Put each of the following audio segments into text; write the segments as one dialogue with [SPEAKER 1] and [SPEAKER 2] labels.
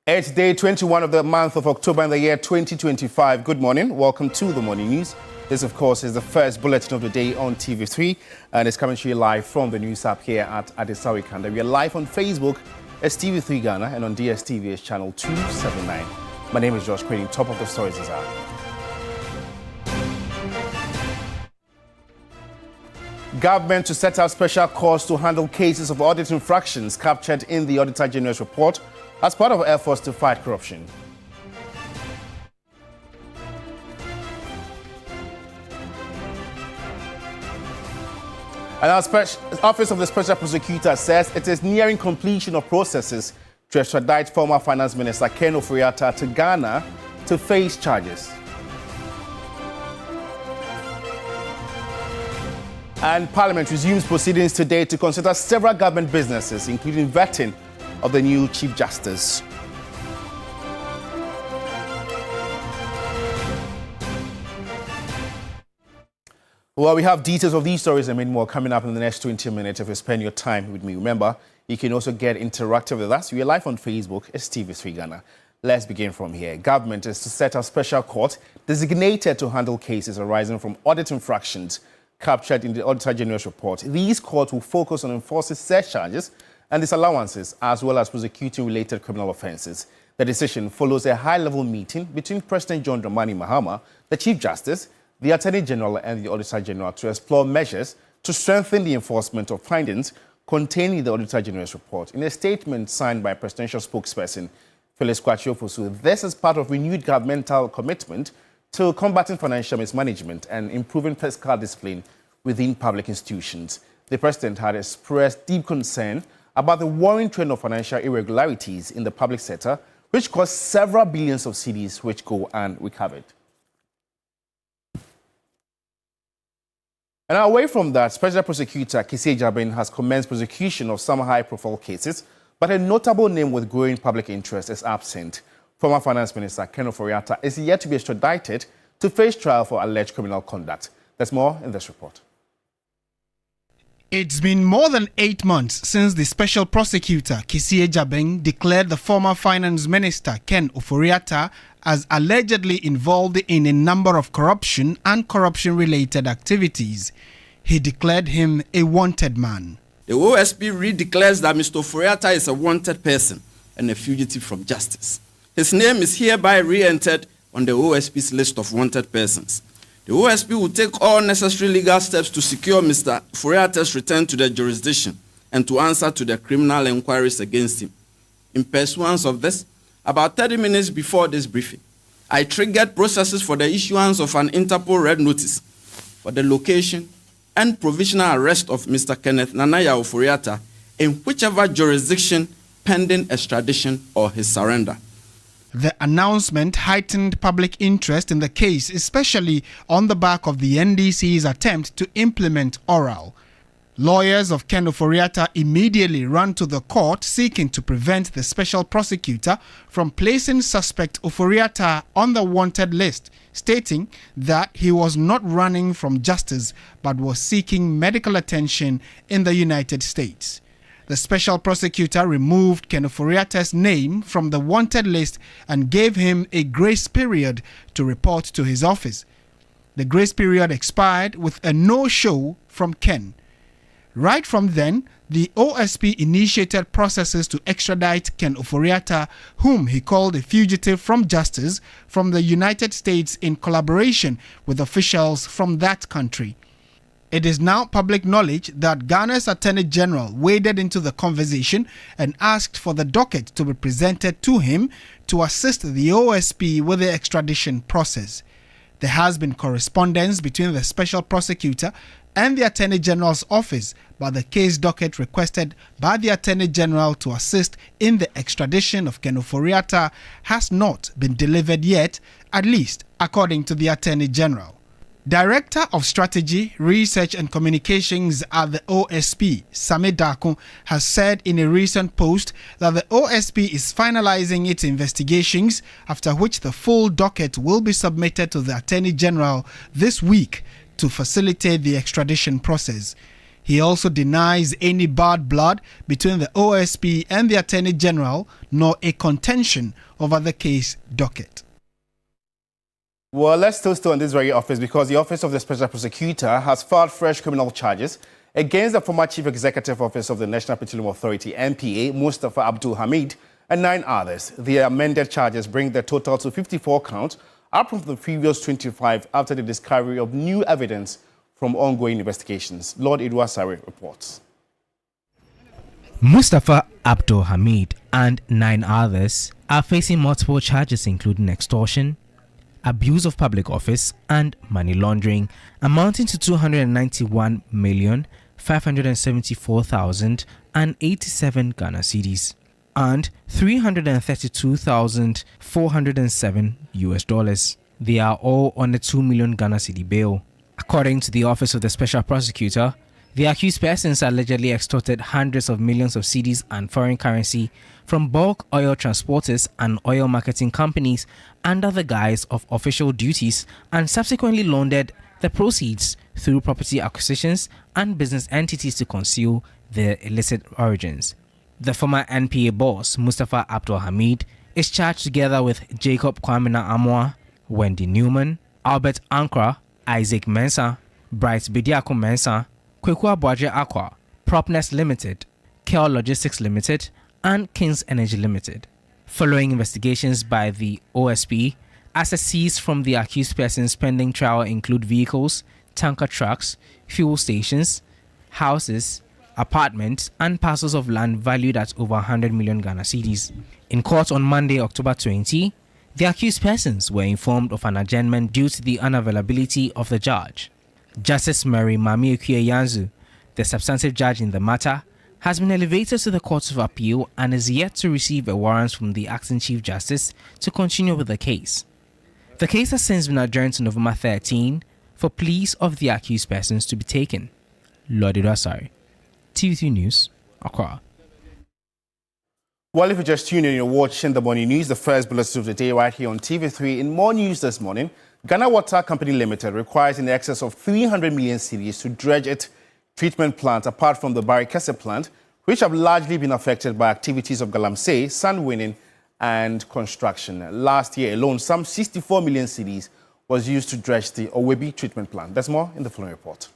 [SPEAKER 1] It's day 21 of the month of October in the year 2025. Good morning. Welcome to the Morning News. This, of course, is the first bulletin of the day on TV3, and it's coming to you live from the news app here at Adesawi Kanda. We are live on Facebook as TV3 Ghana and on DSTV as channel 279. My name is Josh Quinn. Top of the stories is out. Government to set out special courts to handle cases of audit infractions captured in the Auditor General's report as part of efforts to fight corruption. And our Office of the Special Prosecutor says it is nearing completion of processes to extradite former Finance Minister Ken Ofori-Atta to Ghana to face charges. And Parliament resumes proceedings today to consider several government businesses, including vetting of the new Chief Justice. Well, we have details of these stories and many more coming up in the next 20 minutes if you spend your time with me. Remember, you can also get interactive with us. We are live on Facebook. It's TV3 Ghana. Let's begin from here. Government is to set a special court designated to handle cases arising from audit infractions captured in the Auditor General's report. These courts will focus on enforcing surcharges and disallowances, as well as prosecuting related criminal offences. The decision follows a high-level meeting between President John Dramani Mahama, the Chief Justice, the Attorney General and the Auditor General to explore measures to strengthen the enforcement of findings contained in the Auditor General's report. In a statement signed by presidential spokesperson Phyllis Kwachiofosu, this is part of renewed governmental commitment to combating financial mismanagement and improving fiscal discipline within public institutions. The president had expressed deep concern about the worrying trend of financial irregularities in the public sector, which cost several billions of cedis which go unrecovered. And away from that, Special Prosecutor Kisi Jabin has commenced prosecution of some high-profile cases, but a notable name with growing public interest is absent. Former Finance Minister Ken Ofori-Atta is yet to be extradited to face trial for alleged criminal conduct. There's more in this report.
[SPEAKER 2] It's been more than 8 months since the Special Prosecutor Kisi Jabin declared the former Finance Minister Ken Ofori-Atta as allegedly involved in a number of corruption and corruption-related activities. He declared him a wanted man.
[SPEAKER 3] The OSP re-declares that Mr. Ofori-Atta is a wanted person and a fugitive from justice. His name is hereby re-entered on the OSP's list of wanted persons. The OSP will take all necessary legal steps to secure Mr. Ofori-Atta's return to the jurisdiction and to answer to the criminal inquiries against him. In pursuance of this, about 30 minutes before this briefing, I triggered processes for the issuance of an Interpol Red Notice for the location and provisional arrest of Mr. Kenneth Nanaya Ofori-Atta in whichever jurisdiction pending extradition or his surrender.
[SPEAKER 2] The announcement heightened public interest in the case, especially on the back of the NDC's attempt to implement oral. Lawyers of Ken Ofori-Atta immediately ran to the court seeking to prevent the special prosecutor from placing suspect Ofori-Atta on the wanted list, stating that he was not running from justice but was seeking medical attention in the United States. The special prosecutor removed Ken Ofori-Atta's name from the wanted list and gave him a grace period to report to his office. The grace period expired with a no-show from Ken. Right from then, the OSP initiated processes to extradite Ken Ofori-Atta, whom he called a fugitive from justice, from the United States in collaboration with officials from that country. It is now public knowledge that Ghana's Attorney General waded into the conversation and asked for the docket to be presented to him to assist the OSP with the extradition process. There has been correspondence between the special prosecutor, and the Attorney General's office, but the case docket requested by the Attorney General to assist in the extradition of Ken Ofori-Atta has not been delivered yet, at least according to the Attorney General. Director of Strategy, Research and Communications at the OSP, Same Dakun, has said in a recent post that the OSP is finalizing its investigations, after which the full docket will be submitted to the Attorney General this week to facilitate the extradition process. He also denies any bad blood between the OSP and the Attorney General, nor a contention over the case docket.
[SPEAKER 1] Well, let's still stay on this very office because the Office of the Special Prosecutor has filed fresh criminal charges against the former Chief Executive Officer of the National Petroleum Authority, NPA, Mustafa Abdul Hamid, and 9 others. The amended charges bring the total to 54 counts, up from the previous 25 after the discovery of new evidence from ongoing investigations. Lord Idwasare reports.
[SPEAKER 4] Mustafa Abdul Hamid and 9 others are facing multiple charges including extortion, abuse of public office and money laundering, amounting to 291,574,087 Ghana cedis and $332,407. They are all on a 2 million Ghana cedi bail. According to the Office of the Special Prosecutor, the accused persons allegedly extorted hundreds of millions of cedis and foreign currency from bulk oil transporters and oil marketing companies under the guise of official duties and subsequently laundered the proceeds through property acquisitions and business entities to conceal their illicit origins. The former NPA boss, Mustafa Abdul Hamid, is charged together with Jacob Kwamina Amoa, Wendy Newman, Albert Ankra, Isaac Mensah, Bright Bediako Mensah, Kwekwa Boadje Aqua, Propness Limited, Kel Logistics Limited, and Kings Energy Limited. Following investigations by the OSP, assets seized from the accused persons pending trial include vehicles, tanker trucks, fuel stations, houses, apartments, and parcels of land valued at over 100 million Ghana cedis. In court on Monday, October 20, the accused persons were informed of an adjournment due to the unavailability of the judge. Justice Mary Mami Yanzu, the substantive judge in the matter, has been elevated to the Court of Appeal and is yet to receive a warrant from the acting Chief Justice to continue with the case. The case has since been adjourned to November 13 for pleas of the accused persons to be taken. Lord Idwasare, TV3 News, Accra.
[SPEAKER 1] Well, if you just tuned in, you're watching the morning news, the first bulletin of the day right here on TV3. In more news this morning, Ghana Water Company Limited requires in excess of 300 million cedis to dredge its treatment plant apart from the Barikese plant, which have largely been affected by activities of galamsey, sand winning and construction. Last year alone, some 64 million cedis was used to dredge the Owebi treatment plant. There's more in the following report.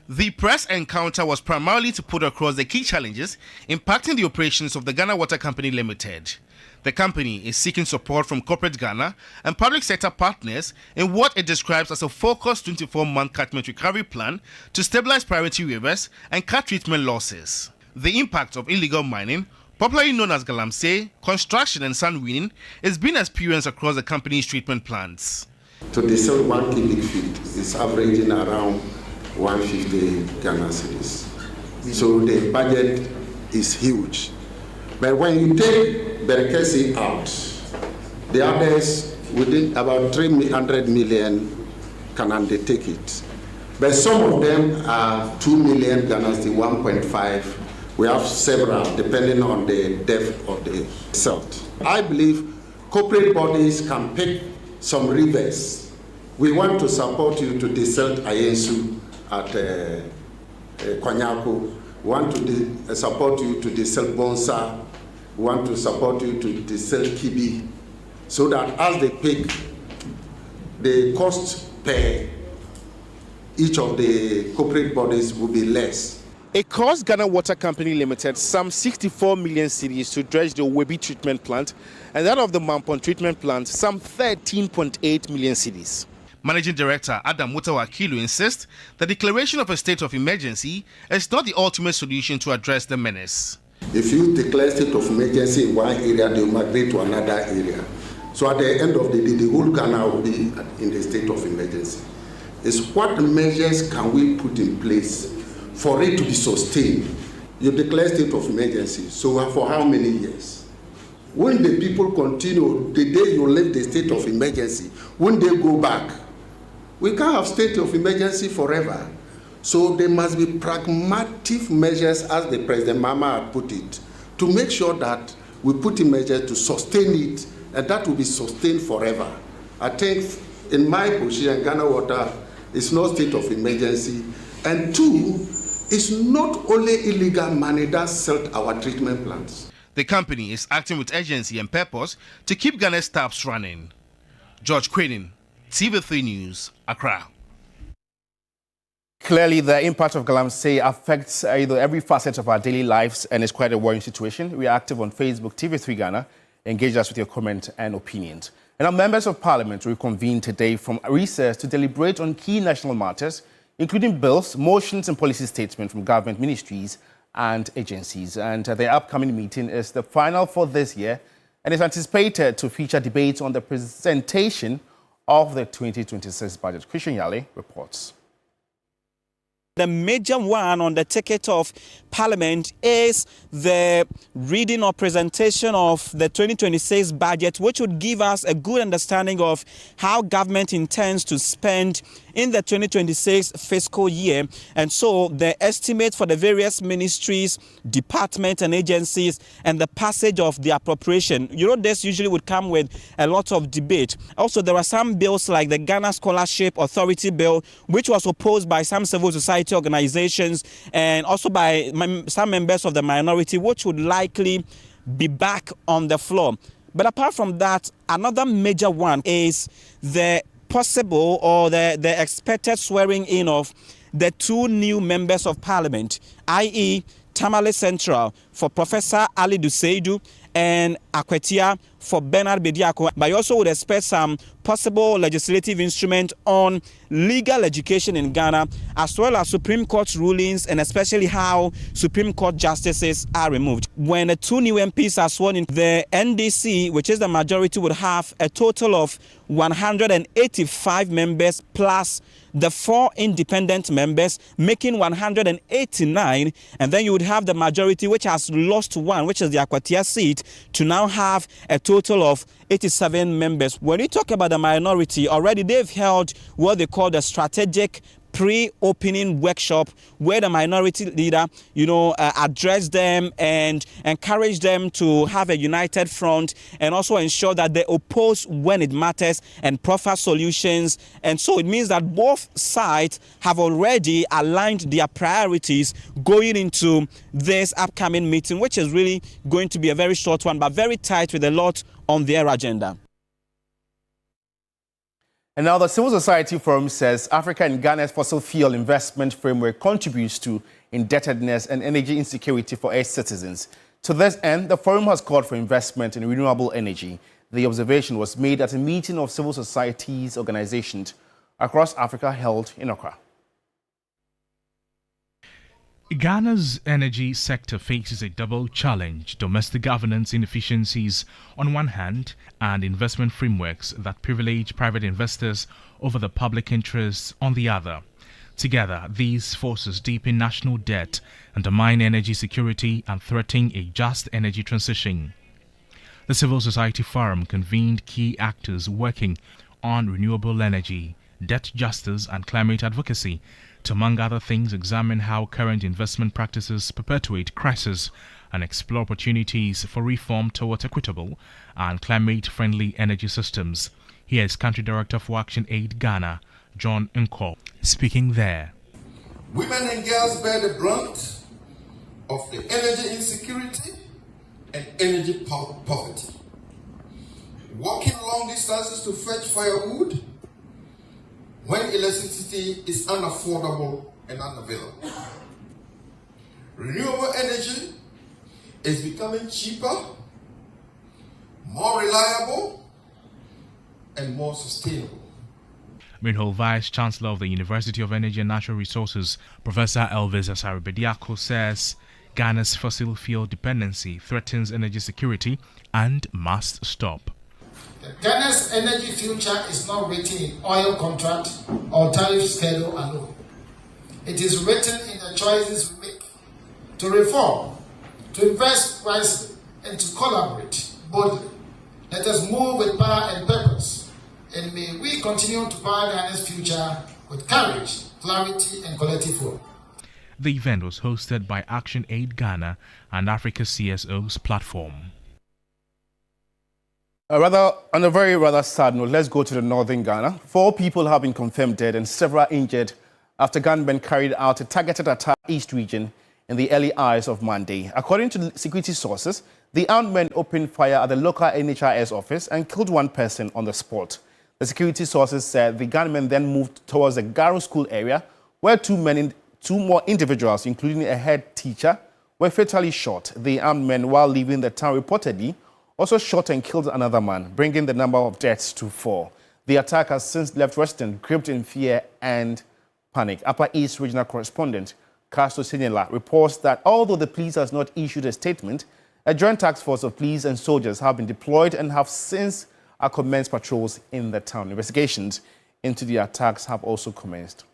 [SPEAKER 1] The press encounter was primarily to put across the key challenges impacting the operations of the Ghana Water Company Limited. The company is seeking support from corporate Ghana and public sector partners in what it describes as a focused 24-month catchment recovery plan to stabilize priority rivers and cut treatment losses. The impact of illegal mining, popularly known as galamsey, construction and sand winning, is being experienced across the company's treatment plants.
[SPEAKER 5] To desal 1 cubic feet is averaging around 150 Ghana cedis. So the budget is huge. But when you take Barikese out, the others within about 300 million can undertake it. But some of them are 2 million Ghana cedis, 1.5. We have several depending on the depth of the silt. I believe corporate bodies can pick some rivers. We want to support you to desalt Ayensu at Kwanyako. We want to support you to desalt Bonsa. We want to support you to desalt Kibi, so that as they pick, the cost per each of the corporate bodies will be less.
[SPEAKER 1] It cost Ghana Water Company Limited some 64 million cedis to dredge the Owebi treatment plant, and that of the Mampon treatment plant some 13.8 million cedis. Managing Director Adam Mutawakilu insists the declaration of a state of emergency is not the ultimate solution to address the menace.
[SPEAKER 5] If you declare state of emergency in one area, they will migrate to another area. So at the end of the day, the whole Ghana will be in the state of emergency. is what measures can we put in place for it to be sustained. You declare state of emergency, so for how many years? When the people continue, the day you leave the state of emergency, when they go back, we can't have state of emergency forever. So there must be pragmatic measures, as the President Mama had put it, to make sure that we put in measures to sustain it, and that will be sustained forever. I think in my position, Ghana Water is not state of emergency, and two, it's not only illegal money that sold our treatment plants.
[SPEAKER 1] The company is acting with urgency and purpose to keep Ghana's taps running. George Queenan, TV3 News, Accra. Clearly, the impact of galamsey affects every facet of our daily lives, and it's quite a worrying situation. We are active on Facebook, TV3 Ghana. Engage us with your comment and opinions. And our members of parliament will convene today from recess to deliberate on key national matters, including bills, motions and policy statements from government ministries and agencies. And the upcoming meeting is the final for this year and is anticipated to feature debates on the presentation of the 2026 budget. Christian Yale reports.
[SPEAKER 6] The major one on the ticket of Parliament is the reading or presentation of the 2026 budget, which would give us a good understanding of how government intends to spend in the 2026 fiscal year. And so the estimate for the various ministries, departments and agencies and the passage of the appropriation. This usually would come with a lot of debate. Also, there are some bills like the Ghana Scholarship Authority Bill, which was opposed by some civil society organizations and also by some members of the minority, which would likely be back on the floor. But apart from that, another major one is the possible or the expected swearing in of the two new members of parliament, i.e. Tamale Central for Professor Ali Duseidu and Akwetia for Bernard Bediako. But you also would expect some possible legislative instrument on legal education in Ghana, as well as Supreme Court rulings and especially how Supreme Court justices are removed. When the two new MPs are sworn in, the NDC, which is the majority, would have a total of 185 members plus the 4 independent members, making 189, and then you would have the majority, which has lost one, which is the Akwatia seat, to now have a total of 87 members. When you talk about the minority, already they've held what they call the strategic pre-opening workshop, where the minority leader, address them and encourage them to have a united front and also ensure that they oppose when it matters and proffer solutions. And so it means that both sides have already aligned their priorities going into this upcoming meeting, which is really going to be a very short one, but very tight with a lot on their agenda.
[SPEAKER 1] And now the Civil Society Forum says Africa and Ghana's fossil fuel investment framework contributes to indebtedness and energy insecurity for its citizens. To this end, the forum has called for investment in renewable energy. The observation was made at a meeting of civil societies organizations across Africa held in Accra.
[SPEAKER 7] Ghana's energy sector faces a double challenge: domestic governance inefficiencies on one hand and investment frameworks that privilege private investors over the public interests on the other. Together, these forces deepen national debt, undermine energy security and threaten a just energy transition. The Civil Society Forum convened key actors working on renewable energy, debt justice and climate advocacy to, among other things, examine how current investment practices perpetuate crisis and explore opportunities for reform towards equitable and climate-friendly energy systems. Here is Country Director for Action Aid Ghana, John Nko, speaking there.
[SPEAKER 8] Women and girls bear the brunt of the energy insecurity and energy poverty. Walking long distances to fetch firewood when electricity is unaffordable and unavailable. Renewable energy is becoming cheaper, more reliable, and more sustainable.
[SPEAKER 7] Meanwhile, Vice Chancellor of the University of Energy and Natural Resources, Professor Elvis Asare-Bediako, says Ghana's fossil fuel dependency threatens energy security and must stop.
[SPEAKER 9] Ghana's energy future is not written in oil contract or tariff schedule alone. It is written in the choices we make to reform, to invest wisely, and to collaborate boldly. Let us move with power and purpose, and may we continue to power Ghana's future with courage, clarity, and collective hope.
[SPEAKER 7] The event was hosted by Action Aid Ghana and Africa CSO's platform.
[SPEAKER 1] On a very sad note, let's go to the northern Ghana. 4 people have been confirmed dead and several injured after gunmen carried out a targeted attack in the East region in the early hours of Monday. According to security sources, the armed men opened fire at the local NHIS office and killed 1 person on the spot. The security sources said the gunmen then moved towards the Garo school area, where 2 more individuals, including a head teacher, were fatally shot. The armed men, while leaving the town, reportedly also shot and killed another man, bringing the number of deaths to 4. The attack has since left residents gripped in fear and panic. Upper East Regional Correspondent Castro Sinela reports that although the police has not issued a statement, a joint task force of police and soldiers have been deployed and have since commenced patrols in the town. Investigations into the attacks have also commenced.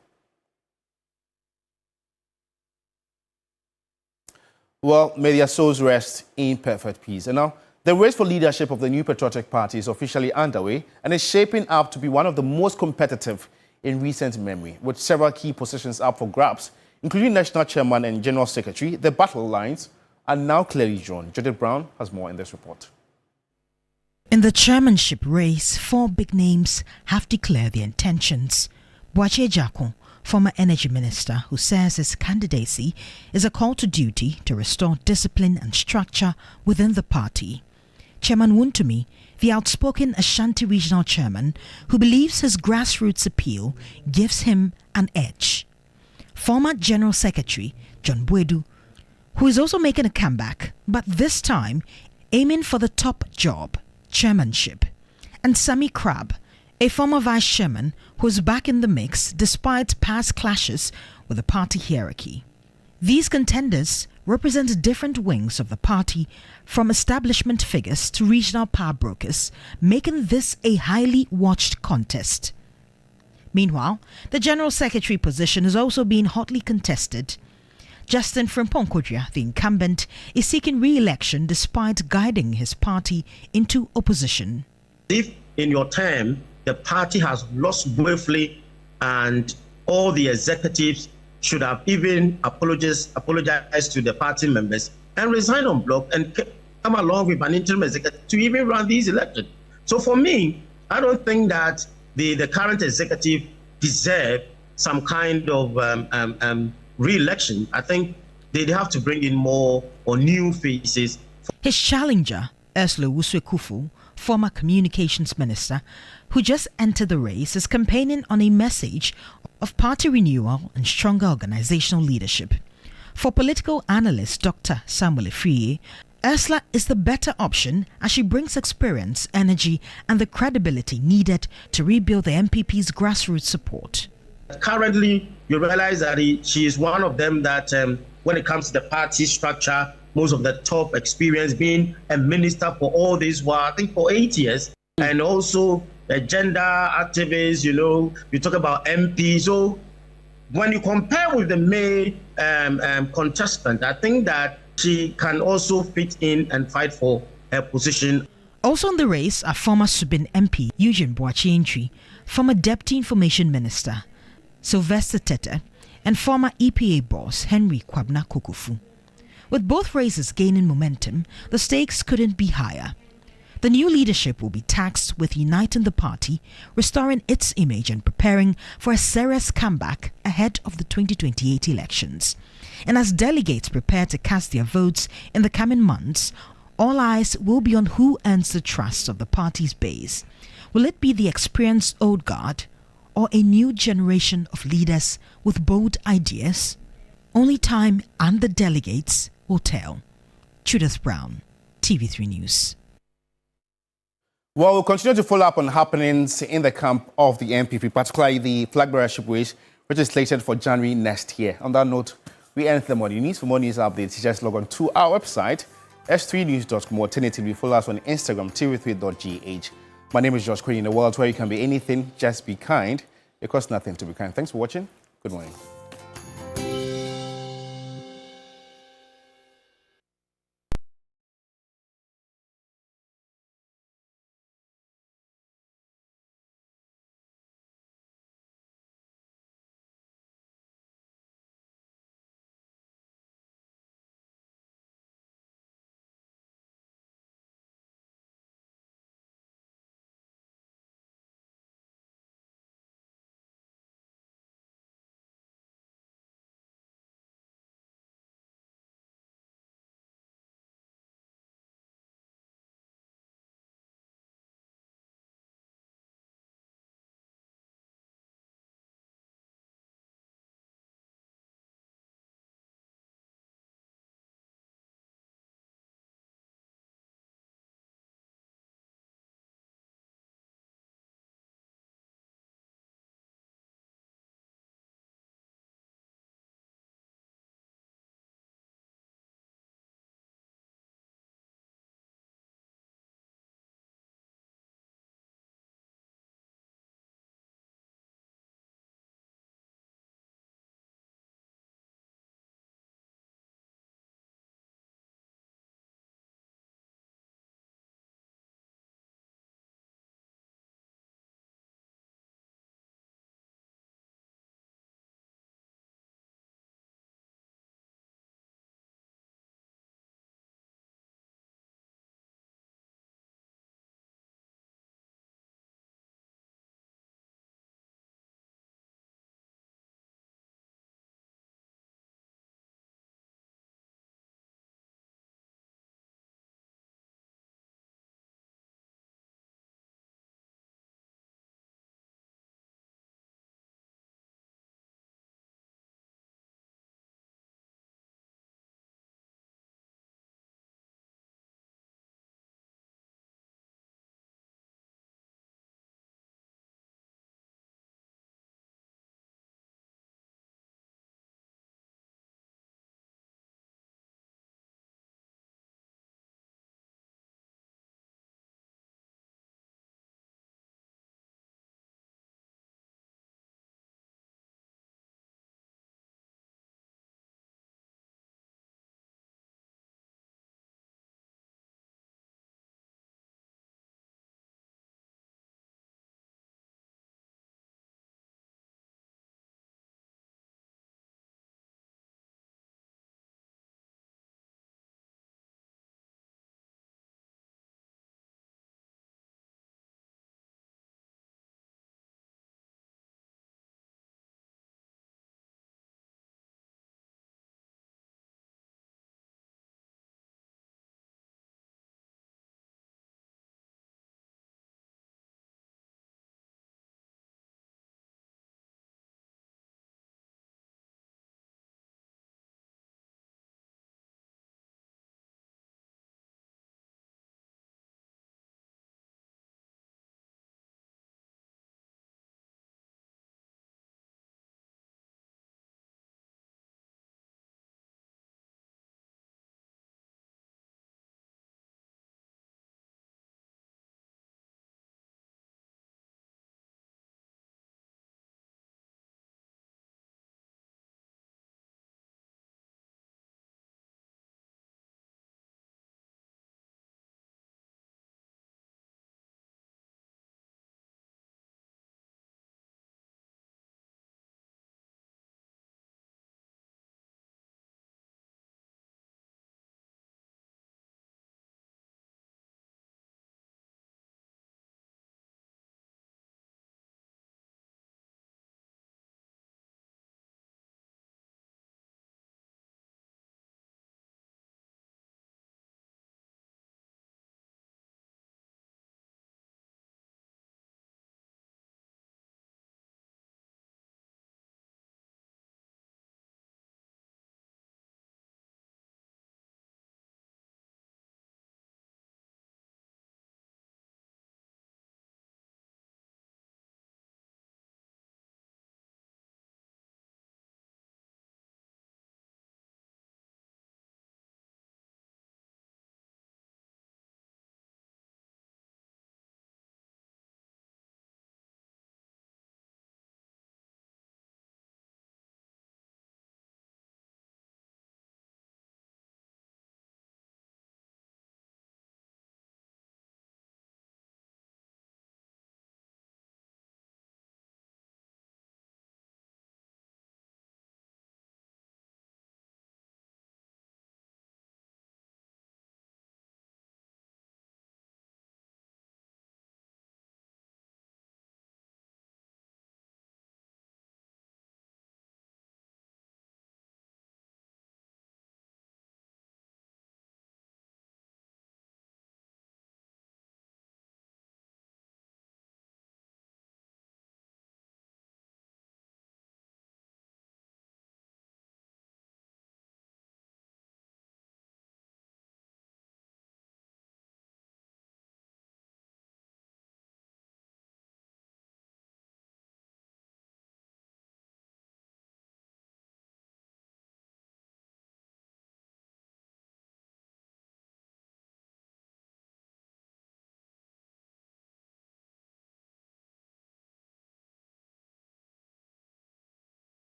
[SPEAKER 1] Well, may their souls rest in perfect peace. And now, the race for leadership of the new patriotic party is officially underway and is shaping up to be one of the most competitive in recent memory, with several key positions up for grabs, including National Chairman and General Secretary. The battle lines are now clearly drawn. Judith Brown has more in this report.
[SPEAKER 10] In the chairmanship race, 4 big names have declared their intentions. Boakye Jako, former energy minister, who says his candidacy is a call to duty to restore discipline and structure within the party. Chairman Wuntumi, the outspoken Ashanti regional chairman, who believes his grassroots appeal gives him an edge. Former General Secretary John Bwedu, who is also making a comeback, but this time aiming for the top job, chairmanship. And Sammy Crab, a former vice chairman who is back in the mix despite past clashes with the party hierarchy. These contenders represent different wings of the party, from establishment figures to regional power brokers, making this a highly watched contest. Meanwhile, the General Secretary position is also being hotly contested. Justin Frimpong-Kodria, the incumbent, is seeking re-election despite guiding his party into opposition.
[SPEAKER 11] If in your term the party has lost briefly and all the executives should have even apologized to the party members and resign on block and come along with an interim executive to even run these elections. So for me, I don't think that the current executive deserve some kind of re-election. I think they have to bring in more or new faces.
[SPEAKER 10] His challenger, Ursula Wuswe-Kufu, former communications minister, who just entered the race, is campaigning on a message of party renewal and stronger organizational leadership. For political analyst Dr. Samuel Efriye, Ursula is the better option as she brings experience, energy, and the credibility needed to rebuild the MPP's grassroots support.
[SPEAKER 11] Currently, you realize that she is one of them that when it comes to the party structure, most of the top experience, being a minister for all this while, I think for 8 years, and also a gender activist, you talk about MP. So when you compare with the male contestant, I think that she can also fit in and fight for her position.
[SPEAKER 10] Also in the race are former Subin MP Eugene Boakye, former Deputy Information Minister Sylvester Tete, and former EPA boss Henry Kwabna Kokofu. With both races gaining momentum, the stakes couldn't be higher. The new leadership will be tasked with uniting the party, restoring its image, and preparing for a serious comeback ahead of the 2028 elections. And as delegates prepare to cast their votes in the coming months, all eyes will be on who earns the trust of the party's base. Will it be the experienced old guard or a new generation of leaders with bold ideas? Only time and the delegates will tell. Judith Brown, TV3 News.
[SPEAKER 1] Well, we'll continue to follow up on happenings in the camp of the MPP, particularly the flag bearership race, which is slated for January next year. On that note, we end the morning news. For more news updates, just log on to our website, s3news.com. Alternatively, follow us on Instagram, tv3.gh. My name is Josh Quinn. In a world where you can be anything, just be kind. It costs nothing to be kind. Thanks for watching. Good morning.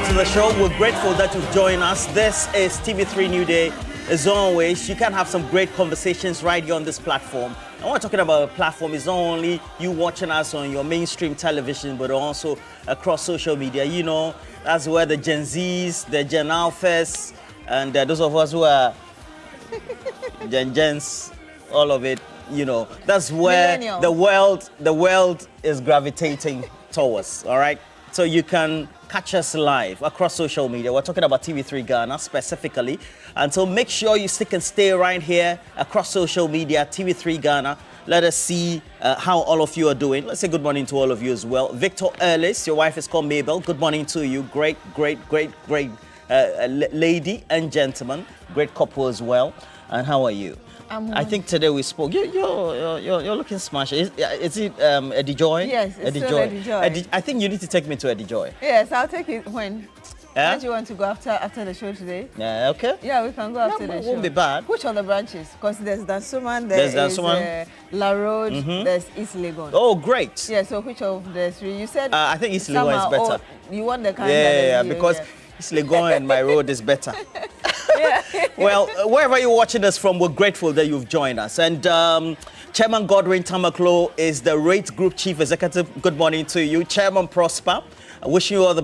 [SPEAKER 12] to the show. We're grateful that you've joined us. This is TV3 Newday. As always, you can have some great conversations right here on this platform. And what we're talking about a platform is not only you watching us on your mainstream television, but also across social media. You know, that's where the Gen Zs, the Gen Alphas, and those of us who are Gens, all of it, you know, that's where the world is gravitating towards, all right? So you can catch us live across social media. We're talking about TV3 Ghana specifically. And so make sure you stick and stay right here across social media, TV3 Ghana. Let us see how all of you are doing. Let's say good morning to all of you as well. Victor Ellis, your wife is called Mabel. Good morning to you. Great lady and gentleman. Great couple as well. And how are you? I think today we spoke. You're looking smashed. Is it Eddie Joy?
[SPEAKER 13] Yes, it's Eddie Joy.
[SPEAKER 12] Eddie Joy. I think you need to take me to Eddie Joy.
[SPEAKER 13] Yes, I'll take it when.
[SPEAKER 12] Yeah?
[SPEAKER 13] Don't you want to go after the show today?
[SPEAKER 12] Yeah, okay.
[SPEAKER 13] Yeah, we can go after the show.
[SPEAKER 12] It won't be bad.
[SPEAKER 13] Which of the branches? Because there's Dansuman, there's La Road, there's East Legon.
[SPEAKER 12] Oh, great.
[SPEAKER 13] Yeah, so which of the three? You said
[SPEAKER 12] I think East Legon is better.
[SPEAKER 13] You want the kind
[SPEAKER 12] because East Legon and my road is better. Well, wherever you're watching us from, we're grateful that you've joined us. And Chairman Godwin Tamaklo is the Rate Group Chief Executive. Good morning to you. Chairman Prosper, wishing you all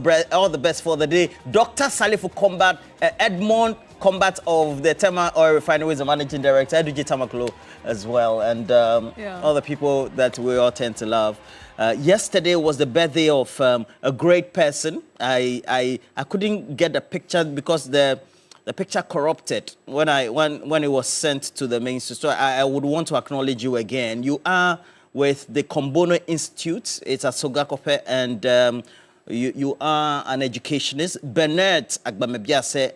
[SPEAKER 12] the best for the day. Dr. Salifu Combat, Edmond Combat of the Tema Oil Refinery is the Managing Director, Eduji Tamaklo as well, and all the people that we all tend to love. Yesterday was the birthday of a great person. I couldn't get the picture because the picture corrupted when it was sent to the mainstream. So I would want to acknowledge you again. You are with the Kombono Institute. It's at Sogakope, and you are an educationist. Bernard Agbamebiase,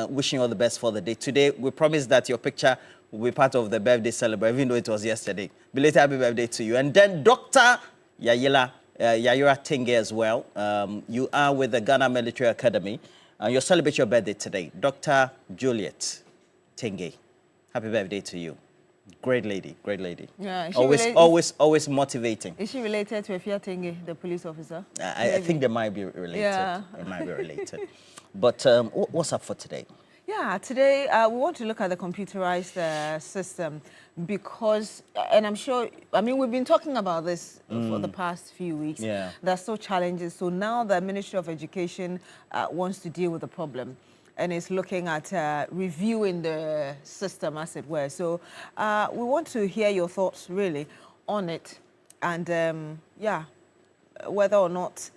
[SPEAKER 12] wishing you all the best for the day. Today, we promise that your picture will be part of the birthday celebration, even though it was yesterday. Belated happy birthday to you. And then Dr. Yayira Tenge as well. You are with the Ghana Military Academy. You're celebrating your birthday today. Dr. Juliet Tenge. Happy birthday to you. Great lady, great lady.
[SPEAKER 13] Yeah,
[SPEAKER 12] always motivating.
[SPEAKER 13] Is she related to Efia Tenge, the police officer?
[SPEAKER 12] I think they might be related.
[SPEAKER 13] Yeah.
[SPEAKER 12] They might be related. But what's up for today?
[SPEAKER 13] Yeah, today we want to look at the computerized system because, and I'm sure, I mean, we've been talking about this for the past few weeks.
[SPEAKER 12] Yeah.
[SPEAKER 13] There's still challenges. So now the Ministry of Education wants to deal with the problem and is looking at reviewing the system, as it were. So we want to hear your thoughts, really, on it. And, whether or not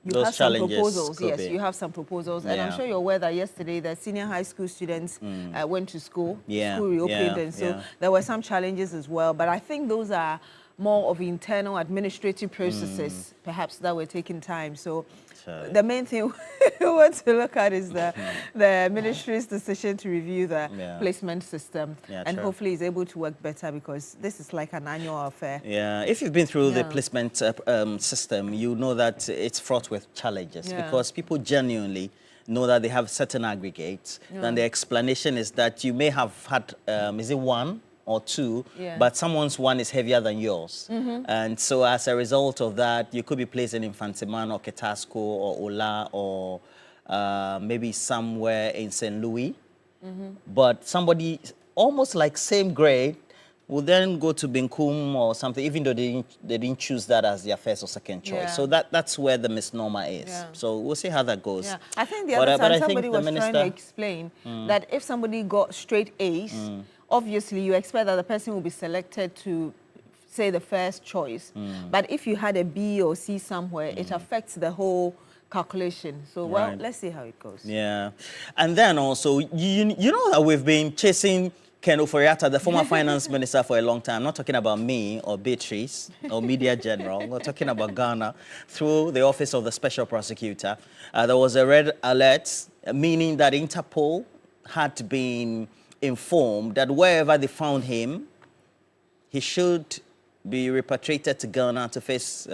[SPEAKER 13] you
[SPEAKER 12] those
[SPEAKER 13] have some
[SPEAKER 12] challenges
[SPEAKER 13] proposals. Yes,
[SPEAKER 12] be.
[SPEAKER 13] you have some proposals. And I'm sure you're aware that yesterday the senior high school students went to school. School reopened. And so there were some challenges as well. But I think those are more of internal administrative processes, perhaps, that were taking time. So the main thing we want to look at is the ministry's decision to review the placement system, and hopefully is able to work better, because this is like an annual affair.
[SPEAKER 12] Yeah, if you've been through the placement system, you know that it's fraught with challenges because people genuinely know that they have certain aggregates, and the explanation is that you may have had, is it one or two, but someone's one is heavier than yours. And so as a result of that, you could be placed in Infantiman or Ketasco or Ola or maybe somewhere in St. Louis. But somebody almost like same grade will then go to Binkum or something, even though they didn't choose that as their first or second choice. So that's where the misnomer is. So we'll see how that goes.
[SPEAKER 13] I think the other time somebody was trying to explain that if somebody got straight A's, obviously you expect that the person will be selected to, say, the first choice. But if you had a B or C somewhere, it affects the whole calculation. So, well, let's see how it goes.
[SPEAKER 12] Yeah. And then also, you know that we've been chasing Ken Oforiatta, the former finance minister, for a long time. I'm not talking about me or Beatrice or Media General. We're talking about Ghana through the Office of the Special Prosecutor. There was a red alert, meaning that Interpol had been informed that wherever they found him, he should be repatriated to Ghana to face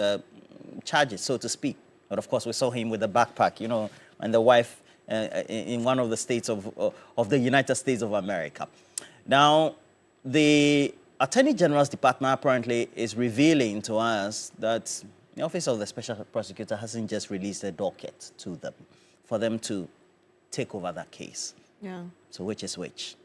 [SPEAKER 12] charges, so to speak. But of course, we saw him with the backpack, you know, and the wife in one of the states of the United States of America. Now, the Attorney General's Department apparently is revealing to us that The Office of the Special Prosecutor hasn't just released a docket to them for them to take over that case.
[SPEAKER 13] Yeah.
[SPEAKER 12] So which is which?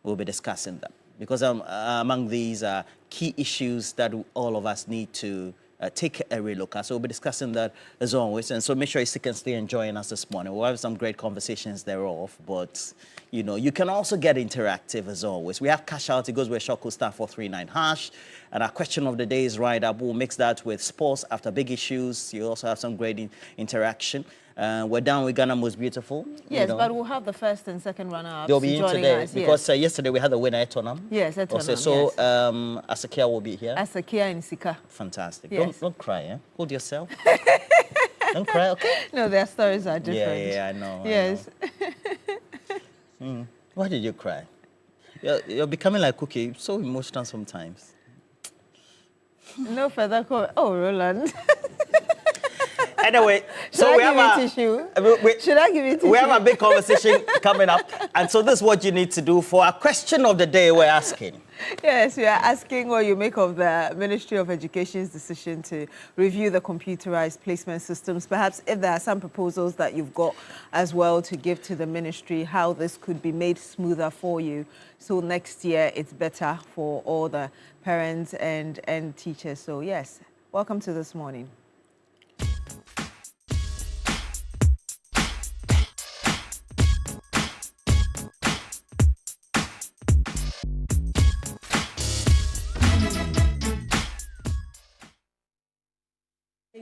[SPEAKER 12] We'll be discussing them. Because among these key issues that all of us need to take a real look at. So we'll be discussing that as always. And so make sure you can stay and join us this morning. We'll have some great conversations thereof. But, you know, you can also get interactive as always. We have cash out. It goes with short code *439#. And our question of the day is right up. We'll mix that with sports after big issues. You also have some great interaction. We're done with Ghana Most Beautiful.
[SPEAKER 13] Yes, but we'll have the first and second runner-ups.
[SPEAKER 12] They'll be in today
[SPEAKER 13] us,
[SPEAKER 12] because yesterday we had the winner, Etonam.
[SPEAKER 13] Yes, Etonam.
[SPEAKER 12] So Asakia will be here.
[SPEAKER 13] Asakia and Sika.
[SPEAKER 12] Fantastic.
[SPEAKER 13] Yes.
[SPEAKER 12] Don't cry, eh? Hold yourself. Don't cry, okay?
[SPEAKER 13] No, their stories are different.
[SPEAKER 12] Yeah, I know.
[SPEAKER 13] Yes.
[SPEAKER 12] I know. Why did you cry? You're becoming like Cookie, so emotional sometimes.
[SPEAKER 13] No further comment. Oh, Roland.
[SPEAKER 12] Anyway, so we have
[SPEAKER 13] tissue? Should I give you tissue?
[SPEAKER 12] We have a big conversation coming up. And so this is what you need to do for our question of the day we're asking.
[SPEAKER 13] Yes, we are asking what you make of the Ministry of Education's decision to review the computerized placement systems. Perhaps if there are some proposals that you've got as well to give to the ministry, how this could be made smoother for you. So next year it's better for all the parents and teachers. So yes, welcome to This Morning.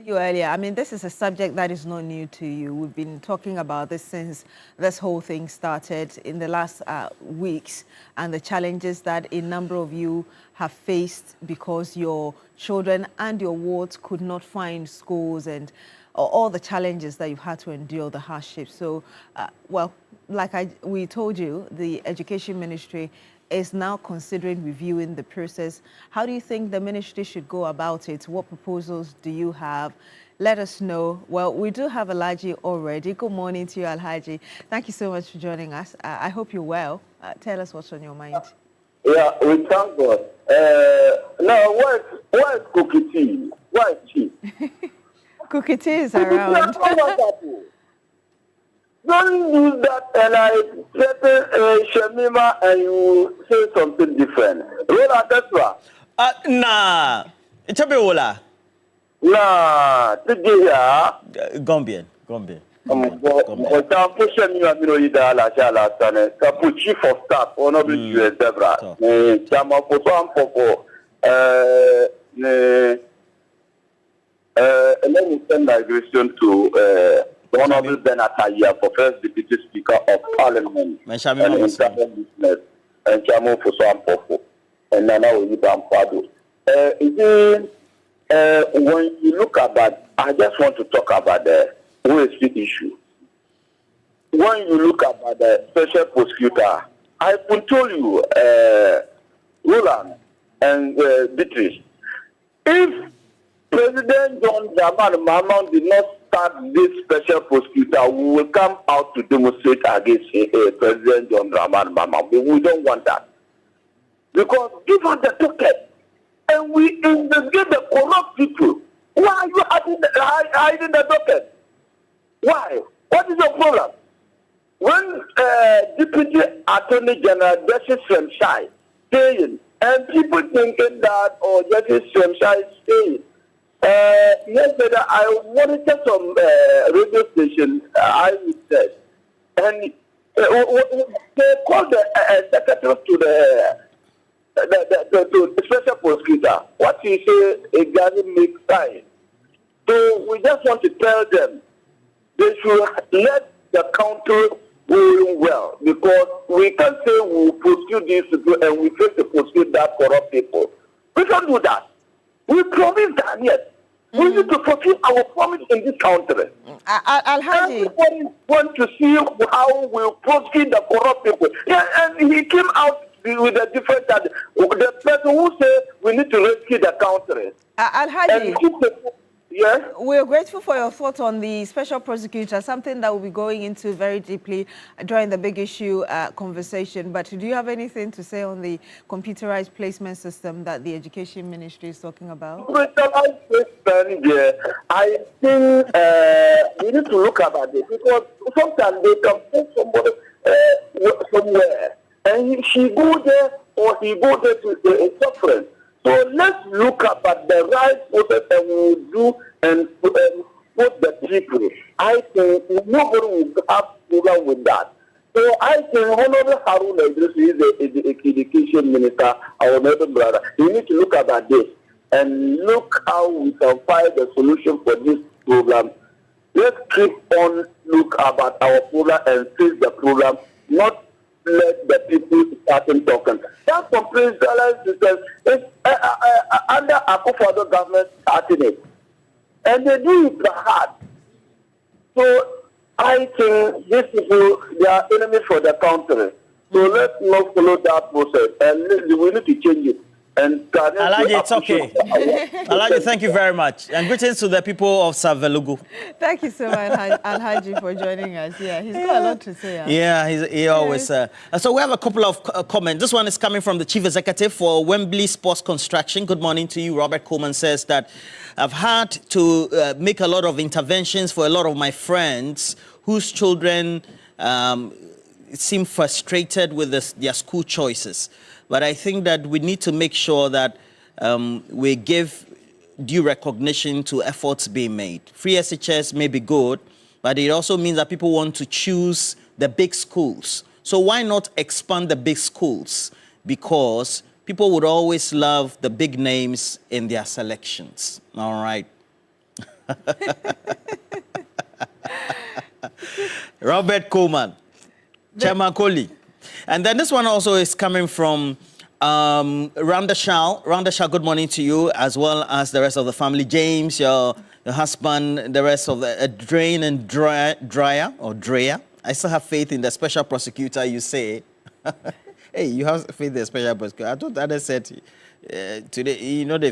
[SPEAKER 13] You earlier. I mean, this is a subject that is not new to you. We've been talking about this since this whole thing started in the last weeks, and the challenges that a number of you have faced because your children and your wards could not find schools, and all the challenges that you've had to endure, the hardships. So, well, like we told you, the Education Ministry is now considering reviewing the process. How do you think the ministry should go about it? What proposals do you have? Let us know. Well, we do have Alhaji already. Good morning to you, Alhaji. Thank you so much for joining us. I hope you're well. Tell us what's on your mind.
[SPEAKER 14] Yeah, we thank God. Now, where's Cookie Tea? Where is she?
[SPEAKER 13] Cookie Tea is around.
[SPEAKER 14] Don't use that and I threaten Shamima and you say something different. Rola, that's right.
[SPEAKER 12] Nah. It's a bit
[SPEAKER 14] Nah, today,
[SPEAKER 12] Gombian.
[SPEAKER 14] Chief of Staff, Honorable U.S. Debra. Let me send my greeting to Honorable Benataya for First Deputy Speaker of Parliament and International Business and Chairman for Swampofo and Nana Oyibam Fado. When you look at that, I just want to talk about the OSP issue. When you look at the special prosecutor, I will tell you, Roland and Beatrice, if President John Dramani Mahama did not start this special prosecutor, we will come out to demonstrate against President John Dramani Mahama. But we don't want that. Because give us the ticket and we investigate the corrupt people. Why are you hiding the docket? Why? What is your problem? When Deputy Attorney General Justice Shemshai staying, and people thinking that, Justice Shemshai is staying. Yesterday, I monitored some radio station, I said, and they called the secretary to the special prosecutor. What he said, it doesn't make sense. So we just want to tell them they should let the country go well, because we can't say we will prosecute these people and we try to prosecute that corrupt people. We can't do that. We promised that, yes. We need to fulfill our promise in this country. Everybody wants to see how we prosecute the corrupt people. Yeah, and he came out with a different side. The person who said we need to rescue the country.
[SPEAKER 13] Alhaji.
[SPEAKER 14] Yes?
[SPEAKER 13] We're grateful for your thoughts on the special prosecutor, something that we'll be going into very deeply during the big issue conversation. But do you have anything to say on the computerized placement system that the Education Ministry is talking about?
[SPEAKER 14] Computerized placement, yeah, I think we need to look about it because sometimes they can put somebody somewhere and she go there or he go there to a suffering. So let's look up at the right process that we will do and put the people. I think nobody will have problem with that. So I think Honorable Haruna is the education minister, our neighbor brother. You need to look about this and look how we can find a solution for this problem. Let's keep on look about our problem and fix the problem, not let the people start talking. That's from President system. It's under Akufo-Addo government starting it. And they do it hard. So I think these people, they are enemies for the country. So let's not follow that process. And we need to change it. And
[SPEAKER 12] Alhaji, it's okay. Alhaji, thank you very much. And greetings to the people of Savelugu.
[SPEAKER 13] Thank you so much, Alhaji, for joining us. Yeah, he's got a lot to say. Huh?
[SPEAKER 12] Yeah, he always... so we have a couple of comments. This one is coming from the Chief Executive for Wembley Sports Construction. Good morning to you. Robert Coleman says that I've had to make a lot of interventions for a lot of my friends whose children seem frustrated with their school choices. But I think that we need to make sure that we give due recognition to efforts being made. Free SHS may be good, but it also means that people want to choose the big schools. So why not expand the big schools? Because people would always love the big names in their selections. All right. Robert Coleman, Chairman Koli. And then this one also is coming from Randa Shah. Randa Shah, good morning to you, as well as the rest of the family. James, your husband, the rest of the Drain and Dreyer. I still have faith in the special prosecutor, you say. Hey, you have faith in the special prosecutor. I thought others said today, you know, they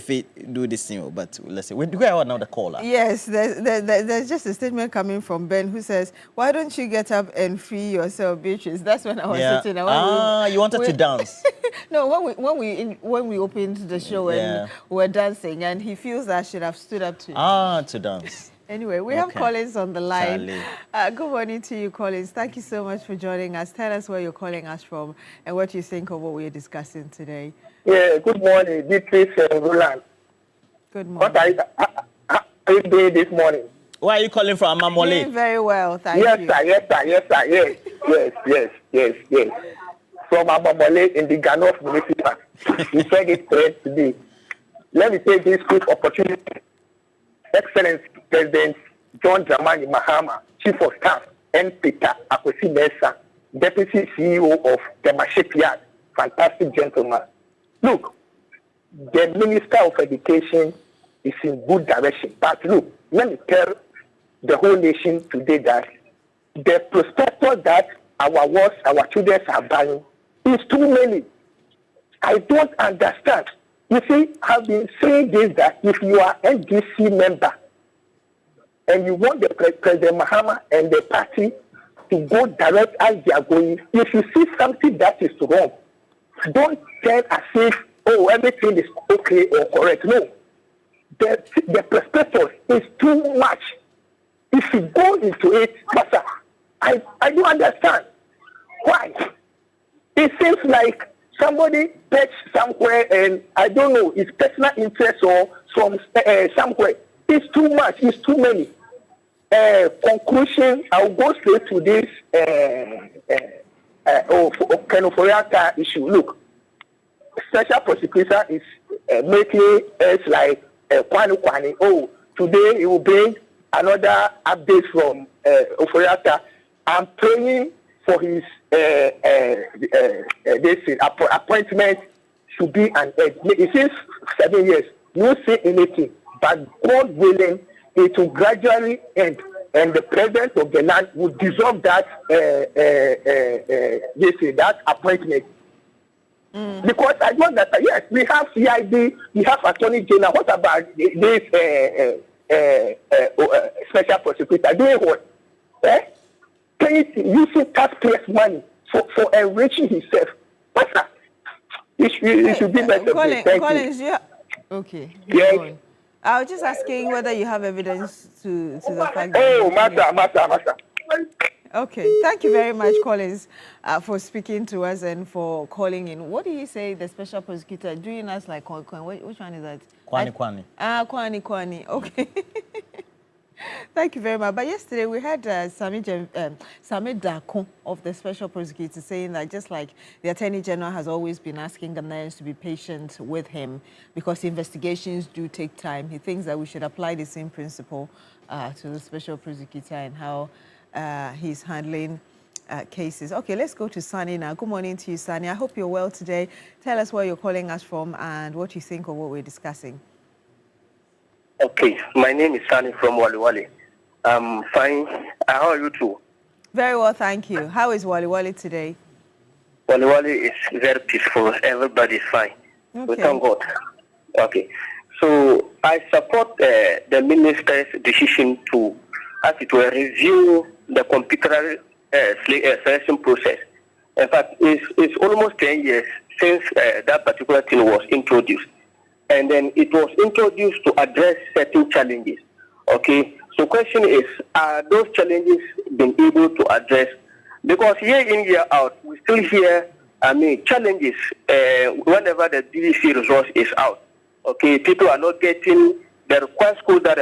[SPEAKER 12] do this thing, but let's see. We have another caller.
[SPEAKER 13] Yes, there's just a statement coming from Ben who says, why don't you get up and free yourself, Beatrice? That's when I was sitting.
[SPEAKER 12] You wanted to dance.
[SPEAKER 13] No, when we opened the show and we were dancing, and he feels that I should have stood up to
[SPEAKER 12] to dance.
[SPEAKER 13] Anyway, we have Collins on the line. Good morning to you, Collins. Thank you so much for joining us. Tell us where you're calling us from and what you think of what we're discussing today.
[SPEAKER 15] Yeah, good morning, Beatrice and Roland.
[SPEAKER 13] Good morning.
[SPEAKER 15] What are you doing this morning?
[SPEAKER 12] Why are you calling from Amamole?
[SPEAKER 13] Doing very well, thank you.
[SPEAKER 15] Yes, sir. Yes. From Amamole in the Ghana municipal. You said it correct today. Let me take this quick opportunity. Excellent President John Dramani Mahama, Chief of Staff, and Peter Akosi Mensah, Deputy CEO of the Shipyard. Fantastic gentleman. Look, the Minister of Education is in good direction. But look, let me tell the whole nation today that the prospectus that our children are buying is too many. I don't understand. You see, I've been saying this, that if you are NDC member and you want the President Mahama and the party to go direct as they are going, if you see something that is wrong, don't tell as if, oh, everything is okay or correct. No. The prospectus is too much. If you go into it, Pastor, I don't understand. Why? It seems like somebody pitched somewhere and I don't know, it's personal interest or from somewhere. It's too much, it's too many. Conclusion, I'll go straight to this Kenoforiata issue. Look, special prosecutor is making us like Kwani. Oh, today he will bring another update from Oforiata. I'm praying for his appointment to be an end. It is 7 years. No say anything, but God willing, it will gradually end, and the president of the land will dissolve that that appointment. Because I know that yes, we have CID, we have Attorney General. What about this special prosecutor doing what? Using taxpayers' money for enriching himself. What's that? It should be better.
[SPEAKER 13] Collins, okay.
[SPEAKER 15] Yes.
[SPEAKER 13] I was just asking whether you have evidence to the fact that...
[SPEAKER 15] Oh, matter.
[SPEAKER 13] Okay. Thank you very much, Collins, for speaking to us and for calling in. What did he say, the special prosecutor, doing us like Kwani? Which one is that?
[SPEAKER 12] Kwani.
[SPEAKER 13] Kwani. Okay. Thank you very much. But yesterday we had Sami Dakon of the special prosecutor saying that just like the Attorney General has always been asking Ghanaians to be patient with him because investigations do take time, he thinks that we should apply the same principle to the special prosecutor and how he's handling cases. Okay, let's go to Sani now. Good morning to you, Sani. I hope you're well today. Tell us where you're calling us from and what you think of what we're discussing.
[SPEAKER 16] Okay, my name is Sani from Wali Wali. I'm fine. How are you too?
[SPEAKER 13] Very well, thank you. How is Wali Wali today?
[SPEAKER 16] Wali Wali is very peaceful. Everybody is fine.
[SPEAKER 13] Okay.
[SPEAKER 16] We thank God. Okay. So I support the minister's decision to, as it were, review the computer selection process. In fact, it's almost 10 years since that particular thing was introduced. And then it was introduced to address certain challenges. Okay, so question is, are those challenges been able to address? Because year in, year out, we still hear, challenges whenever the DDC resource is out. Okay, people are not getting the required schools that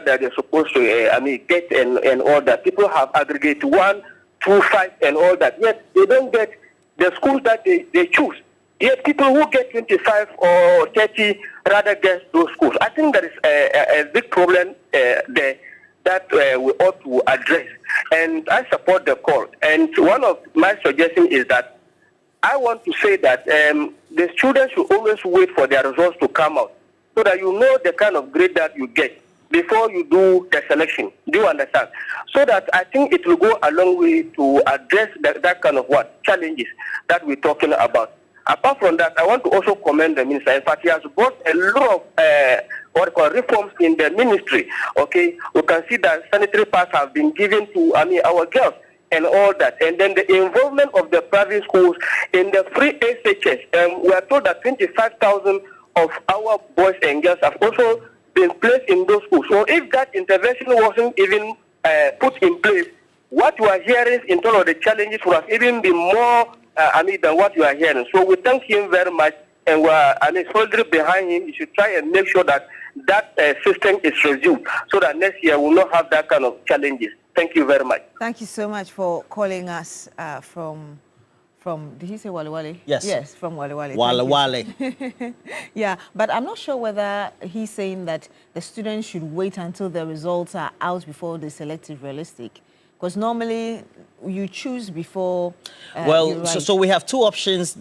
[SPEAKER 16] they're supposed to get and all that. People have aggregate 1, 2, 5 and all that. Yet they don't get the schools that they choose. Yet people who get 25 or 30 rather get those schools. I think there is a big problem there that we ought to address. And I support the call. And one of my suggestions is that I want to say that the students should always wait for their results to come out so that you know the kind of grade that you get before you do the selection. Do you understand? So that I think it will go a long way to address that kind of challenges that we're talking about. Apart from that, I want to also commend the minister. In fact, he has brought a lot of reforms in the ministry. Okay, we can see that sanitary pads have been given to our girls and all that. And then the involvement of the private schools in the free SHS. We are told that 25,000 of our boys and girls have also been placed in those schools. So if that intervention wasn't even put in place, what you are hearing in terms of the challenges would have even been more than what you are hearing. So we thank him very much, and we're solidly behind him. You should try and make sure that system is resumed so that next year we'll not have that kind of challenges. Thank you very much.
[SPEAKER 13] Thank you so much for calling us from did he say Wali Wali?
[SPEAKER 12] Yes.
[SPEAKER 13] Yes, from Wali Wali.
[SPEAKER 12] Wali Wali.
[SPEAKER 13] Yeah, but I'm not sure whether he's saying that the students should wait until the results are out before they select it realistic. Because normally you choose before.
[SPEAKER 12] So we have two options,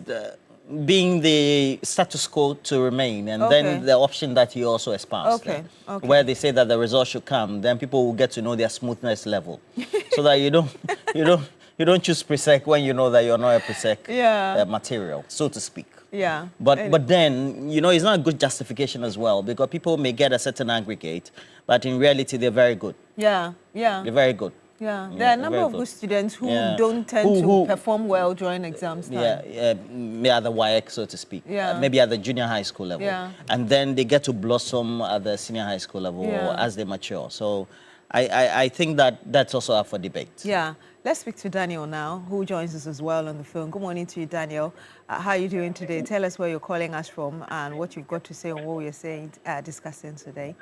[SPEAKER 12] being the status quo to remain, and then the option that you also espoused, where they say that the results should come. Then people will get to know their smoothness level, so that you don't choose pre-sec when you know that you're not a pre-sec material, so to speak.
[SPEAKER 13] Yeah.
[SPEAKER 12] But then it's not a good justification as well, because people may get a certain aggregate, but in reality they're very good.
[SPEAKER 13] Yeah.
[SPEAKER 12] They're very good.
[SPEAKER 13] Yeah, there are a number of good students who don't tend to perform well during exams time.
[SPEAKER 12] Maybe at the YX, so to speak. Maybe at the junior high school level. And then they get to blossom at the senior high school level as they mature. So I think that's also up for debate.
[SPEAKER 13] Yeah. Let's speak to Daniel now, who joins us as well on the phone. Good morning to you, Daniel. How are you doing today? Tell us where you're calling us from and what you've got to say on what we're discussing today.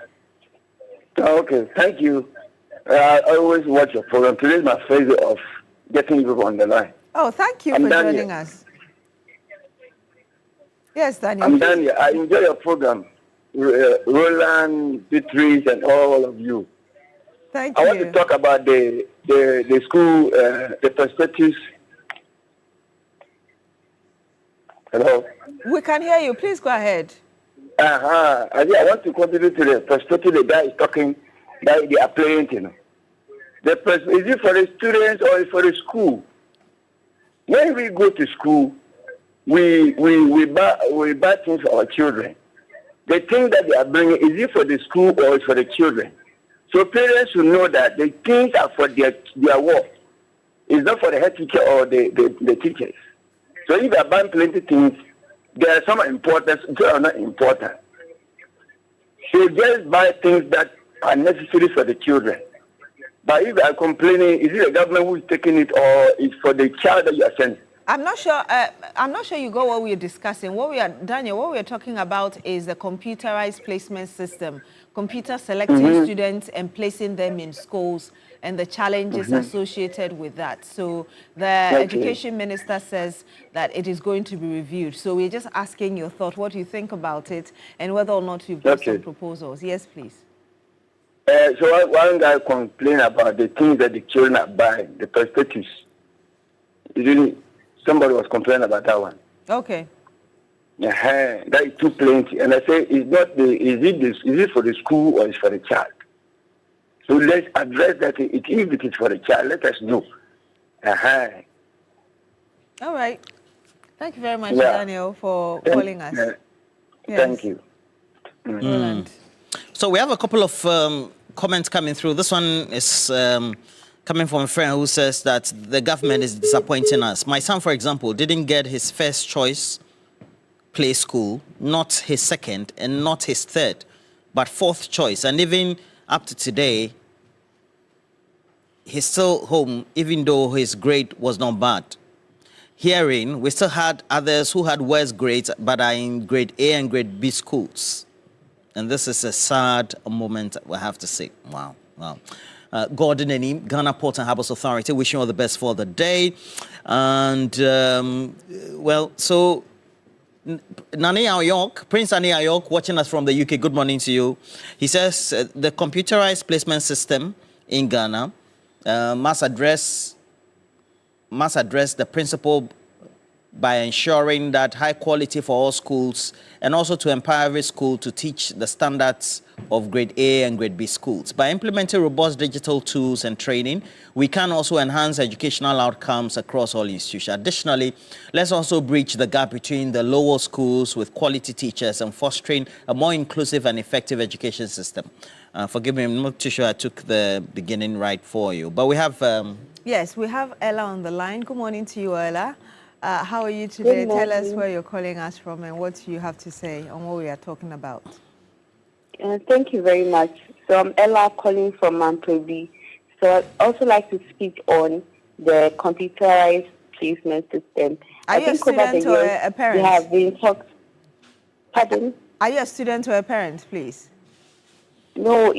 [SPEAKER 15] Okay, thank you. I always watch your program. Today is my first day of getting you on the line.
[SPEAKER 13] Oh, thank you for joining us. Yes, Daniel.
[SPEAKER 15] I'm Daniel. I enjoy your program. Roland, Beatrice, and all of you.
[SPEAKER 13] Thank you.
[SPEAKER 15] I want to talk about the school, the perspectives. Hello?
[SPEAKER 13] We can hear you. Please go ahead.
[SPEAKER 15] I want to contribute to the perspective the guy is talking. That they are playing, is it for the students or is for the school? When we go to school, we buy things for our children. The thing that they are bringing, is it for the school or is for the children?
[SPEAKER 14] So parents should know that the things are for their work. It's not for the head teacher or the teachers. So if they are buying plenty things, there are some important, some are not important. So just buy things that are necessary for the children. But if they are complaining, is it the government who is taking it or it's for the child that you are sending?
[SPEAKER 13] I'm not sure. I'm not sure you got what we're discussing. Daniel, what we're talking about is the computerized placement system, computer selecting students and placing them in schools, and the challenges associated with that. So the education minister says that it is going to be reviewed. So we're just asking your thought, what do you think about it, and whether or not you've got some proposals. Yes, please.
[SPEAKER 14] So one guy complained about the things that the children are buying, the perspectives. Somebody was complaining about that one.
[SPEAKER 13] Okay.
[SPEAKER 14] That is too plenty. And I say, is it for the school or is for the child? So let's address that. If it is for the child, let us know.
[SPEAKER 13] All right. Thank you very much, Daniel, for calling us.
[SPEAKER 14] Yes. Thank you.
[SPEAKER 12] So we have a couple of comments coming through. This one is coming from a friend who says that the government is disappointing us. My son, for example, didn't get his first choice play school, not his second and not his third, but fourth choice. And even up to today, he's still home, even though his grade was not bad. Herein, we still had others who had worse grades, but are in grade A and grade B schools. And this is a sad moment, we have to say. Wow. Gordon Enim, Ghana Port and Harbours Authority, wishing you all the best for the day. And, so Nani Ayok, Prince Nani Ayok, watching us from the UK, good morning to you. He says the computerized placement system in Ghana must address the principle by ensuring that high quality for all schools, and also to empower every school to teach the standards of grade A and grade B schools. By implementing robust digital tools and training, we can also enhance educational outcomes across all institutions. Additionally, let's also bridge the gap between the lower schools with quality teachers and fostering a more inclusive and effective education system. Forgive me, I'm not too sure I took the beginning right for you, but we have...
[SPEAKER 13] Yes, we have Ella on the line. Good morning to you, Ella. How are you today? Tell us where you're calling us from and what you have to say on what we are talking about.
[SPEAKER 17] Thank you very much. So I'm Ella calling from Mamprebi. So I'd also like to speak on the computerized placement system.
[SPEAKER 13] Are you a student or a parent?
[SPEAKER 17] We have been talked. Pardon?
[SPEAKER 13] Are you a student or a parent, please?
[SPEAKER 17] No,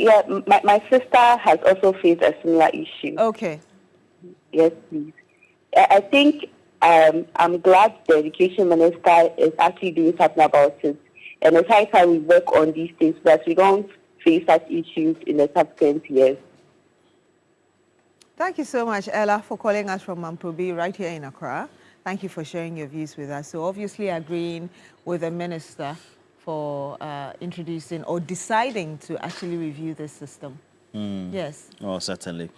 [SPEAKER 17] my sister has also faced a similar issue.
[SPEAKER 13] Okay.
[SPEAKER 17] Yes, please. I think I'm glad the education minister is actually doing something about it. And it's high time we work on these things so that we don't face such issues in the subsequent years.
[SPEAKER 13] Thank you so much, Ella, for calling us from Mamprobi right here in Accra. Thank you for sharing your views with us. So obviously agreeing with the minister for introducing or deciding to actually review this system. Yes.
[SPEAKER 12] Oh, certainly.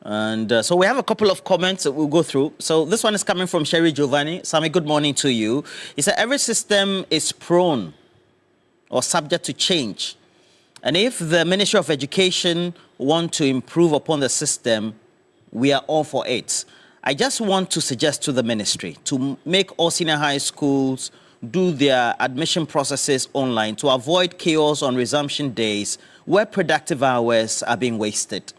[SPEAKER 12] And so we have a couple of comments that we'll go through. So this one is coming from Sherry Giovanni. Sammy, good morning to you. He said, every system is prone or subject to change. And if the Ministry of Education want to improve upon the system, we are all for it. I just want to suggest to the ministry to make all senior high schools do their admission processes online to avoid chaos on resumption days where productive hours are being wasted.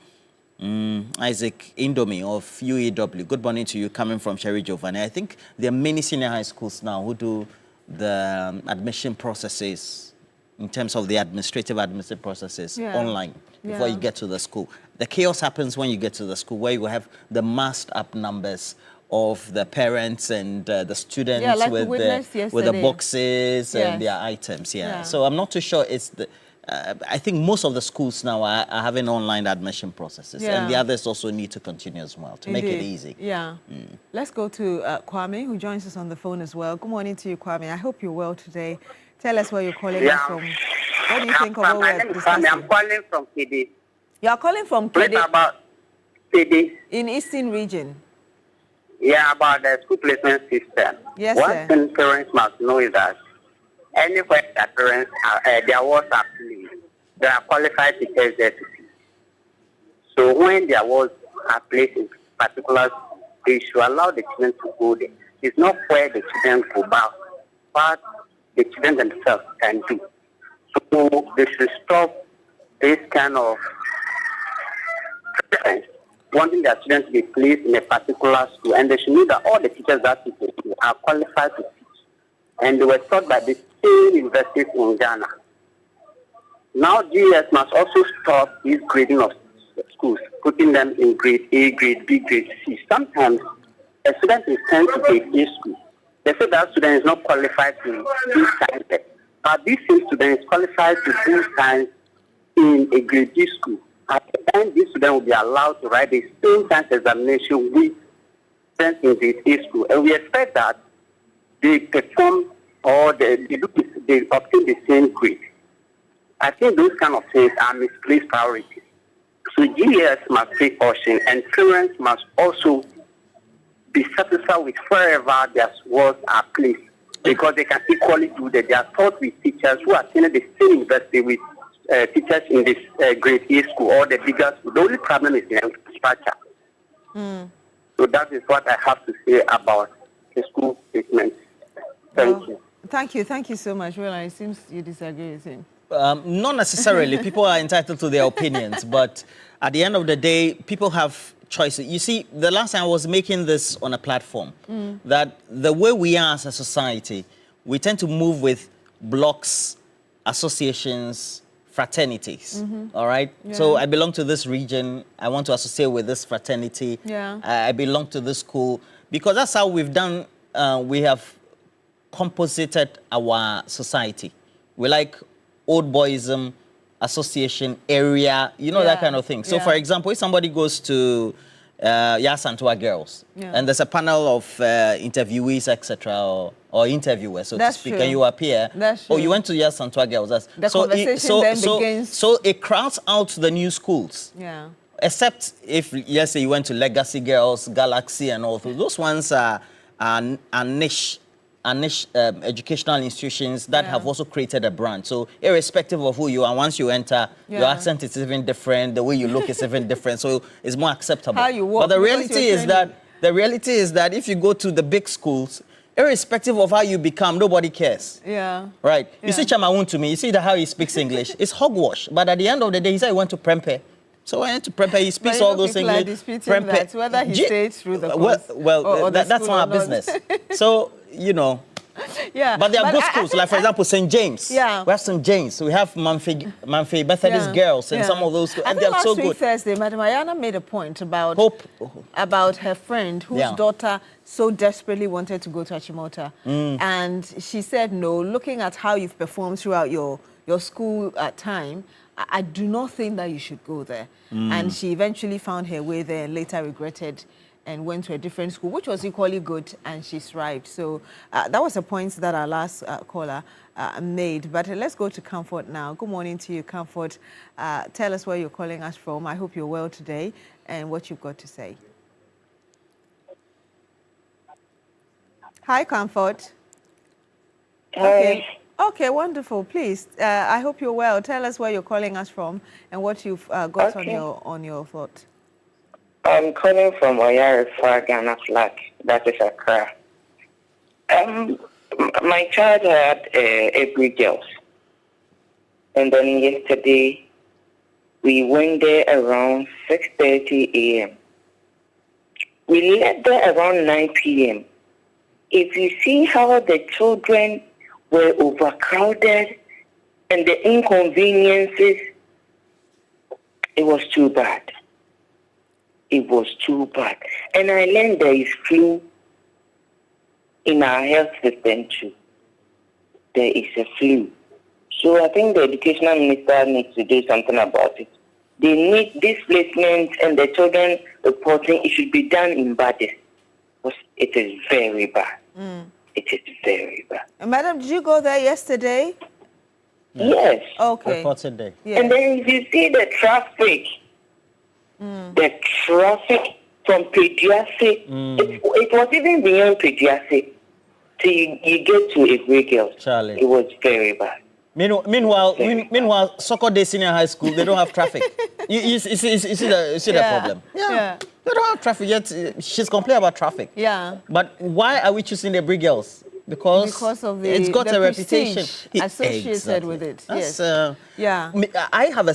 [SPEAKER 12] Isaac Indomie of UEW. Good morning to you, coming from Sherry Giovanni. I think there are many senior high schools now who do the admission processes in terms of the administrative processes online before you get to the school. The chaos happens when you get to the school, where you have the masked up numbers of the parents and the students
[SPEAKER 13] like
[SPEAKER 12] with the boxes and their items. So I'm not too sure it's the... I think most of the schools now are having online admission processes, and the others also need to continue as well to make it easy.
[SPEAKER 13] Let's go to Kwame, who joins us on the phone as well. Good morning to you, Kwame. I hope you're well today. Tell us where you're calling us from. What do you think of what we're discussing?
[SPEAKER 18] I'm calling from KD.
[SPEAKER 13] You are calling from KD?
[SPEAKER 18] What about KD?
[SPEAKER 13] In Eastern Region.
[SPEAKER 18] Yeah, about the school placement system.
[SPEAKER 13] Yes,
[SPEAKER 18] One thing parents must know is that anywhere that parents their words are pleased, they are qualified to test their city. when the awards are placed in particular, they should allow the children to go there. It's not where the children go back, but the children themselves can do. So they should stop this kind of wanting their children to be placed in a particular school, and they should know that all the teachers that teach are qualified to teach, and they were taught by the same universities in Ghana. Now GS must also stop this grading of schools, putting them in grade A, grade B, grade C. Sometimes a student is sent to grade A school. They say that student is not qualified to do science, but this same student is qualified to do science in a grade B school. At the time, this student will be allowed to write the same science examination with students in grade A school. And we expect that they perform or they obtain the same grade. I think those kind of things are misplaced priorities. So GS must take caution, and parents must also be satisfied with wherever their words are placed, because they can equally do that. They are taught with teachers who attended the same university with teachers in this grade A school or the bigger school. The only problem is the infrastructure. So that is what I have to say about the school statement. Thank you.
[SPEAKER 13] Thank you so much. Well, it seems you disagree with him.
[SPEAKER 12] Not necessarily. People are entitled to their opinions, but at the end of the day, people have choices. You see, the last time I was making this on a platform, that the way we are as a society, we tend to move with blocks, associations, fraternities, all right? Yeah. So I belong to this region. I want to associate with this fraternity. Yeah. I belong to this school, because that's how we've done, we have composited our society. We like old boyism, association, area, you know, that kind of thing. So, for example, if somebody goes to Yasantua Girls, and there's a panel of interviewees, etc., or interviewers, so to speak, and you appear, oh, you went to Yasantua Girls.
[SPEAKER 13] The conversation then begins.
[SPEAKER 12] So it crowds out the new schools. Yeah. Except if, let's say, you went to Legacy Girls, Galaxy, and all those ones are niche. Educational institutions that have also created a brand. So irrespective of who you are, once you enter, your accent is even different, the way you look is even different, so it's more acceptable.
[SPEAKER 13] How you walk,
[SPEAKER 12] but the reality is that if you go to the big schools, irrespective of how you become, nobody cares. Yeah. Right? Yeah. You see Chamawun to me, you see how he speaks English. It's hogwash. But at the end of the day, he said he went to Prempeh. So when I went to Prempeh, he speaks all those English.
[SPEAKER 13] That, whether he stayed through the course or
[SPEAKER 12] that's not our business. So, you know. Yeah. But there are good schools, like for example, St. James. Yeah. We have St. James. We have Manfred Methodist Girls and some of those schools.
[SPEAKER 13] And they are so good. Thursday, Madam Ayana made a point about her friend whose daughter so desperately wanted to go to Achimota. And she said, no, looking at how you've performed throughout your school time, I do not think that you should go there. And she eventually found her way there and later regretted and went to a different school, which was equally good, and she thrived. So that was a point that our last caller made. But let's go to Comfort now. Good morning to you, Comfort. Tell us where you're calling us from. I hope you're well today and what you've got to say. Hi, Comfort. Okay. Okay, wonderful. Please, I hope you're well. Tell us where you're calling us from and what you've got on your thought.
[SPEAKER 19] I'm calling from Oyarifa, Ghana flag. That is Accra. My child had April girls. And then yesterday, we went there around 6:30 a.m. We left there around 9 p.m. If you see how the children were overcrowded and the inconveniences, it was too bad. It was too bad. And I learned there is flu in our health system too. There is a flu. So I think the educational minister needs to do something about it. They need displacement and the children reporting. It should be done in Badis. It is very bad. It is very bad.
[SPEAKER 13] Madam, did you go there yesterday?
[SPEAKER 19] Yes.
[SPEAKER 13] Okay.
[SPEAKER 12] Reported day.
[SPEAKER 19] Yeah. And then if you see the traffic, from pediatric, it was even beyond pediatric till you get to a great girl.
[SPEAKER 12] Charlie.
[SPEAKER 19] It was very bad.
[SPEAKER 12] Meanwhile, Sokode Senior High School, they don't have traffic. You see the problem?
[SPEAKER 13] Yeah.
[SPEAKER 12] They don't have traffic yet. She's complaining about traffic.
[SPEAKER 13] Yeah.
[SPEAKER 12] But why are we choosing the Brig Girls? Because
[SPEAKER 13] of the
[SPEAKER 12] it's got
[SPEAKER 13] the
[SPEAKER 12] a reputation
[SPEAKER 13] associated with it.
[SPEAKER 12] That's,
[SPEAKER 13] yes. Yeah.
[SPEAKER 12] I have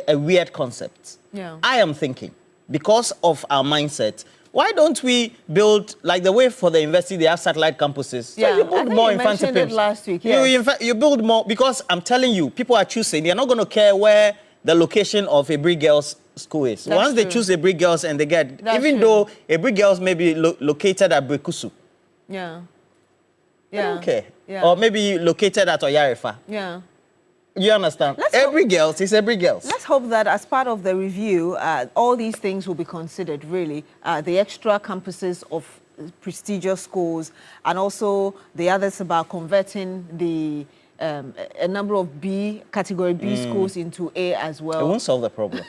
[SPEAKER 12] a weird concept.
[SPEAKER 13] Yeah.
[SPEAKER 12] I am thinking, because of our mindset, why don't we build, like the way for the university, they have satellite campuses.
[SPEAKER 13] Yeah,
[SPEAKER 12] so you build more in
[SPEAKER 13] mentioned it last week.
[SPEAKER 12] You build more, because I'm telling you, people are choosing. They're not going to care where the location of a Brig Girls school is.
[SPEAKER 13] That's
[SPEAKER 12] Once they
[SPEAKER 13] true.
[SPEAKER 12] choose a Brig Girls and they get,
[SPEAKER 13] That's
[SPEAKER 12] even
[SPEAKER 13] true.
[SPEAKER 12] though a Brig Girls may be located at Brekusu.
[SPEAKER 13] Yeah.
[SPEAKER 12] Yeah. Okay.
[SPEAKER 13] Yeah.
[SPEAKER 12] Or maybe located at Oyarefa.
[SPEAKER 13] Yeah.
[SPEAKER 12] You understand? Every girls is every girls.
[SPEAKER 13] Let's hope that as part of the review, all these things will be considered, really. The extra campuses of prestigious schools, and also the others about converting the a number of category B schools into A as well.
[SPEAKER 12] It won't solve the problem.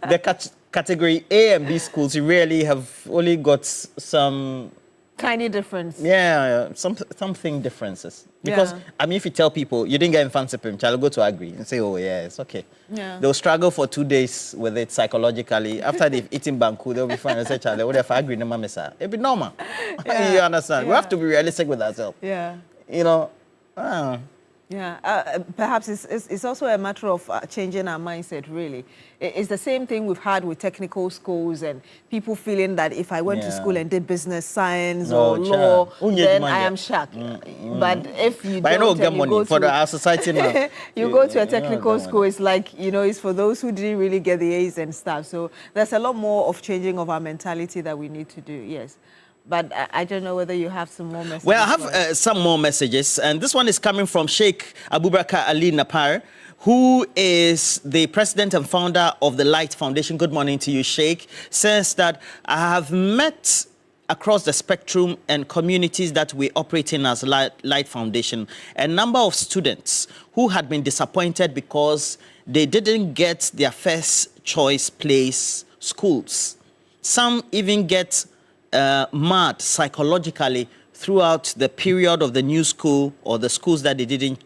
[SPEAKER 12] The category A and B schools really have only got some
[SPEAKER 13] tiny difference.
[SPEAKER 12] Yeah, something differences. Because, I mean, if you tell people you didn't get Infansipim, I'll go to agree and say, oh, yeah, it's okay.
[SPEAKER 13] Yeah.
[SPEAKER 12] They'll struggle for 2 days with it psychologically. After they've eaten Banku, they'll be fine and say, Charlie, what if I agree? It'll be normal.
[SPEAKER 13] Yeah.
[SPEAKER 12] You understand?
[SPEAKER 13] Yeah.
[SPEAKER 12] We have to be realistic with ourselves.
[SPEAKER 13] Yeah.
[SPEAKER 12] You know,
[SPEAKER 13] Yeah, perhaps it's also a matter of changing our mindset, really. It's the same thing we've had with technical schools and people feeling that if I went to school and did business, science or law, then I am shocked. But if you don't,
[SPEAKER 12] get money for our society now.
[SPEAKER 13] You go to a technical school, it's like, it's for those who didn't really get the A's and stuff. So there's a lot more of changing of our mentality that we need to do, yes. But I don't know whether you have some more messages.
[SPEAKER 12] Well, I have some more messages, and this one is coming from Sheikh Abubakar Ali Napar, who is the president and founder of the Light Foundation. Good morning to you, Sheikh. Says that I have met across the spectrum and communities that we operate in as Light Foundation a number of students who had been disappointed because they didn't get their first choice place schools. Some even get mad psychologically throughout the period of the new school or the schools that they didn't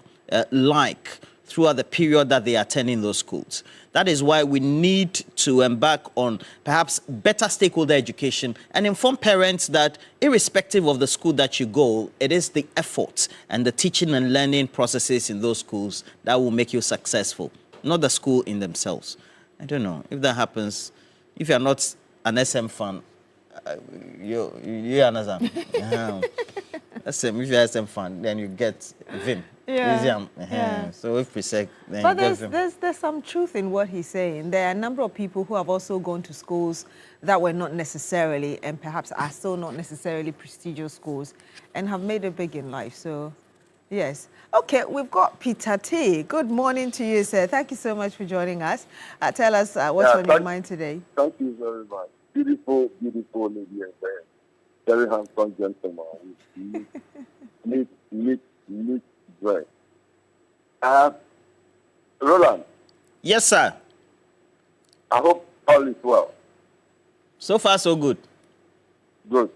[SPEAKER 12] like throughout the period that they are attending those schools. That is why we need to embark on perhaps better stakeholder education and inform parents that irrespective of the school that you go, it is the effort and the teaching and learning processes in those schools that will make you successful, not the school in themselves. I don't know if that happens. If you're not an SM fan, you understand? If you're SM fan, then you get Vim. So if we say, then
[SPEAKER 13] but
[SPEAKER 12] you get Vim.
[SPEAKER 13] there's some truth in what he's saying. There are a number of people who have also gone to schools that were not necessarily, and perhaps are still not necessarily prestigious schools, and have made it big in life. So, yes. Okay, we've got Peter T. Good morning to you, sir. Thank you so much for joining us. Tell us what's on your mind today.
[SPEAKER 20] Thank you very much. Beautiful, beautiful lady and very handsome gentleman with neat dress. Roland.
[SPEAKER 12] Yes, sir.
[SPEAKER 20] I hope all is well.
[SPEAKER 12] So far, so good.
[SPEAKER 20] Good.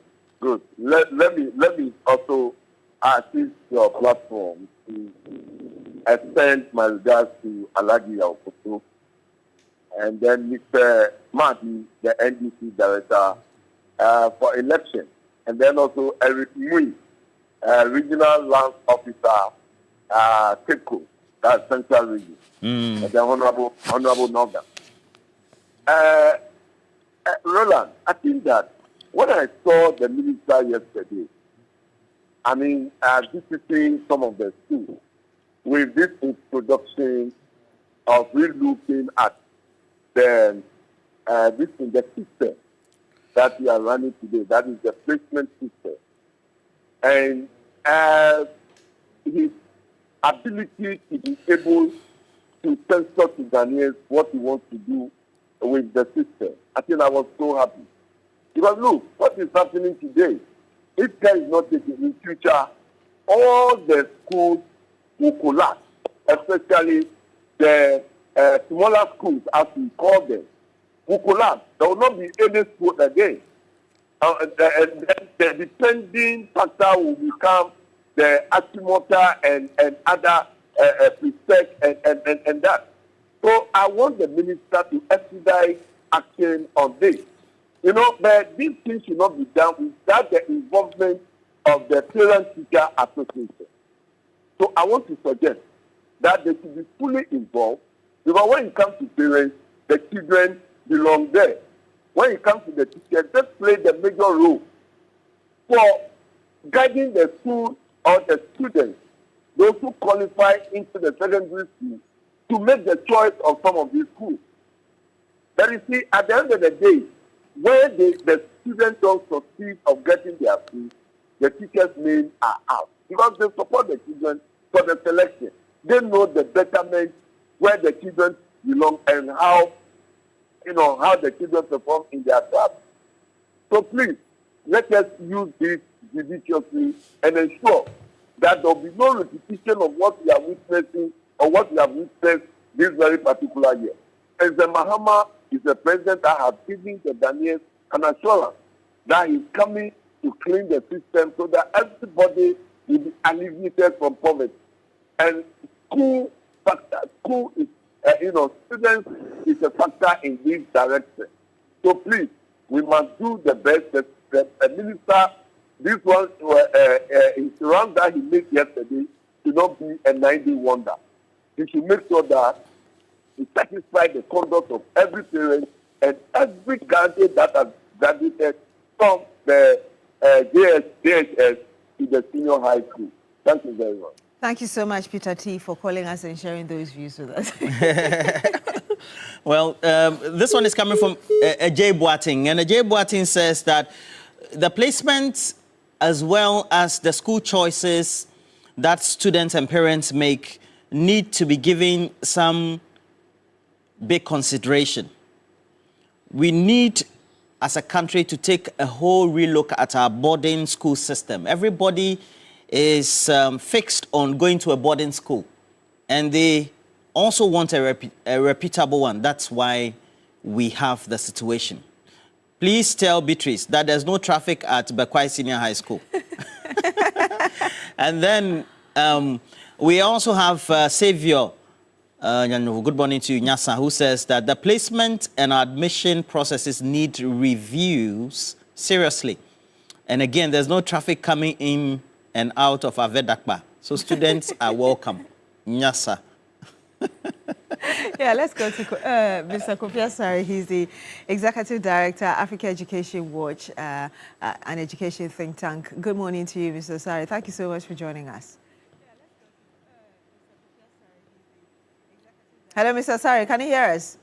[SPEAKER 20] Let me also assist your platform to extend my regards to Alagi Yaokoto and then Mr. Mahdi, the NDC director for election, and then also Eric Mui, regional land officer, TEPCO, that's Central Region, and then Honorable Noga. Roland, I think that when I saw the minister yesterday, visiting some of the schools with this introduction of relooking at the system that we are running today, that is the placement system. And his ability to be able to censor to Ghanaians what he wants to do with the system. I think I was so happy. Because look, what is happening today, if care is not taken in future, all the schools will collapse, especially the smaller schools, as we call them, will collapse. There will not be any school again. The depending factor will become the Achimota and other protect and that. So I want the minister to expedite action on this. You know, but these things should not be done without the involvement of the parent-teacher association. So I want to suggest that they should be fully involved, because when it comes to parents, the children belong there. When it comes to the teachers, they play the major role for guiding the school or the students, those who qualify into the secondary school, to make the choice of some of these schools. But you see, at the end of the day, when the students don't succeed of getting their food, the teachers' names are out, because they support the children for the selection. They know the betterment where the children belong and how the children perform in their class. So please, let us use this judiciously and ensure that there will be no repetition of what we are witnessing or what we have witnessed this very particular year. President Mahama is the president that has given the Ghanaians an assurance that he's coming to clean the system so that everybody will be alleviated from poverty. And school is, students is a factor in this direction. So please, we must do the best. The minister, this one, his run that he made yesterday should not be a 90 wonder. He should make sure that he satisfies the conduct of every parent and every candidate that has graduated from the JHS to the senior high school. Thank you very much.
[SPEAKER 13] Thank you so much, Peter T., for calling us and sharing those views with us.
[SPEAKER 12] Well, this one is coming from Ajay Boating, and Ajay Boating says that the placements as well as the school choices that students and parents make need to be given some big consideration. We need, as a country, to take a whole relook at our boarding school system. Everybody is fixed on going to a boarding school, and they also want a reputable one. That's why we have the situation. Please tell Beatrice that there's no traffic at Bekwai Senior High School. And then we also have Savior, good morning to you, Nyasa, who says that the placement and admission processes need reviews seriously. And again, there's no traffic coming in and out of Avedakba. So students are welcome. Nyasa.
[SPEAKER 13] Yeah, let's go to Mr. Kofi Asare. He's the Executive Director, Africa Education Watch, an education think tank. Good morning to you, Mr. Asare. Thank you so much for joining us. Hello, Mr. Asare. Can you hear us?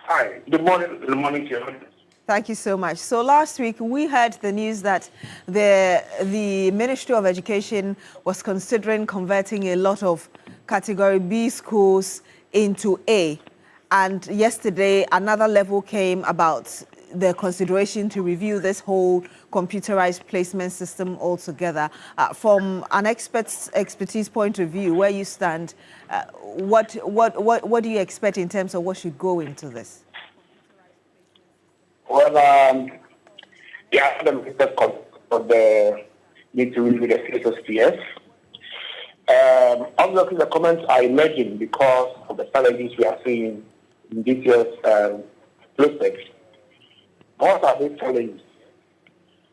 [SPEAKER 21] Hi. Good morning. Good morning to you.
[SPEAKER 13] Thank you so much. So last week we heard the news that the Ministry of Education was considering converting a lot of Category B schools into A. And yesterday another level came about the consideration to review this whole computerized placement system altogether. From an expertise point of view, where you stand, what do you expect in terms of what should go into this?
[SPEAKER 21] Well, yeah, the minister of the need to review the CSSPS. Obviously, the comments are emerging because of the challenges we are seeing in this year's prospects. What are these challenges?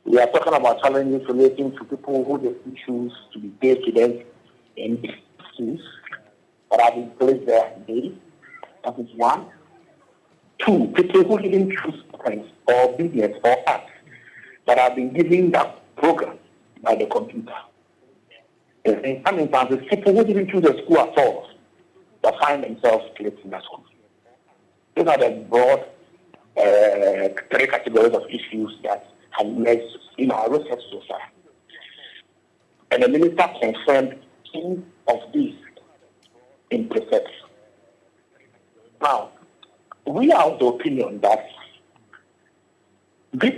[SPEAKER 21] We are talking about challenges relating to people who they choose to be day students in schools that have been placed there today. That is one. Two, people who didn't choose science or business or arts but have been given that program by the computer. In some instances, people who didn't choose a school at all but find themselves placed in that school. These are the broad three categories of issues that have emerged in our research so far. And the minister confirmed two of these in precepts. Now, we are of the opinion that this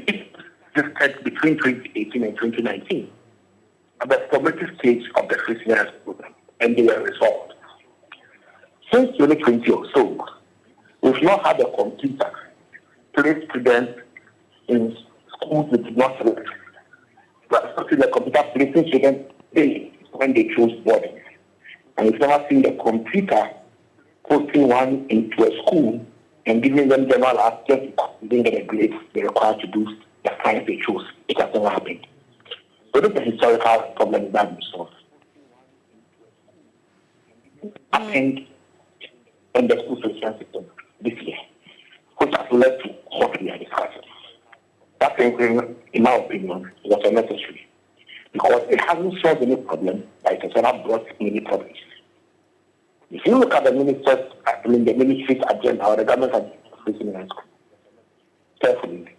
[SPEAKER 21] existed between 2018 and 2019 at the formative stage of the free senior program, and they were resolved. Since 2020 or so, we've not had a computer place students in schools that did not select. But especially the computer placing students when they choose boarding. and we've never seen the computer posting one into a school and giving them general access to bring the grades they're required to do the science they choose. It has never happened. So this is a historical problem that we solve. Happened in the school selection system this year, which has led to what we are discussing. That thing, in my opinion, was unnecessary because it hasn't solved any problem, but it has not brought many problems. If you look at the ministers, the ministry's agenda or the government facing in school carefully,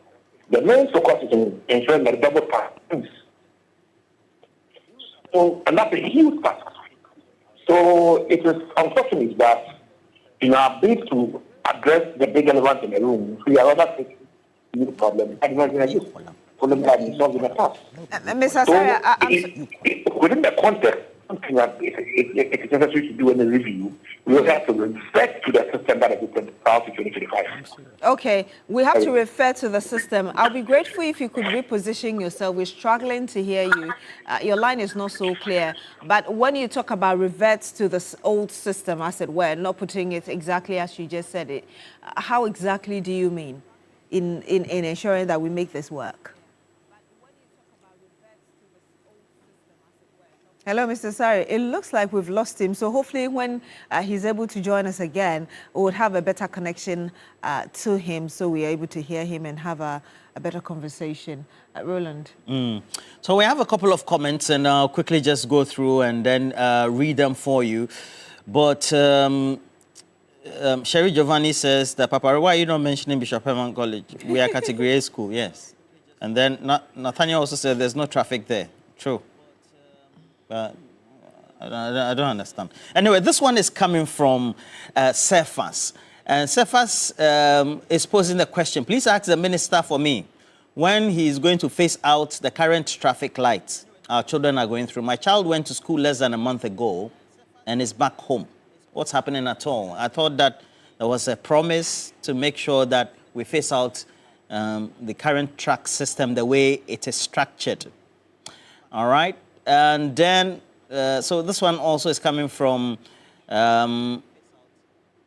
[SPEAKER 21] the main focus is in ensuring that double pass. So, and that's a huge task. So it is unfortunate that in our bid to address the big elephant in the room, we are rather facing new problem and not in a youth problem that we solved in the past.
[SPEAKER 13] Mr.
[SPEAKER 21] So, within the context, something that it is necessary to do any review, we will have to refer to the system that existed prior to 2025.
[SPEAKER 13] Okay, we have to refer to the system. I'll be grateful if you could reposition yourself. We're struggling to hear you. Your line is not so clear. But when you talk about revert to the old system, as it were, not putting it exactly as you just said it, how exactly do you mean in ensuring that we make this work? Hello, Mr. Sari. It looks like we've lost him. So hopefully when he's able to join us again, we would have a better connection to him so we're able to hear him and have a better conversation. Roland.
[SPEAKER 12] So we have a couple of comments and I'll quickly just go through and then read them for you. But Sherry Giovanni says that, Papa, why are you not mentioning Bishop Herman College? We are category A school, yes. And then Nathaniel also said there's no traffic there. True. I don't understand. Anyway, this one is coming from Cephas. And Cephas is posing the question, please ask the minister for me when he is going to phase out the current traffic lights our children are going through. My child went to school less than a month ago and is back home. What's happening at all? I thought that there was a promise to make sure that we phase out the current track system the way it is structured. All right. And then, so this one also is coming from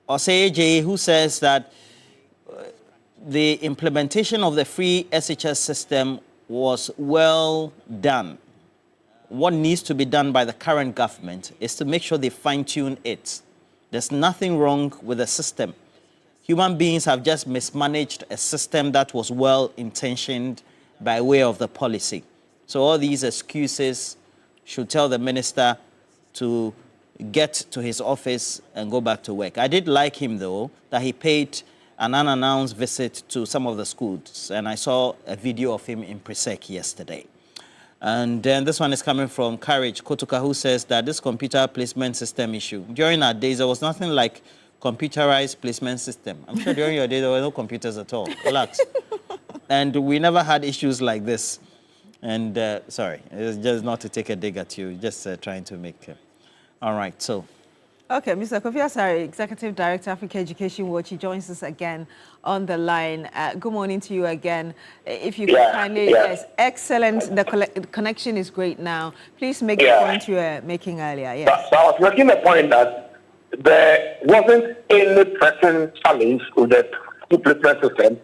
[SPEAKER 12] Oseje, who says that the implementation of the free SHS system was well done. What needs to be done by the current government is to make sure they fine-tune it. There's nothing wrong with the system. Human beings have just mismanaged a system that was well-intentioned by way of the policy. So all these excuses should tell the minister to get to his office and go back to work. I did like him, though, that he paid an unannounced visit to some of the schools, and I saw a video of him in Presec yesterday. And then this one is coming from Courage Kotuka, who says that this computer placement system issue, during our days, there was nothing like computerized placement system. I'm sure during your day, there were no computers at all. Relax. And we never had issues like this. And sorry, it's just not to take a dig at you, just trying to make... all right, so...
[SPEAKER 13] Okay, Mr. Kofi Asare, Executive Director, Africa Education Watch, he joins us again on the line. Good morning to you again. If you could kindly... Yes, excellent. The connection is great now. Please make the point you were making earlier. Yes.
[SPEAKER 21] So I was making the point that there wasn't any pressing challenge with the school placement system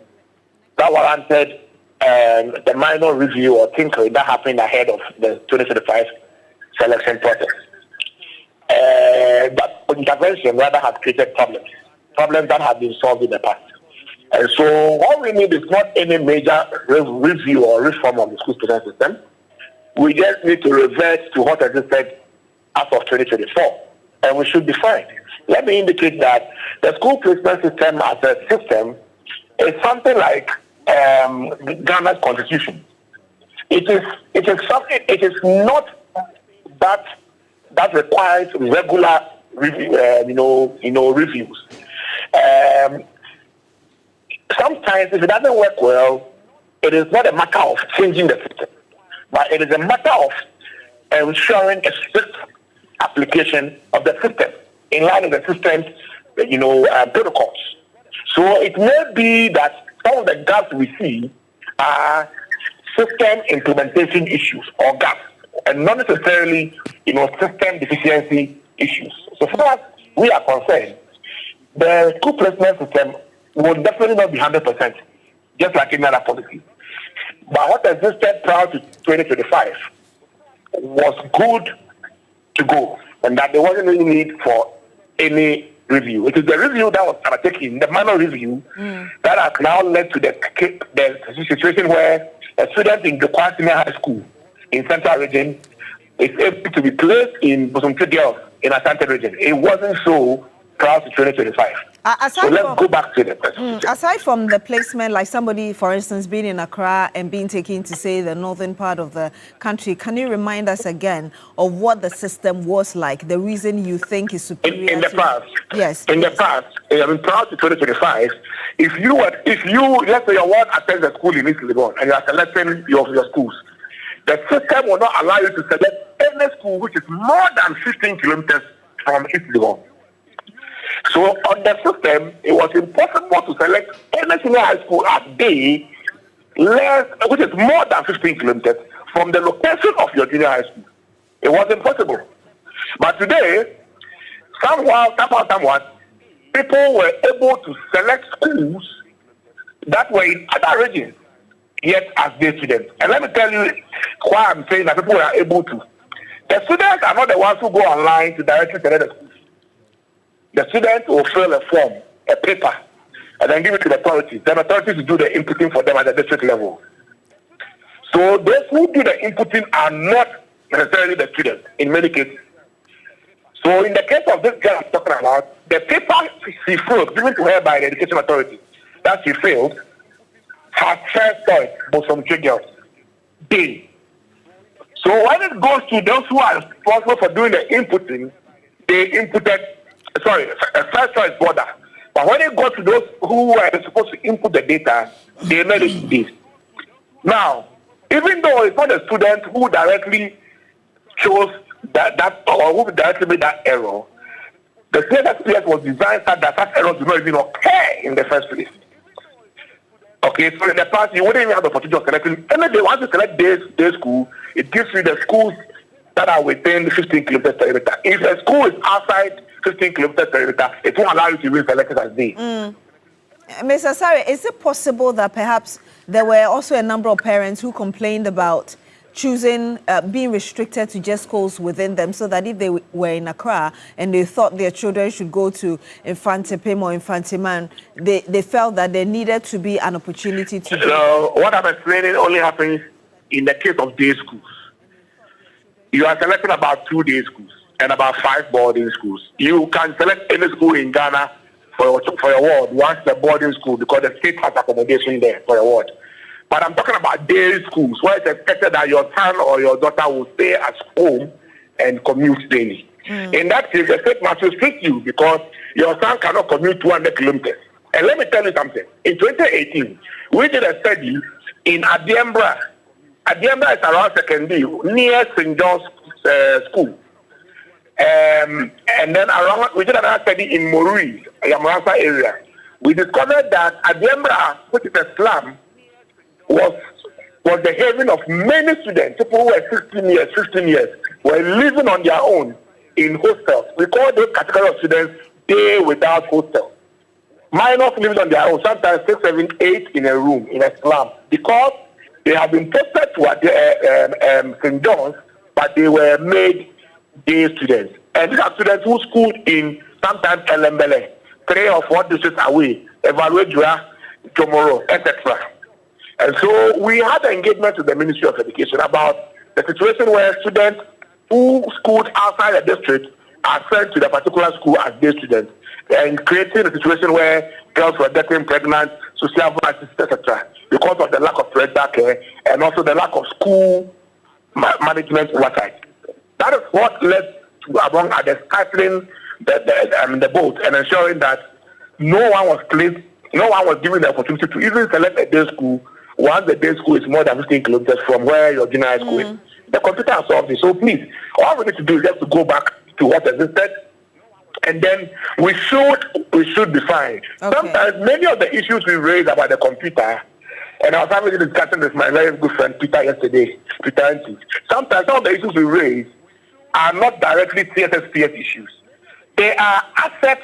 [SPEAKER 21] that warranted the minor review or tinkering that happened ahead of the 2025 selection process. That intervention rather has created problems that have been solved in the past. And so what we need is not any major review or reform of the school placement system. We just need to revert to what existed as of 2024, and we should be fine. Let me indicate that the school placement system as a system is something like Ghana's constitution. It is not that requires regular reviews. Sometimes if it doesn't work well, it is not a matter of changing the system, but it is a matter of ensuring a strict application of the system in line with the system's protocols. So it may be that some of the gaps we see are system implementation issues or gaps, and not necessarily, system deficiency issues. So far as we are concerned, the school placement system will definitely not be 100%, just like any other policy. But what existed prior to 2025 was good to go, and that there wasn't any need for any review. It is the review that was undertaken, the minor review, that has now led to the situation where a student in the Senior High School in Central Region is able to be placed in Bosomtwe Girls in Asante Region. It wasn't so prior to 2025. So let's go back to the question.
[SPEAKER 13] Aside from the placement, like somebody, for instance, being in Accra and being taken to, say, the northern part of the country, can you remind us again of what the system was like, the reason you think is superior?
[SPEAKER 21] In the past,
[SPEAKER 13] yes.
[SPEAKER 21] In the past, I mean, prior to 2025, if you, let's say your ward attends a school in East Legon and you are selecting your schools, the system will not allow you to select any school which is more than 15 kilometers from East Legon. So on the system, it was impossible to select any senior high school at day which is more than 15 kilometers from the location of your junior high school. It was impossible. But today, somewhat, people were able to select schools that were in other regions, yet as day students. And let me tell you why I'm saying that people were able to. The students are not the ones who go online to directly select the schools. The students will fill a form, a paper, and then give it to the authorities. Then authorities will do the inputting for them at the district level. So those who do the inputting are not necessarily the students in many cases. So in the case of this girl I'm talking about, the paper she filled, given to her by the education authority, that she filled, has first choice, Bosomtwe Girls, day. So when it goes to those who are responsible for doing the inputting, they inputted, first choice border. But when it goes to those who are supposed to input the data, they made it this. Now, even though it's not the student who directly chose that or who directly made that error, the CSS was designed such that such errors do not even occur in the first place. Okay, so in the past, you wouldn't even have the opportunity of selecting. And then once you select day school, it gives you the schools that are within 15 kilometers per area. If a school is outside 15 kilometers per area, it won't allow you to be selected as day.
[SPEAKER 13] Mr. Sari, is it possible that perhaps there were also a number of parents who complained about choosing, being restricted to just schools within them, so that if they were in Accra and they thought their children should go to Infantipim or Infantiman, they felt that there needed to be an opportunity to...
[SPEAKER 21] So what I'm explaining only happens in the case of day schools. You are selecting about 2 day schools and about 5 boarding schools. You can select any school in Ghana for your ward once the boarding school, because the state has accommodation there for your ward. But I'm talking about day schools, where it's expected that your son or your daughter will stay at home and commute daily. In that case, the state must restrict you because your son cannot commute 200 kilometers. And let me tell you something. In 2018, we did a study in Adiembra. Adiembra is around Secondary, near St. John's School. And then we did another study in Morui, Yamarasa area. We discovered that Adiembra, which is a slum, was the haven of many students. People who were 15 years, were living on their own in hostels. We call those category of students day without hostel. Minors living on their own, sometimes 6, 7, 8 in a room, in a slum, because they have been posted to St. John's, but they were made day students. And these are students who schooled in sometimes Elembele, 3 or 4 districts away, Evaluate, Jomoro, etc. And so we had an engagement with the Ministry of Education about the situation where students who schooled outside the district are sent to the particular school as day students, and creating a situation where girls were getting pregnant, social violence, etc., because of the lack of parental care and also the lack of school management oversight. That is what led to, among others, stifling the boat and ensuring that no one was given the opportunity to even select a day school once the day school is more than 15 kilometers from where your junior high school is. The computer has solved it. So please, all we need to do is just to go back to what existed, and then we should be fine. Okay. Sometimes many of the issues we raised about the computer, and I was having a discussion with my very good friend Peter yesterday, Peter Anti. Sometimes some of the issues we raised are not directly CSSPS issues. They are asset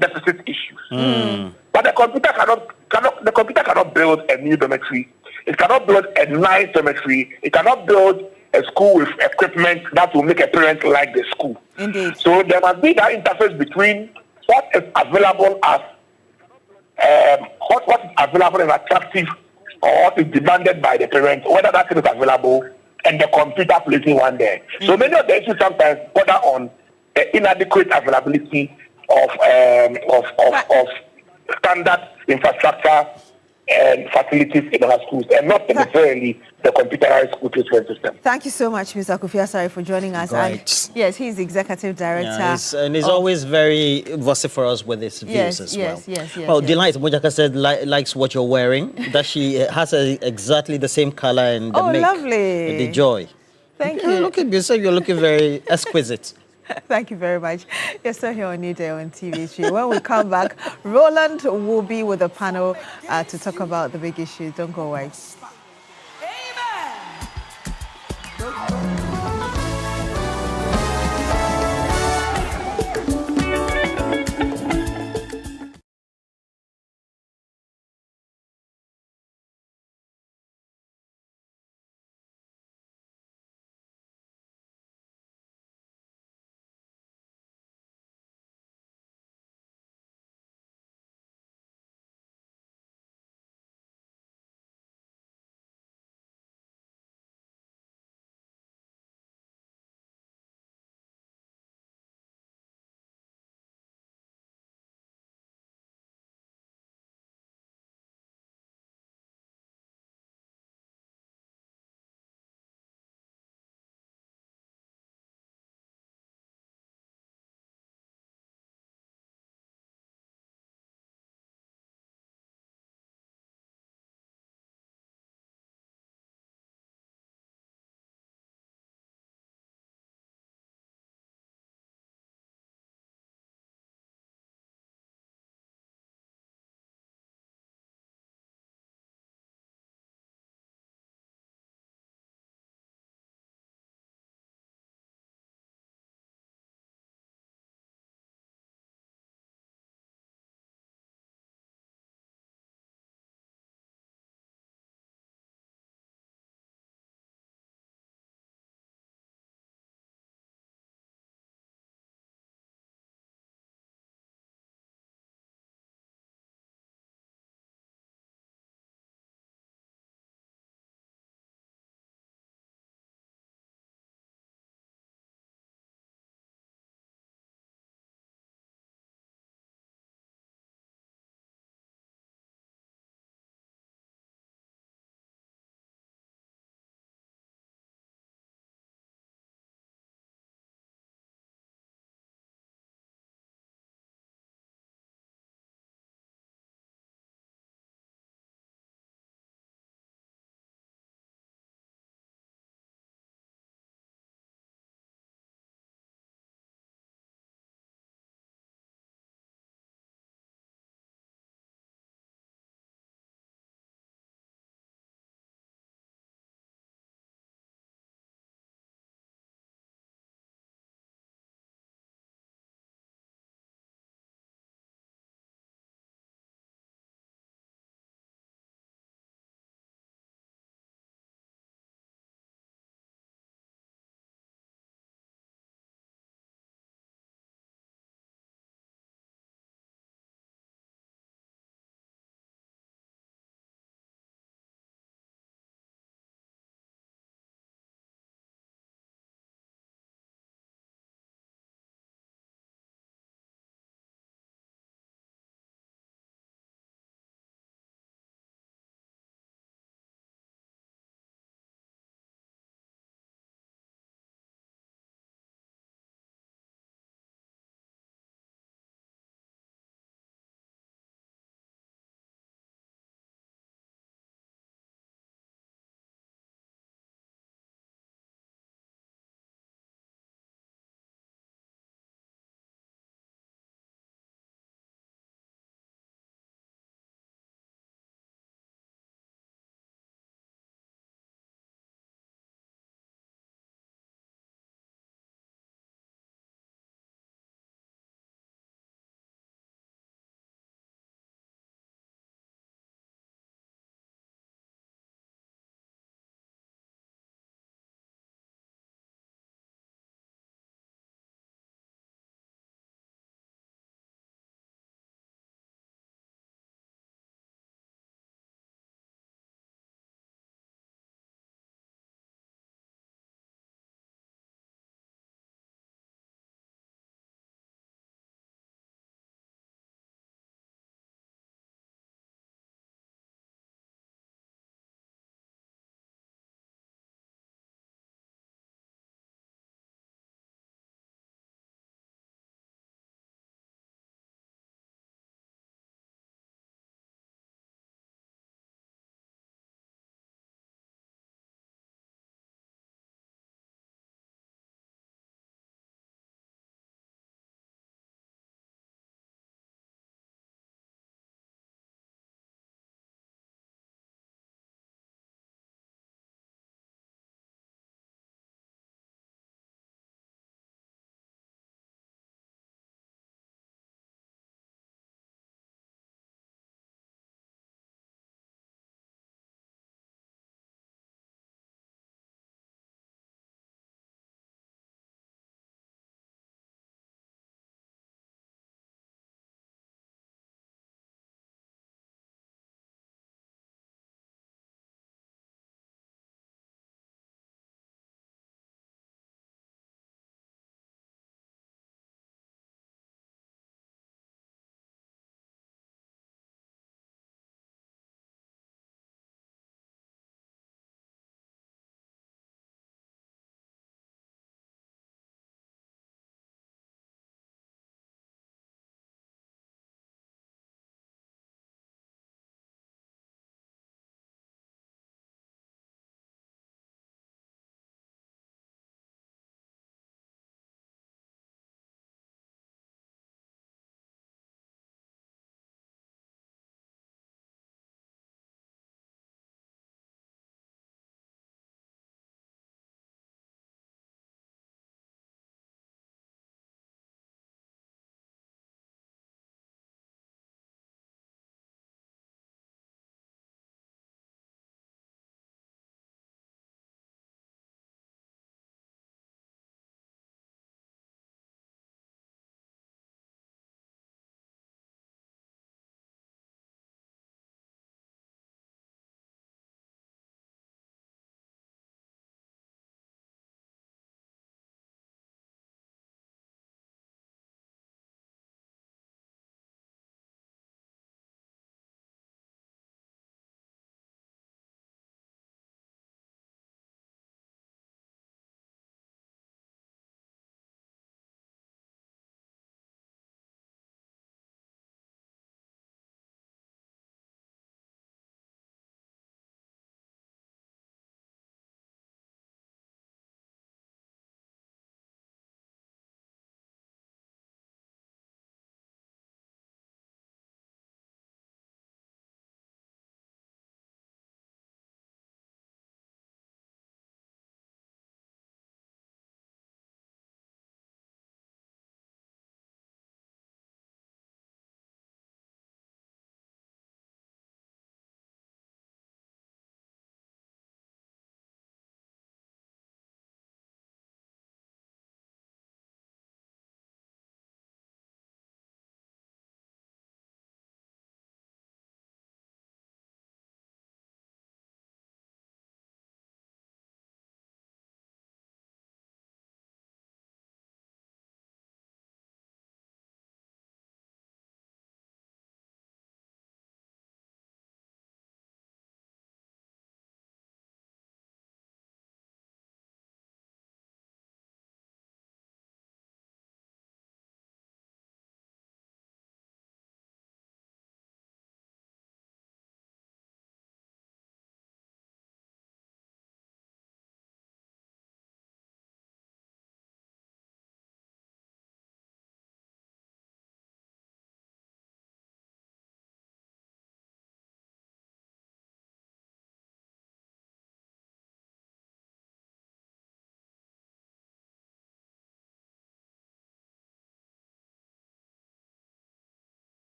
[SPEAKER 21] deficit issues. But the computer cannot build a new dormitory. It cannot build a nice dormitory. It cannot build a school with equipment that will make a parent like the school.
[SPEAKER 13] Indeed.
[SPEAKER 21] So there must be that interface between what is available as what is available and attractive, or what is demanded by the parent, whether that thing is available, and the computer placing one there. So many of the issues sometimes border on the inadequate availability of standard infrastructure and facilities in our schools, and not necessarily the computerized school placement system.
[SPEAKER 13] Thank you so much, Mr. Kofi Asare, for joining us.
[SPEAKER 12] Right.
[SPEAKER 13] And yes, he's the executive director.
[SPEAKER 12] Yeah, he's always very vociferous with his views as well.
[SPEAKER 13] Yes.
[SPEAKER 12] Well, Delight Mojaka said likes what you're wearing, that she has exactly the same color and the make.
[SPEAKER 13] Lovely.
[SPEAKER 12] The joy.
[SPEAKER 13] Thank you.
[SPEAKER 12] Look at you, so you're looking very exquisite.
[SPEAKER 13] Thank you very much. You're still here on Newday on TV3. When we come back, Roland will be with the panel to talk about the big issues. Don't go away.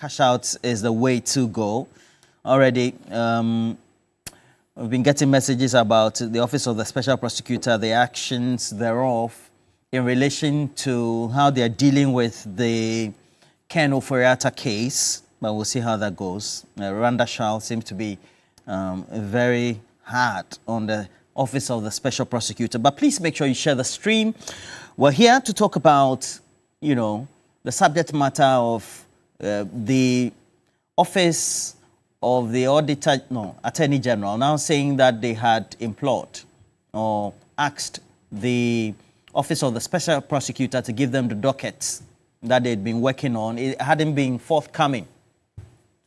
[SPEAKER 12] cash out is the way to go. Already, we've been getting messages about the Office of the Special Prosecutor, the actions thereof in relation to how they are dealing with the Ken Oforiatta case, but we'll see how that goes. Randa Shah seems to be very hard on the Office of the Special Prosecutor. But please make sure you share the stream. We're here to talk about, the subject matter of the Office of the Attorney General now saying that they had implored or asked the Office of the Special Prosecutor to give them the dockets that they'd been working on. It hadn't been forthcoming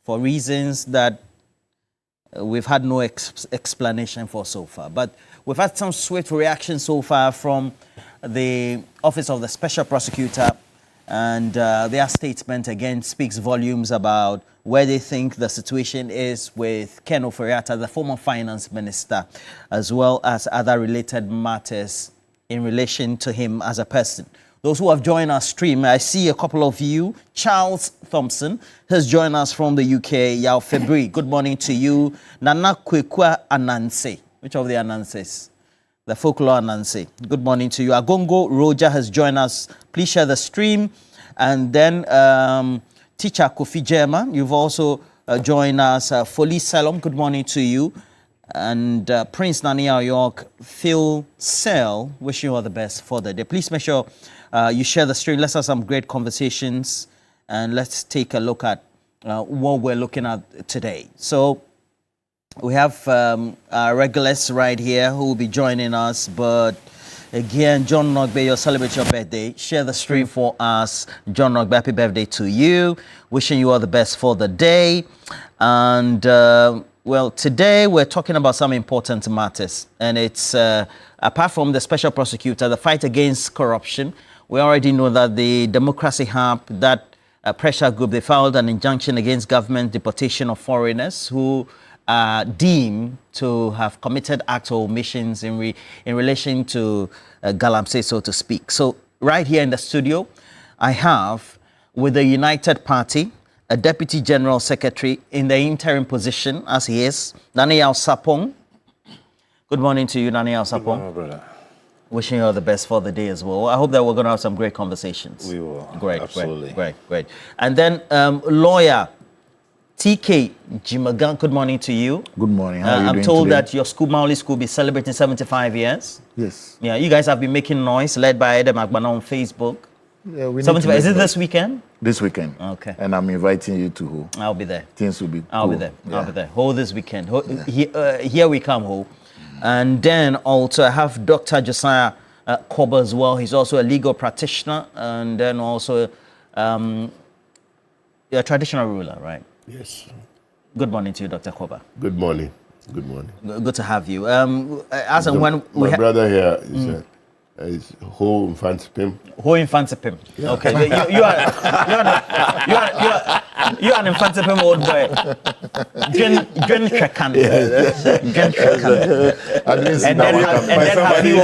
[SPEAKER 12] for reasons that we've had no explanation for so far. But we've had some swift reaction so far from the Office of the Special Prosecutor, and their statement again speaks volumes about where they think the situation is with Ken Oforiatta, the former finance minister, as well as other related matters in relation to him as a person. Those who have joined our stream, I see a couple of you. Charles Thompson has joined us from the UK. Yao February, good morning to you. Nana Kwekwa Ananse. Which of the Ananses? The folklore Ananse. Good morning to you. Agongo Roja has joined us. Please share the stream. And then Teacher Kofi Jema, you've also joined us. Foli Salom, good morning to you. And Prince Nania York, Phil Sell, wishing you all the best for the day. Please make sure you share the stream. Let's have some great conversations, and let's take a look at what we're looking at today. So we have our regulars right here who will be joining us, but again, John Nogbe, you're celebrating your birthday. Share the stream for us. John Nogbe, happy birthday to you. Wishing you all the best for the day. And well, today we're talking about some important matters, and it's apart from the special prosecutor, the fight against corruption. We already know that the Democracy Hub, that pressure group, they filed an injunction against government deportation of foreigners who are deemed to have committed acts or omissions in relation to Galamsey, so to speak. So right here in the studio, I have with the United Party, a Deputy General Secretary in the interim position, as he is, Daniel Sapong. Good morning to you, Daniel Sapong.
[SPEAKER 3] Good morning, brother.
[SPEAKER 12] Wishing you all the best for the day as well. I hope that we're going to have some great conversations.
[SPEAKER 3] We will.
[SPEAKER 12] Great,
[SPEAKER 3] absolutely.
[SPEAKER 12] Great. And then lawyer TK Jimagan, good morning to you.
[SPEAKER 3] Good morning. How are you
[SPEAKER 12] I'm
[SPEAKER 3] doing
[SPEAKER 12] told
[SPEAKER 3] today?
[SPEAKER 12] that your school, Maoli School, will be celebrating 75 years.
[SPEAKER 3] Yes.
[SPEAKER 12] Yeah, you guys have been making noise, led by Edem Agbana on Facebook.
[SPEAKER 3] Yeah, we need
[SPEAKER 12] 75. Is it
[SPEAKER 3] to
[SPEAKER 12] this weekend?
[SPEAKER 3] This weekend.
[SPEAKER 12] Okay.
[SPEAKER 3] And I'm inviting you to Ho.
[SPEAKER 12] I'll be there.
[SPEAKER 3] Things will be
[SPEAKER 12] I'll be
[SPEAKER 3] cool.
[SPEAKER 12] there.
[SPEAKER 3] Yeah.
[SPEAKER 12] I'll be there. Ho this weekend. Here we come, Ho. And then also I have Dr. Josiah Koba as well. He's also a legal practitioner, and then also a traditional ruler, right?
[SPEAKER 22] Yes.
[SPEAKER 12] Good morning to you, Dr. Koba.
[SPEAKER 22] Good morning. Good morning.
[SPEAKER 12] Good to have you. As and when we
[SPEAKER 22] my brother here is Ho Infantipim.
[SPEAKER 12] Ho Infantipim.
[SPEAKER 22] Yeah.
[SPEAKER 12] Okay, you're an Infantipim old boy. Gen Trekan. Gen Trekan.
[SPEAKER 3] I didn't see
[SPEAKER 12] And
[SPEAKER 3] that
[SPEAKER 12] then
[SPEAKER 3] one
[SPEAKER 12] have-
[SPEAKER 3] coming.
[SPEAKER 12] and then have you-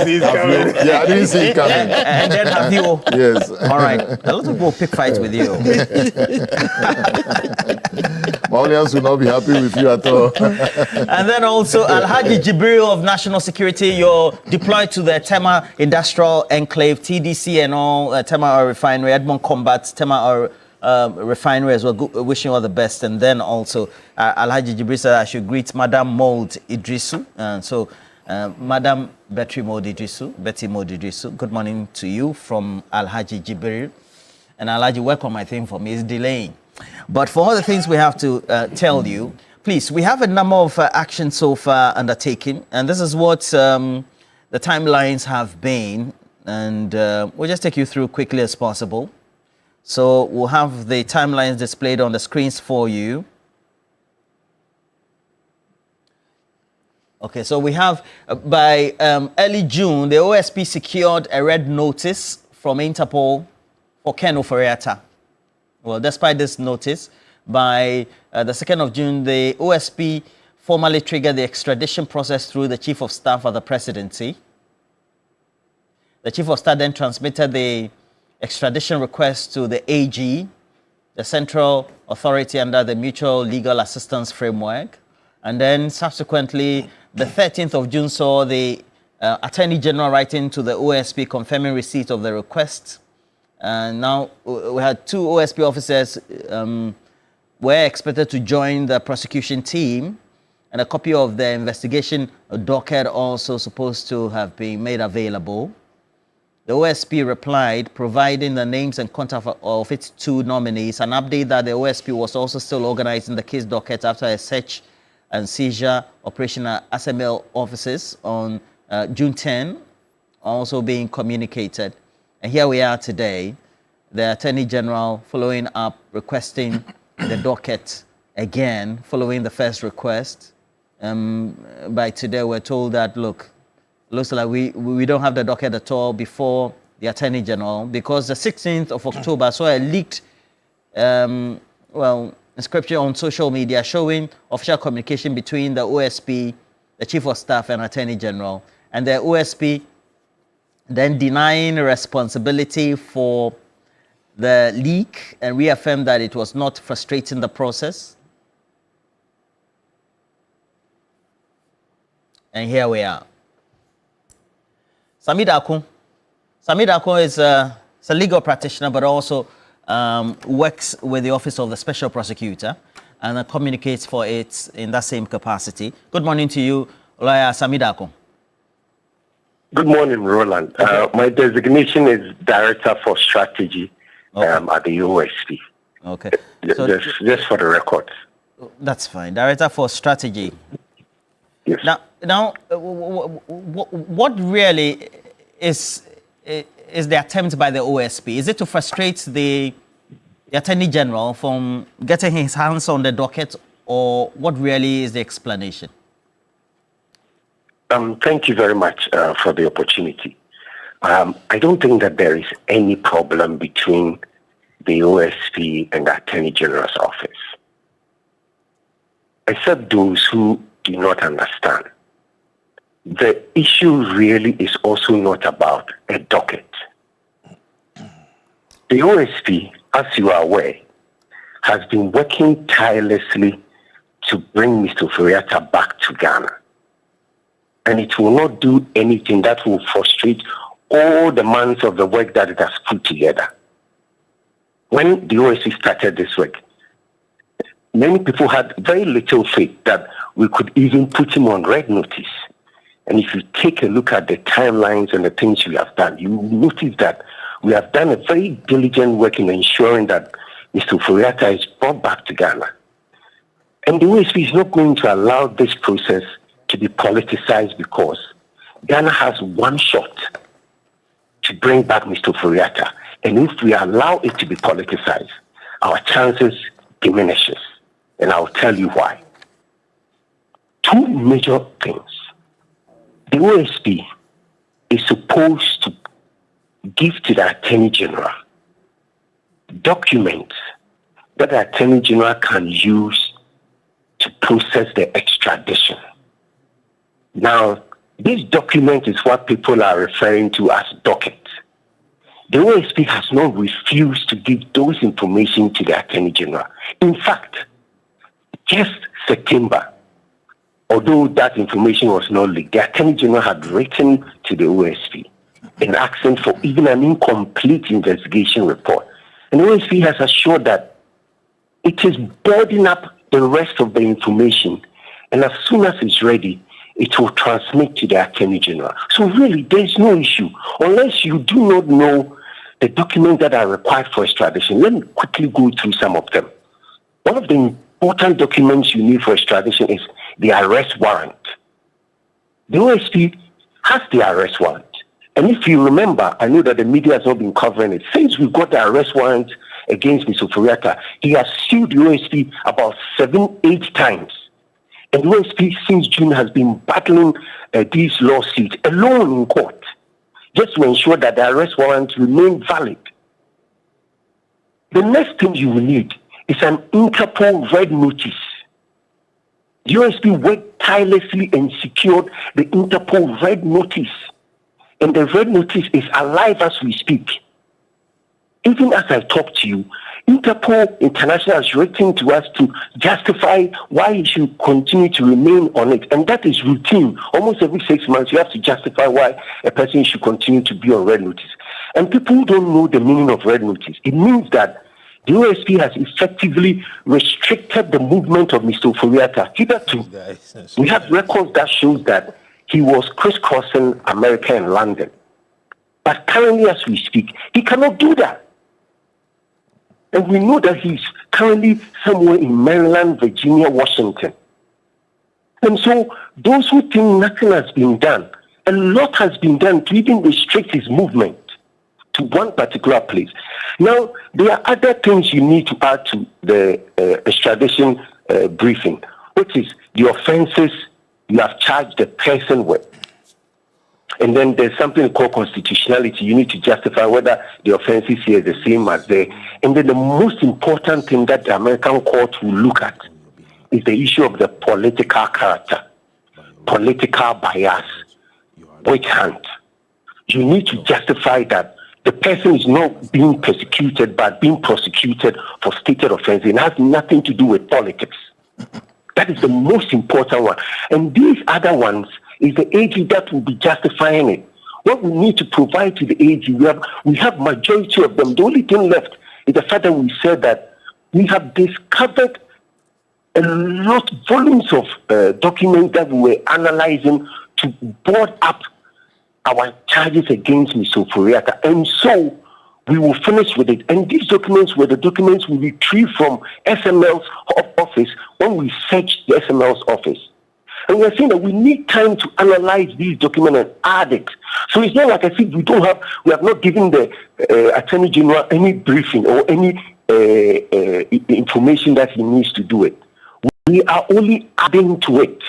[SPEAKER 3] Yeah, I didn't see it coming.
[SPEAKER 12] And then have you.
[SPEAKER 3] Yes.
[SPEAKER 12] All right. A lot of people pick fights with you.
[SPEAKER 3] Maulians will not be happy with you at all.
[SPEAKER 12] And then also Alhaji Jibril of National Security, you're deployed to the Tema Industrial Enclave, TDC and all, Tema Oil Refinery, Edmond Combat, Tema Oil Refinery as well. Wishing you all the best. And then also Alhaji Jibril said I should greet Madam Mold Idrisu. And so Madam Betty Mold Idrisu, good morning to you from Alhaji Jibril. And Alhaji, welcome, I think, for me is delaying. But for all the things we have to tell you, please, we have a number of actions so far undertaken, and this is what the timelines have been, and we'll just take you through quickly as possible. So we'll have the timelines displayed on the screens for you. Okay, so we have by early June, the OSP secured a red notice from Interpol for Ken Oforiatta. Well, despite this notice, by the 2nd of June, the OSP formally triggered the extradition process through the Chief of Staff of the Presidency. The Chief of Staff then transmitted the extradition request to the AG, the central authority under the Mutual Legal Assistance Framework. And then subsequently, the 13th of June saw the Attorney General writing to the OSP confirming receipt of the request. And now we had 2 OSP officers were expected to join the prosecution team, and a copy of the investigation docket also supposed to have been made available. The OSP replied, providing the names and contact of its 2 nominees, an update that the OSP was also still organizing the case docket after a search and seizure operation at SML offices on June 10, also being communicated. And here we are today, the Attorney General following up, requesting the docket again, following the first request. By today, we're told that, look, looks like we don't have the docket at all before the Attorney General, because the 16th of October saw a leaked, inscription on social media showing official communication between the OSP, the Chief of Staff, and Attorney General, and the OSP then denying responsibility for the leak and reaffirmed that it was not frustrating the process. And here we are. Samid Akun is a legal practitioner, but also works with the Office of the Special Prosecutor and communicates for it in that same capacity. Good morning to you, Lawyer Samid Akun.
[SPEAKER 2] Good morning, Roland. My designation is Director for Strategy at the OSP.
[SPEAKER 12] Okay.
[SPEAKER 2] So just for the record.
[SPEAKER 12] That's fine. Director for Strategy.
[SPEAKER 2] Yes.
[SPEAKER 12] Now, what really is the attempt by the OSP? Is it to frustrate the Attorney General from getting his hands on the docket, or what really is the explanation?
[SPEAKER 2] Thank you very much for the opportunity. I don't think that there is any problem between the OSP and the Attorney General's office, except those who do not understand. The issue really is also not about a docket. The OSP, as you are aware, has been working tirelessly to bring Mr. Furiata back to Ghana. And it will not do anything that will frustrate all the months of the work that it has put together. When the OSP started this work, many people had very little faith that we could even put him on red notice. And if you take a look at the timelines and the things we have done, you will notice that we have done a very diligent work in ensuring that Mr. Furiata is brought back to Ghana. And the OSP is not going to allow this process to be politicized, because Ghana has one shot to bring back Mr. Furiata. And if we allow it to be politicized, our chances diminishes. And I'll tell you why. 2 major things. The OSP is supposed to give to the Attorney General documents that the Attorney General can use to process the extradition. Now, this document is what people are referring to as docket. The OSP has not refused to give those information to the Attorney General. In fact, just September, although that information was not leaked, the Attorney General had written to the OSP and asking for even an incomplete investigation report. And the OSP has assured that it is boarding up the rest of the information, and as soon as it's ready, it will transmit to the Attorney General. So really, there is no issue. Unless you do not know the documents that are required for extradition, let me quickly go through some of them. One of the important documents you need for extradition is the arrest warrant. The OSP has the arrest warrant. And if you remember, I know that the media has not been covering it. Since we got the arrest warrant against Mr. Furiata, he has sued the OSP about 7-8 times. And the OSP since June has been battling these lawsuits alone in court, just to ensure that the arrest warrants remain valid. The next thing you will need is an Interpol red notice. The OSP worked tirelessly and secured the Interpol red notice. And the red notice is alive as we speak. Even as I talk to you, Interpol International has written to us to justify why he should continue to remain on it. And that is routine. Almost every 6 months, you have to justify why a person should continue to be on red notice. And people don't know the meaning of red notice. It means that the OSP has effectively restricted the movement of Mr. Oforiatta. Hitherto, we have records that shows that he was crisscrossing America and London. But currently, as we speak, he cannot do that. And we know that he's currently somewhere in Maryland, Virginia, Washington. And so those who think nothing has been done, a lot has been done to even restrict his movement to one particular place. Now, there are other things you need to add to the extradition briefing, which is the offenses you have charged the person with. And then there's something called constitutionality. You need to justify whether the offenses here is the same as there. And then the most important thing that the American court will look at is the issue of the political character, political bias, witch hunt. You need to justify that the person is not being persecuted but being prosecuted for stated offenses. It has nothing to do with politics. That is the most important one. And these other ones is the AG that will be justifying it. What we need to provide to the AG, we have majority of them. The only thing left is the fact that we said that we have discovered a lot, volumes of documents that we were analyzing to board up our charges against Mr. Oforiatta. And so we will finish with it. And these documents were the documents we retrieved from SML's office when we searched the SML's office. And we are saying that we need time to analyze these documents and add it. So it's not like I think we have not given the Attorney General any briefing or any information that he needs to do it. We are only adding to it.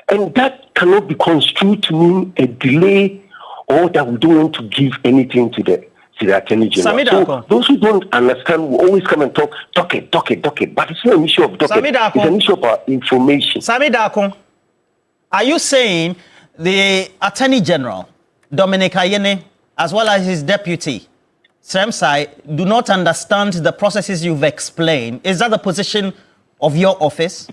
[SPEAKER 2] And that cannot be construed to mean a delay or that we don't want to give anything to the Attorney General. So those who don't understand will always come and talk, docket. But it's not an issue of docket. It's an issue of information.
[SPEAKER 12] Sami Darko, are you saying the Attorney General, Dominic Ayene, as well as his deputy, Sremsai, do not understand the processes you've explained? Is that the position of your office?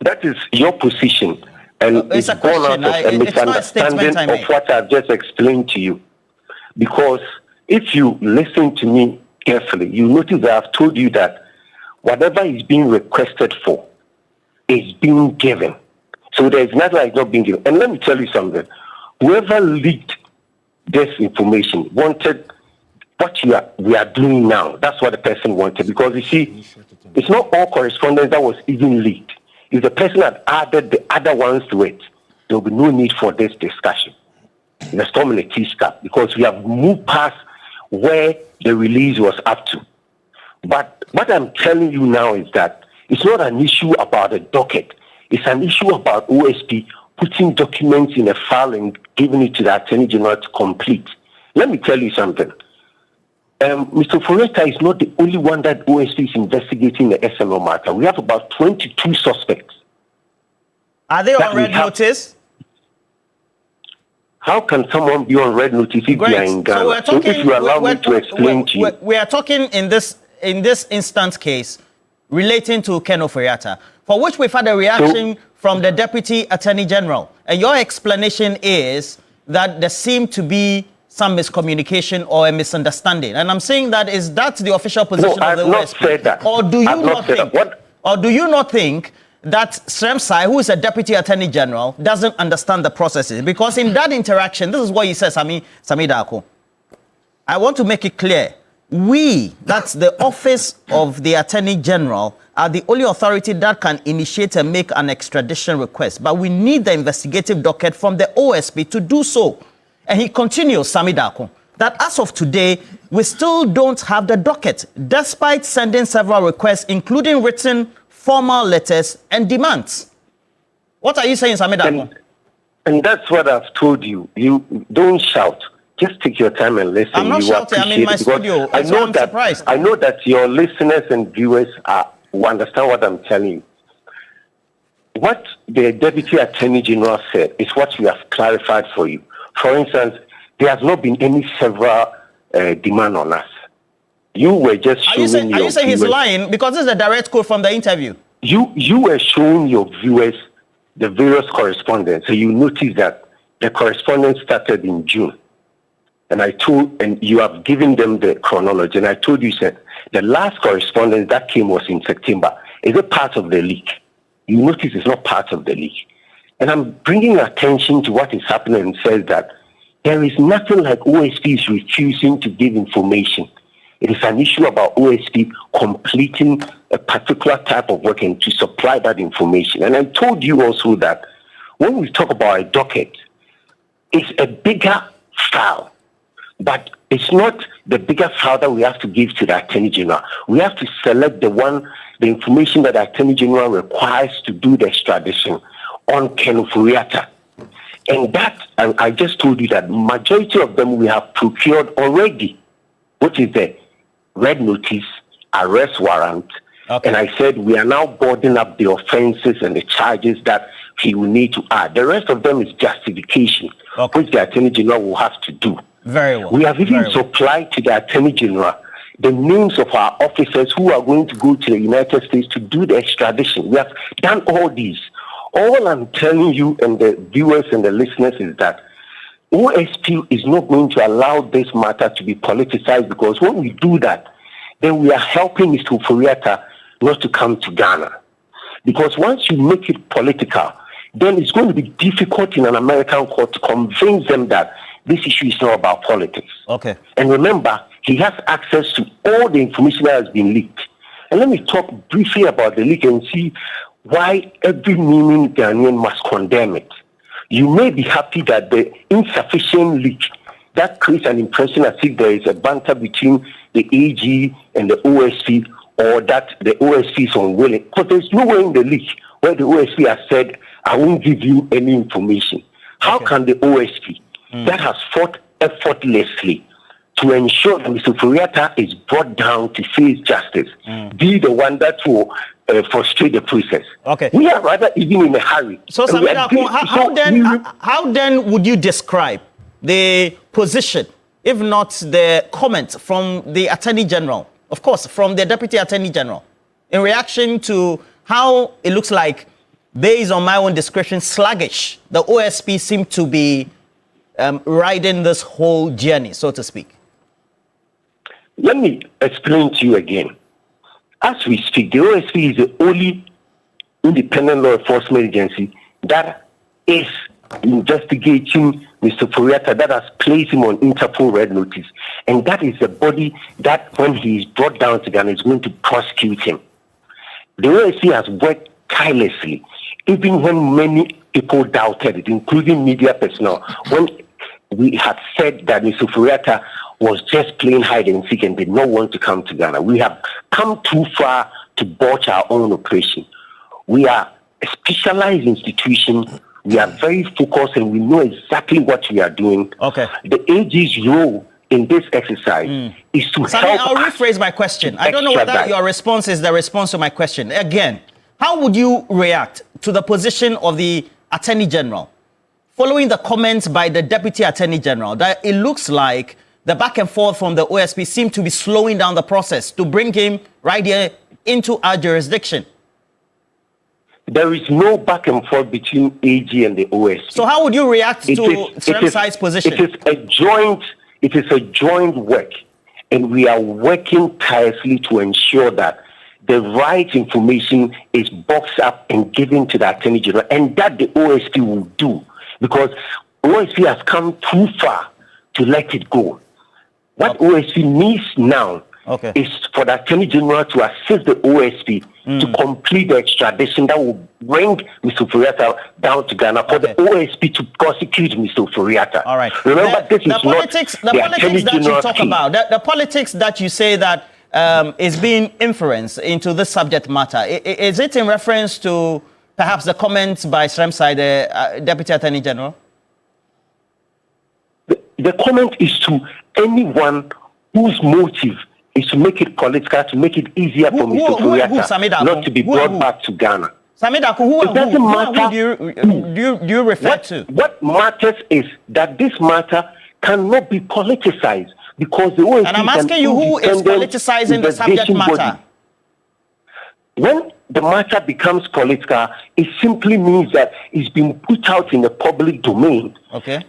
[SPEAKER 2] That is your position. And it's born out of a misunderstanding of what I've just explained to you. Because if you listen to me carefully, you notice that I've told you that whatever is being requested for is being given. So there is nothing like not being given. And let me tell you something. Whoever leaked this information wanted what we are doing now. That's what the person wanted. Because you see, it's not all correspondence that was even leaked. If the person had added the other ones to it, there will be no need for this discussion. The storm in a teacup, because we have moved past where the release was up to. But what I'm telling you now is that it's not an issue about a docket. It's an issue about OSP putting documents in a file and giving it to the Attorney General to complete. Let me tell you something. Mr. Oforiatta is not the only one that OSP is investigating the SML matter. We have about 22 suspects.
[SPEAKER 12] Are they on red notice?
[SPEAKER 2] How can someone be on red notice if they are in Ghana? So if you allow me to explain to you.
[SPEAKER 12] We are talking in this instant case relating to Ken Oforiatta, for which we've had a reaction from the Deputy Attorney General. And your explanation is that there seemed to be some miscommunication or a misunderstanding. And I'm saying that, is that the official position of the OSP?
[SPEAKER 2] No, I have not said that.
[SPEAKER 12] Or do you not think that Sremsai, who is a Deputy Attorney General, doesn't understand the processes? Because in that interaction, this is what he says, Sami Darko. I want to make it clear. That's the office of the Attorney General, are the only authority that can initiate and make an extradition request. But we need the investigative docket from the OSP to do so. And he continues, Sami Darko, that as of today, we still don't have the docket, despite sending several requests, including written formal letters and demands. What are you saying, Sami Darko?
[SPEAKER 2] And that's what I've told you. You don't shout. Just take your time and listen.
[SPEAKER 12] I'm not shouting. I'm in my studio.
[SPEAKER 2] I know that your listeners and viewers will understand what I'm telling you. What the Deputy Attorney General said is what we have clarified for you. For instance, there has not been any several demand on us. You were just showing
[SPEAKER 12] Are you saying he's lying? Because this is a direct quote from the interview.
[SPEAKER 2] You were showing your viewers the various correspondence. So you notice that the correspondence started in June. And you have given them the chronology. And I told you, said, the last correspondence that came was in September. Is it part of the leak? You notice it's not part of the leak. And I'm bringing attention to what is happening and says that there is nothing like OSP is refusing to give information. It is an issue about OSP completing a particular type of work and to supply that information. And I told you also that when we talk about a docket, it's a bigger file, but it's not the bigger file that we have to give to the Attorney General. We have to select the information that the Attorney General requires to do the extradition on Ken Ofori-Atta. And that, I just told you that majority of them we have procured already, which is the red notice, arrest warrant. Okay. And I said we are now boarding up the offenses and the charges that he will need to add. The rest of them is justification, which the Attorney General will have to do.
[SPEAKER 12] Very well.
[SPEAKER 2] We have even supplied to the Attorney General the names of our officers who are going to go to the United States to do the extradition. We have done all these. All I'm telling you and the viewers and the listeners is that OSP is not going to allow this matter to be politicized, because when we do that, then we are helping Mr. Ofori-Atta not to come to Ghana. Because once you make it political, then it's going to be difficult in an American court to convince them that this issue is not about politics.
[SPEAKER 12] Okay.
[SPEAKER 2] And remember, he has access to all the information that has been leaked. And let me talk briefly about the leak and see why every meaning Ghanaian must condemn it. You may be happy that the insufficient leak that creates an impression as if there is a banter between the AG and the OSP, or that the OSP is unwilling. But there's nowhere in the leak where the OSP has said, I won't give you any information. How can the OSP that has fought effortlessly to ensure that Mr. Ofori-Atta is brought down to face justice be the one that will frustrate the process?
[SPEAKER 12] Okay.
[SPEAKER 2] We are rather even in a hurry.
[SPEAKER 12] So, how then would you describe the position, if not the comment from the Attorney General, of course, from the Deputy Attorney General, in reaction to how it looks like, based on my own description, sluggish the OSP seem to be riding this whole journey, so to speak?
[SPEAKER 2] Let me explain to you again. As we speak, the OSP is the only independent law enforcement agency that is investigating Mr. Ofori-Atta, that has placed him on Interpol red notice. And that is the body that, when he is brought down to Ghana, is going to prosecute him. The OSP has worked tirelessly, even when many people doubted it, including media personnel, when we had said that Mr. Ofori-Atta was just playing hide and seek and did not want to come to Ghana. We have come too far to botch our own operation. We are a specialized institution. We are very focused and we know exactly what we are doing.
[SPEAKER 12] Okay.
[SPEAKER 2] The AG's role in this exercise is to help.
[SPEAKER 12] I'll rephrase my question. I don't know whether your response is the response to my question. Again, how would you react to the position of the Attorney General following the comments by the Deputy Attorney General that it looks like the back and forth from the OSP seem to be slowing down the process to bring him right here into our jurisdiction?
[SPEAKER 2] There is no back and forth between AG and the OSP.
[SPEAKER 12] So how would you react to Sremsai's position?
[SPEAKER 2] It is a joint work, and we are working tirelessly to ensure that the right information is boxed up and given to the Attorney General, and that the OSP will do, because OSP has come too far to let it go. What OSP needs now is for the Attorney General to assist the OSP to complete the extradition that will bring Mr. Ofori-Atta down to Ghana, for the OSP to prosecute Mr. Ofori-Atta.
[SPEAKER 12] All right.
[SPEAKER 2] Remember, this is
[SPEAKER 12] politics,
[SPEAKER 2] not the Attorney
[SPEAKER 12] that you
[SPEAKER 2] General's
[SPEAKER 12] talk
[SPEAKER 2] case.
[SPEAKER 12] about, the politics that you say that is being inferenced into this subject matter, is it in reference to perhaps the comments by Sremsai, the Deputy Attorney General?
[SPEAKER 2] The comment is to anyone whose motive is to make it political, to make it easier for Mr. Ofori-Atta not to be brought back to Ghana.
[SPEAKER 12] It doesn't matter who do you refer to?
[SPEAKER 2] What matters is that this matter cannot be politicized, because the OSP
[SPEAKER 12] and I'm asking you, who is politicizing the subject matter?
[SPEAKER 2] When the matter becomes political, it simply means that it's been put out in the public domain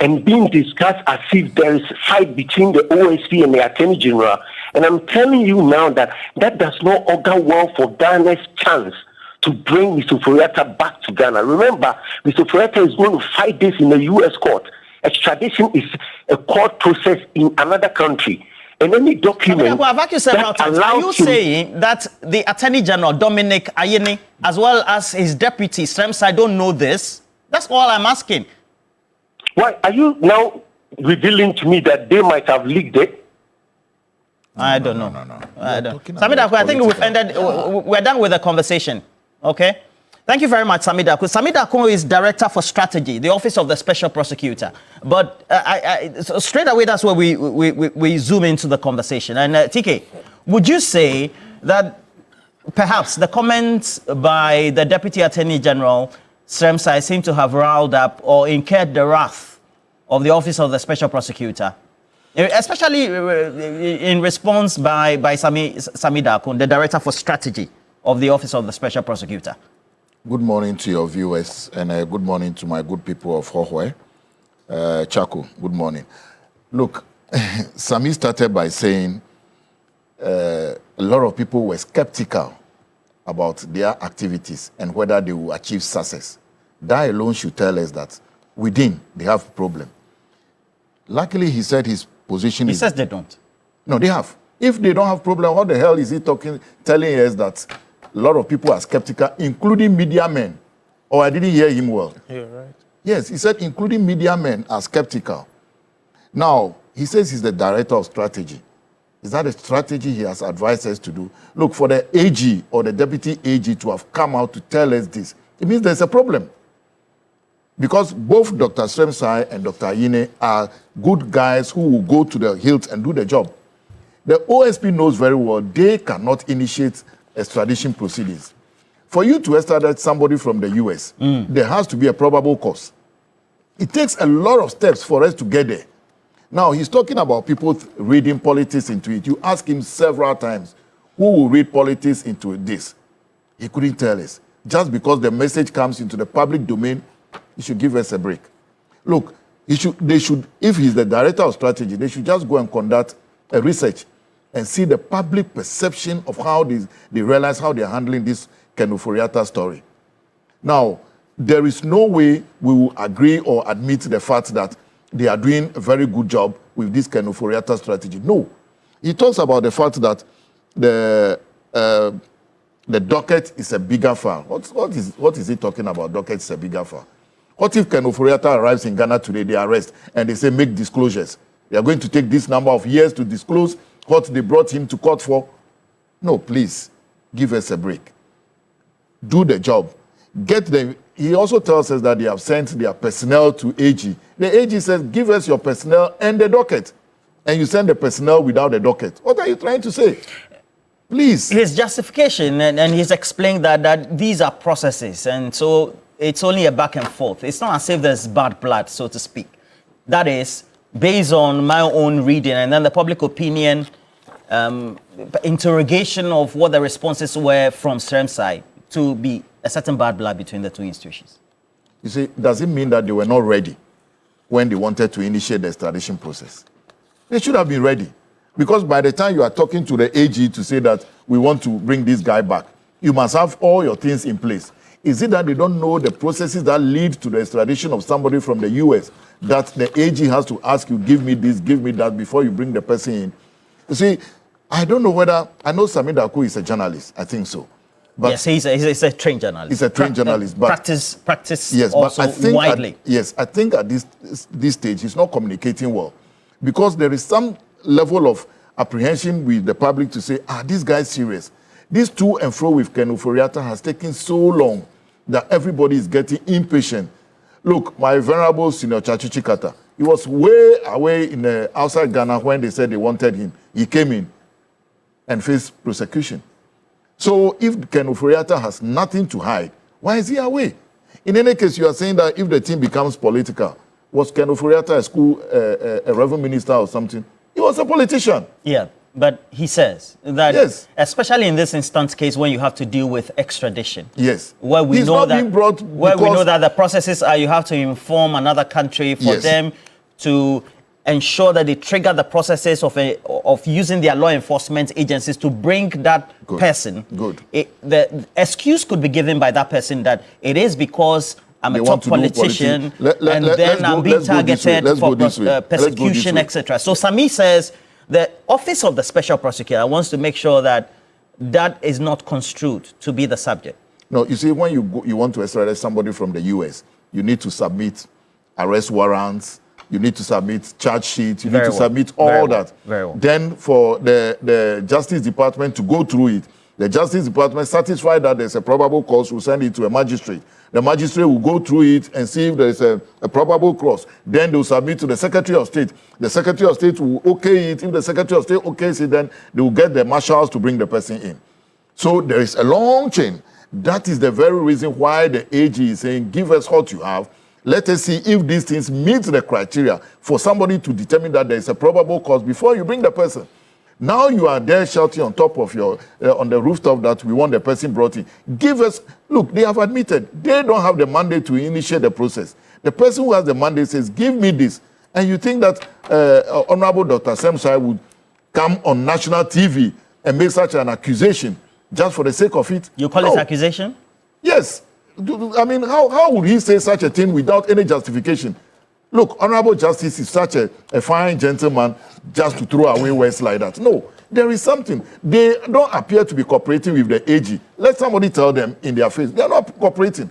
[SPEAKER 2] and being discussed as if there is a fight between the OSP and the Attorney General. And I'm telling you now that that does not augur well for Ghana's chance to bring Mr. Ofori-Atta back to Ghana. Remember, Mr. Ofori-Atta is going to fight this in the U.S. court. Extradition is a court process in another country. And any document
[SPEAKER 12] are you saying that the Attorney General, Dominic Ayeni, as well as his deputy, Sremsai, don't know this? That's all I'm asking.
[SPEAKER 2] Why are you now revealing to me that they might have leaked it?
[SPEAKER 12] I don't know. I don't. Samidaku, I think we've ended. We're done with the conversation. Okay. Thank you very much, Samidaku. Samidaku is Director for Strategy, the Office of the Special Prosecutor. But so straight away, that's where we zoom into the conversation. And TK, would you say that perhaps the comments by the Deputy Attorney General, Sremsai, seem to have riled up or incurred the wrath of the Office of the Special Prosecutor? Especially in response by Samidaku, the Director for Strategy of the Office of the Special Prosecutor.
[SPEAKER 3] Good morning to your viewers, and good morning to my good people of Hohwe. Chaku, good morning. Look, Sami started by saying a lot of people were skeptical about their activities and whether they will achieve success. That alone should tell us that within they have a problem. Luckily, he said his position
[SPEAKER 12] is... He says they don't.
[SPEAKER 3] No, they have. If they don't have problem, what the hell is he telling us that a lot of people are skeptical, including media men? Or I didn't hear him well.
[SPEAKER 4] You're right.
[SPEAKER 3] Yes, he said including media men are skeptical. Now, he says he's the Director of Strategy. Is that a strategy he has advised us to do? Look, for the AG or the Deputy AG to have come out to tell us this, it means there's a problem. Because both Dr. Sremsai and Dr. Ayine are good guys who will go to the hilt and do the job. The OSP knows very well they cannot initiate extradition proceedings. For you to extradite somebody from the US, there has to be a probable cause. It takes a lot of steps for us to get there. Now, he's talking about people reading politics into it. You ask him several times, who will read politics into this? He couldn't tell us. Just because the message comes into the public domain, he should give us a break. Look, they should, if he's the Director of Strategy, they should just go and conduct a research and see the public perception of how they realize how they're handling this Ken Ofori-Atta story. Now, there is no way we will agree or admit the fact that they are doing a very good job with this Ken Ofori-Atta strategy. No. He talks about the fact that the docket is a bigger file. What is he talking about? Docket is a bigger file. What if Ken Ofori-Atta arrives in Ghana today, they arrest, and they say make disclosures? They are going to take this number of years to disclose what they brought him to court for? No, please, give us a break. Do the job. Get them. He also tells us that they have sent their personnel to AG. The AG says, give us your personnel and the docket. And you send the personnel without the docket. What are you trying to say? Please.
[SPEAKER 12] His justification, and he's explained that these are processes, and so it's only a back and forth. It's not as if there's bad blood, so to speak. That is, based on my own reading, and then the public opinion interrogation of what the responses were from Sremsai, to be a certain bad blood between the two institutions.
[SPEAKER 3] You see, does it mean that they were not ready when they wanted to initiate the extradition process? They should have been ready. Because by the time you are talking to the AG to say that we want to bring this guy back, you must have all your things in place. Is it that they don't know the processes that lead to the extradition of somebody from the US, that the AG has to ask you, give me this, give me that, before you bring the person in? You see, I don't know whether, I know Samidaku is a journalist, I think so.
[SPEAKER 12] But yes, he's a trained journalist.
[SPEAKER 3] He's a trained journalist. But
[SPEAKER 12] practice
[SPEAKER 3] yes,
[SPEAKER 12] also
[SPEAKER 3] but I think
[SPEAKER 12] widely.
[SPEAKER 3] I think at this stage, he's not communicating well. Because there is some level of apprehension with the public to say, this guy is serious. This to and fro with Ken Ofori-Atta has taken so long that everybody is getting impatient. Look, my venerable senior Chachichi Kata, he was way away in outside Ghana when they said they wanted him. He came in and faced prosecution. So if Ken Ofori-Atta has nothing to hide, why is he away? In any case, you are saying that if the team becomes political, was Ken Ofori-Atta a revenue minister or something? He was a politician.
[SPEAKER 12] Yeah, but he says that,
[SPEAKER 3] yes,
[SPEAKER 12] especially in this instance case when you have to deal with extradition.
[SPEAKER 3] Yes.
[SPEAKER 12] Where we
[SPEAKER 3] He's
[SPEAKER 12] know
[SPEAKER 3] not
[SPEAKER 12] that
[SPEAKER 3] being brought
[SPEAKER 12] where we
[SPEAKER 3] because-
[SPEAKER 12] know that the processes are you have to inform another country for
[SPEAKER 3] Yes.
[SPEAKER 12] them to ensure that they trigger the processes of using their law enforcement agencies to bring that person.
[SPEAKER 3] Good.
[SPEAKER 12] The excuse could be given by that person that it is because I'm
[SPEAKER 3] They
[SPEAKER 12] a
[SPEAKER 3] want
[SPEAKER 12] top
[SPEAKER 3] to do
[SPEAKER 12] politician
[SPEAKER 3] politi-
[SPEAKER 12] and then I'm being targeted for
[SPEAKER 3] Let's
[SPEAKER 12] persecution,
[SPEAKER 3] way.
[SPEAKER 12] etc. So Sami says the Office of the Special Prosecutor wants to make sure that that is not construed to be the subject.
[SPEAKER 3] No, you see, when you want to extradite somebody from the U.S., you need to submit arrest warrants, you need to submit charge sheets, you need to submit all that.
[SPEAKER 12] Very well.
[SPEAKER 3] Then for the Justice Department to go through it, the Justice Department satisfied that there's a probable cause, will send it to a magistrate. The magistrate will go through it and see if there is a probable cause. Then they will submit to the Secretary of State. The Secretary of State will okay it. If the Secretary of State okays it, then they will get the marshals to bring the person in. So there is a long chain. That is the very reason why the AG is saying, give us what you have. Let us see if these things meet the criteria for somebody to determine that there is a probable cause before you bring the person. Now you are there shouting on top of your, on the rooftop that we want the person brought in. Give us, look, they have admitted they don't have the mandate to initiate the process. The person who has the mandate says, give me this. And you think that Honorable Dr. Semsai would come on national TV and make such an accusation just for the sake of it?
[SPEAKER 12] You call it accusation?
[SPEAKER 3] Yes. I mean, how would he say such a thing without any justification? Look, Honorable Justice is such a fine gentleman just to throw away words like that. No, there is something. They don't appear to be cooperating with the AG. Let somebody tell them in their face. They are not cooperating.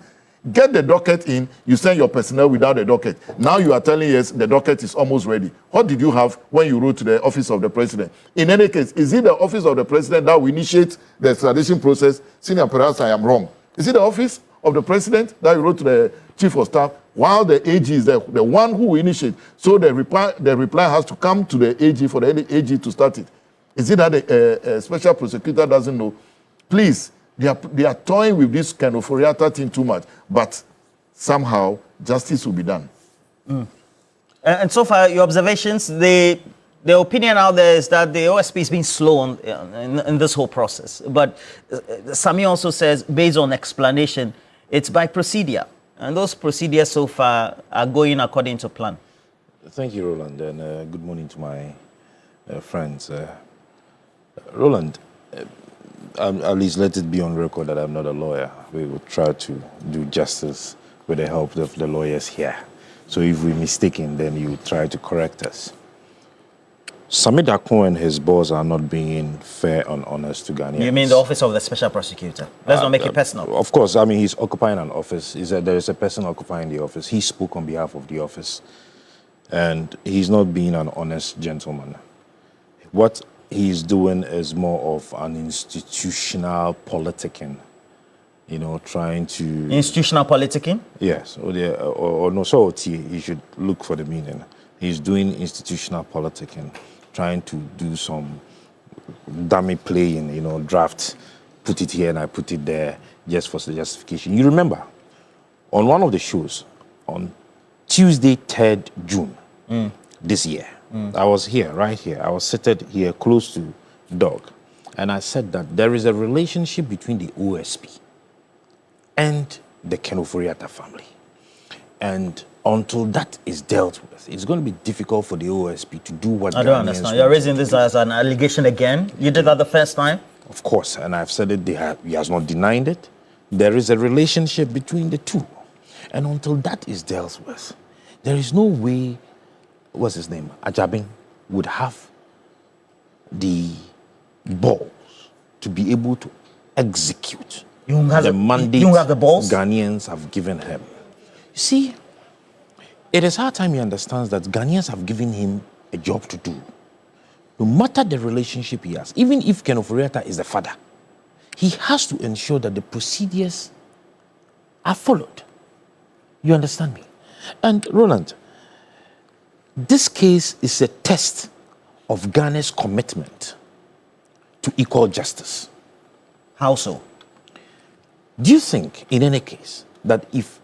[SPEAKER 3] Get the docket in. You send your personnel without the docket. Now you are telling us the docket is almost ready. What did you have when you wrote to the Office of the President? In any case, is it the Office of the President that will initiate the extradition process? Senior, perhaps I am wrong. Is it the Office of the President that you wrote to the Chief of Staff, while the AG is the one who will initiate? So the reply has to come to the AG for the AG to start it. Is it that the Special Prosecutor doesn't know? Please, they are toying with this kind of Oriata thing too much, but somehow justice will be done.
[SPEAKER 12] And so far, your observations, the opinion out there is that the OSP is being slow in this whole process. But Sami also says, based on explanation, it's by procedure. And those procedures so far are going according to plan.
[SPEAKER 4] Thank you, Roland, and good morning to my friends. Roland, at least let it be on record that I'm not a lawyer. We will try to do justice with the help of the lawyers here. So if we're mistaken, then you try to correct us. Sami Darko and his boss are not being fair and honest to Ghanaians.
[SPEAKER 12] You mean the Office of the Special Prosecutor? Let's not make it personal.
[SPEAKER 4] Of course, I mean, he's occupying an office. There is a person occupying the office. He spoke on behalf of the office. And he's not being an honest gentleman. What he's doing is more of an institutional politicking. You know, trying to...
[SPEAKER 12] Institutional politicking?
[SPEAKER 4] Yes. Or no, so he should look for the meaning. He's doing institutional politicking, trying to do some dummy playing, you know, draft, put it here and I put it there, just for justification. You remember, on one of the shows, on Tuesday, 3rd June, this year, I was here, right here. I was seated here close to Dog. And I said that there is a relationship between the OSP and the Kenoforiata family. And until that is dealt with, it's going to be difficult for the OSP to do what
[SPEAKER 12] I don't understand. You're raising this as an allegation again? You did that the first time?
[SPEAKER 4] Of course, and I've said it, he has not denied it. There is a relationship between the two. And until that is dealt with, there is no way, what's his name, Ajabin, would have the balls to be able to execute the mandate Ghanaians have given him. You see, it is hard time he understands that Ghanaians have given him a job to do. No matter the relationship he has, even if Kenoforiata is the father, he has to ensure that the procedures are followed. You understand me? And Roland, this case is a test of Ghana's commitment to equal justice.
[SPEAKER 12] How so?
[SPEAKER 4] Do you think, in any case, that if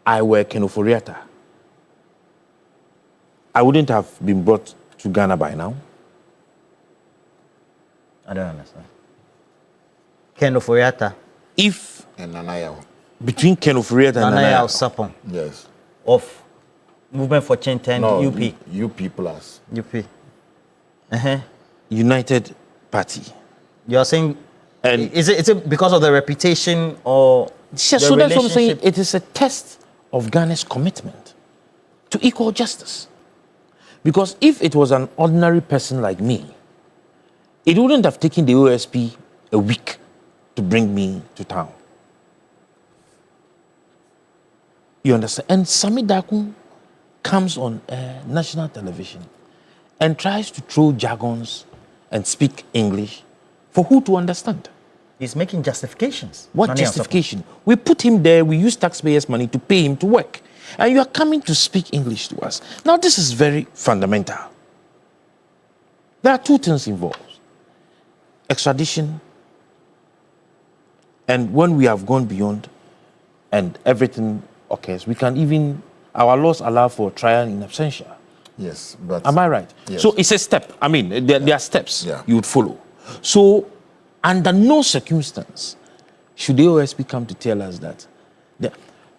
[SPEAKER 4] I were Kenoforiata, I wouldn't have been brought to Ghana by now?
[SPEAKER 12] I don't understand. Ken Oforiatta.
[SPEAKER 4] If
[SPEAKER 3] and Nanayaw.
[SPEAKER 4] Between Ken Oforiatta and
[SPEAKER 12] Nanayaw Sapon.
[SPEAKER 3] Yes.
[SPEAKER 12] Of Movement for Change and UP.
[SPEAKER 3] UP plus.
[SPEAKER 12] UP.
[SPEAKER 4] United Party.
[SPEAKER 12] You're saying, and is it because of the reputation or
[SPEAKER 4] so that's what I'm saying. It is a test of Ghana's commitment to equal justice. Because if it was an ordinary person like me, it wouldn't have taken the OSP a week to bring me to town. You understand? And Sami Dakun comes on national television and tries to throw jargons and speak English for who to understand.
[SPEAKER 12] He's making justifications.
[SPEAKER 4] What justification? We put him there, we use taxpayers' money to pay him to work. And you are coming to speak English to us. Now, this is very fundamental. There are two things involved. Extradition, and when we have gone beyond and everything occurs, we can even, our laws allow for trial in absentia.
[SPEAKER 3] Yes, but...
[SPEAKER 4] Am I right?
[SPEAKER 3] Yes.
[SPEAKER 4] So it's a step. I mean, there are steps you would follow. So, under no circumstance should the OSP come to tell us that.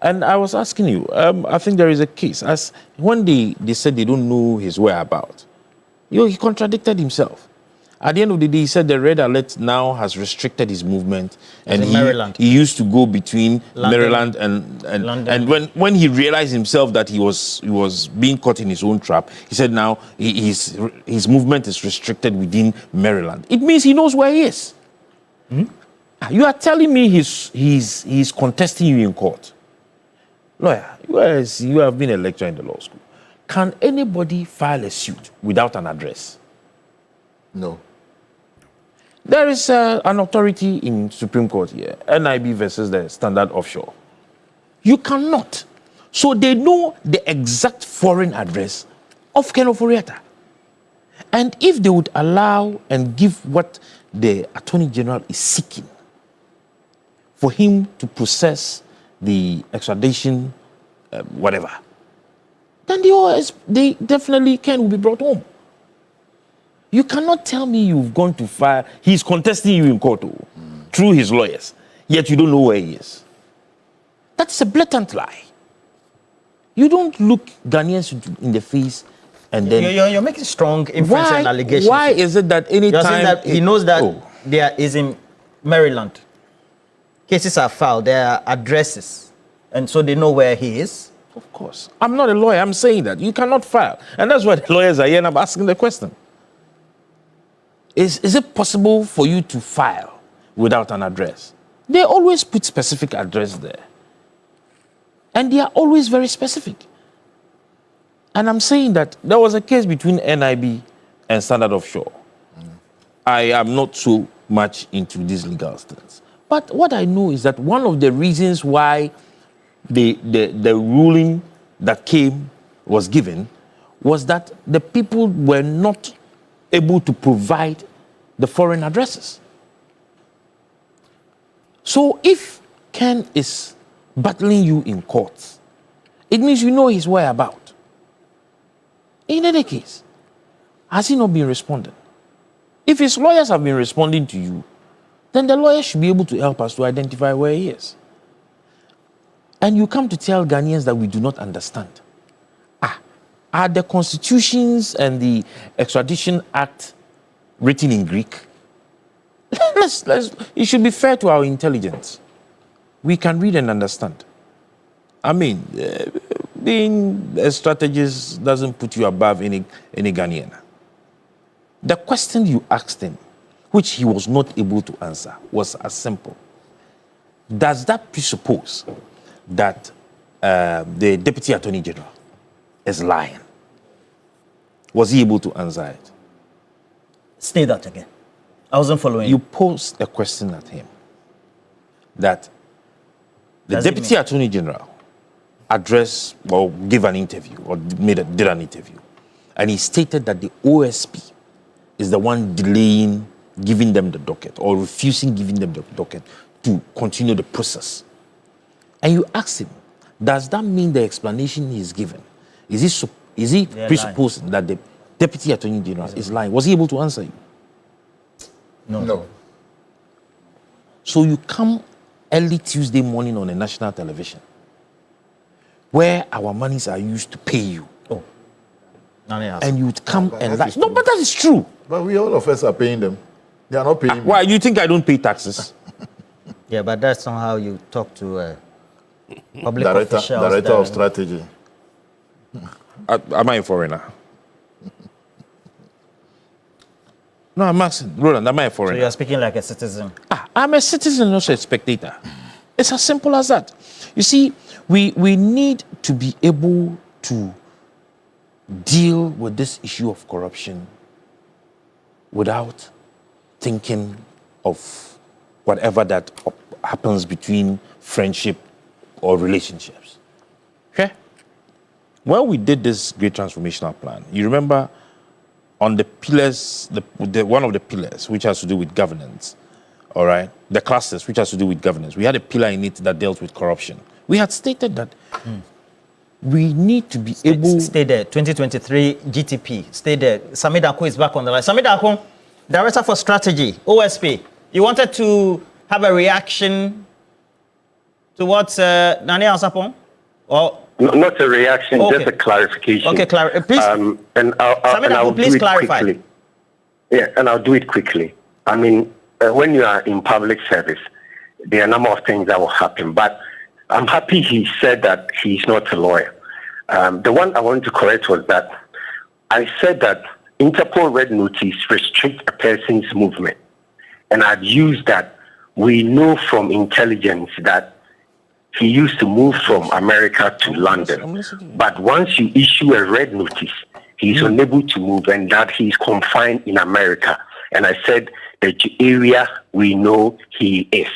[SPEAKER 4] And I was asking you, I think there is a case. As when they said they don't know his whereabouts, he contradicted himself. At the end of the day, he said the red alert now has restricted his movement. And he used to go between Maryland and London. And when he realized himself that he was being caught in his own trap, he said now his movement is restricted within Maryland. It means he knows where he is. You are telling me he's contesting you in court. Lawyer, you have been a lecturer in the law school. Can anybody file a suit without an address?
[SPEAKER 3] No.
[SPEAKER 4] There is an authority in Supreme Court here, NIB versus the Standard Offshore. You cannot. So they know the exact foreign address of Ken Oforiatta. And if they would allow and give what the Attorney General is seeking for him to process the extradition, whatever, then they definitely will be brought home. You cannot tell me you've gone to file. He's contesting you in court through his lawyers, yet you don't know where he is. That's a blatant lie. You don't look Ghanaians in the face and then...
[SPEAKER 12] You're making strong inference and allegations.
[SPEAKER 4] Why is it that any time...
[SPEAKER 12] That he knows that there is in Maryland. Cases are filed, there are addresses, and so they know where he is.
[SPEAKER 4] Of course. I'm not a lawyer, I'm saying that. You cannot file. And that's why the lawyers are here and I'm asking the question. Is it possible for you to file without an address? They always put specific address there. And they are always very specific. And I'm saying that there was a case between NIB and Standard Offshore. I am not so much into these legal things. But what I know is that one of the reasons why the ruling that was given was that the people were not able to provide the foreign addresses. So if Ken is battling you in court, it means you know his whereabouts. In any case, has he not been responding? If his lawyers have been responding to you, then the lawyers should be able to help us to identify where he is. And you come to tell Ghanaians that we do not understand. Are the constitutions and the Extradition Act written in Greek? It should be fair to our intelligence. We can read and understand. I mean, being a strategist doesn't put you above any Ghanaian. The question you asked him, which he was not able to answer, was as simple. Does that presuppose that the Deputy Attorney General is lying? Was he able to answer it?
[SPEAKER 12] Say that again. I wasn't following.
[SPEAKER 4] You posed a question at him that the Deputy Attorney General addressed or gave an interview or did an interview, and he stated that the OSP is the one delaying giving them the docket or refusing giving them the docket to continue the process. And you asked him, does that mean the explanation he's given? Is he presupposing that the Deputy Attorney General is lying? Was he able to answer you?
[SPEAKER 3] No.
[SPEAKER 4] So you come early Tuesday morning on a national television where our monies are used to pay you.
[SPEAKER 5] Oh.
[SPEAKER 4] And you would come and lie. No, but that is true.
[SPEAKER 3] But we all of us are paying them. They are not paying me.
[SPEAKER 4] Why? You think I don't pay taxes?
[SPEAKER 5] Yeah, but that's not how you talk to public
[SPEAKER 3] Director
[SPEAKER 5] officials.
[SPEAKER 3] of strategy.
[SPEAKER 4] Am I a foreigner? No, I'm asking. Roland, am I a foreigner?
[SPEAKER 5] So you're speaking like a citizen.
[SPEAKER 4] I'm a citizen, not a spectator. It's as simple as that. You see, we need to be able to deal with this issue of corruption without thinking of whatever that happens between friendship or relationships. Okay? When we did this great transformational plan, you remember on the pillars, one of the pillars, which has to do with governance, all right, the clusters, which has to do with governance, we had a pillar in it that dealt with corruption. We had stated that we need to be able...
[SPEAKER 5] Stay there, 2023 GTP, stay there. Samid Ako is back on the line. Samid Ako, Director for Strategy, OSP, you wanted to have a reaction to what Nani Asapon? Or...
[SPEAKER 2] No, not a reaction,
[SPEAKER 5] okay.
[SPEAKER 2] Just a clarification.
[SPEAKER 5] Okay, please.
[SPEAKER 2] And I'll do it quickly. Yeah, and I'll do it quickly. I mean, when you are in public service, there are a number of things that will happen. But I'm happy he said that he's not a lawyer. The one I wanted to correct was that I said that Interpol Red Notice restricts a person's movement. And I've used that. We know from intelligence that he used to move from America to London. But once you issue a red notice, he's unable to move and that he's confined in America. And I said the area we know he is.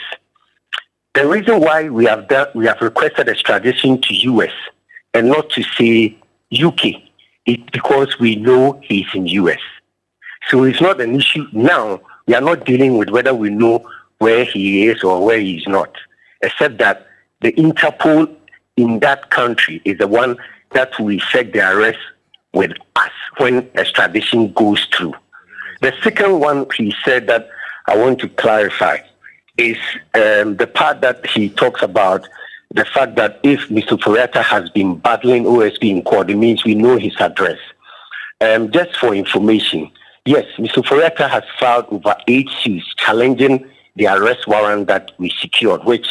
[SPEAKER 2] The reason why we have requested extradition to US and not to say UK is because we know he's in US. So it's not an issue now. We are not dealing with whether we know where he is or where he is not, except that the Interpol in that country is the one that will effect the arrest with us when extradition goes through. The second one he said that I want to clarify is the part that he talks about the fact that if Mr. Furiata has been battling OSP in court, it means we know his address. Just for information, yes, Mr. Furiata has filed over 8 suits challenging the arrest warrant that we secured, which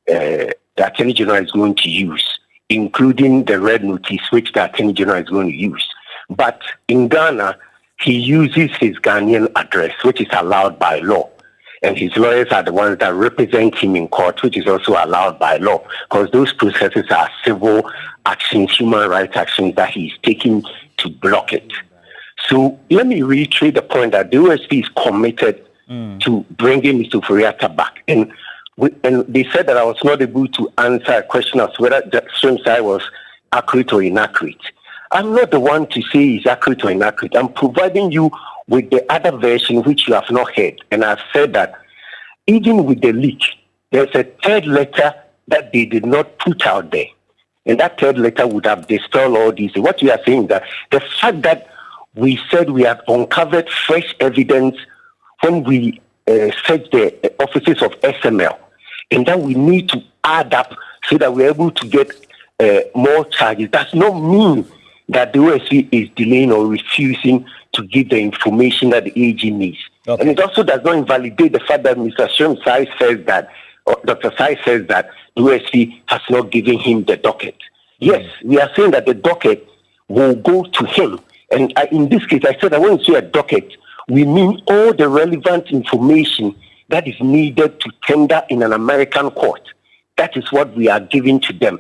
[SPEAKER 2] the Attorney General is going to use, including the red notice, which the Attorney General is going to use. But in Ghana, he uses his Ghanaian address, which is allowed by law. And his lawyers are the ones that represent him in court, which is also allowed by law, because those processes are civil actions, human rights actions that he's taking to block it. So let me reiterate the point that the OSP is committed to bringing Mr. Furiata back. And they said that I was not able to answer a question as whether the stream side was accurate or inaccurate. I'm not the one to say it's accurate or inaccurate. I'm providing you with the other version which you have not heard. And I've said that even with the leak, there's a third letter that they did not put out there. And that third letter would have dispelled all these. What we are saying is that the fact that we said we have uncovered fresh evidence when we searched the offices of SML, and then we need to add up so that we're able to get more charges. Does not mean that the OSC is delaying or refusing to give the information that the AG needs. Okay. And it also does not invalidate the fact that Mr. Shem Sai says that, or Dr. Sai says that the OSC has not given him the docket. Yes, we are saying that the docket will go to him. And in this case, I said that when we say a docket, we mean all the relevant information that is needed to tender in an American court. That is what we are giving to them.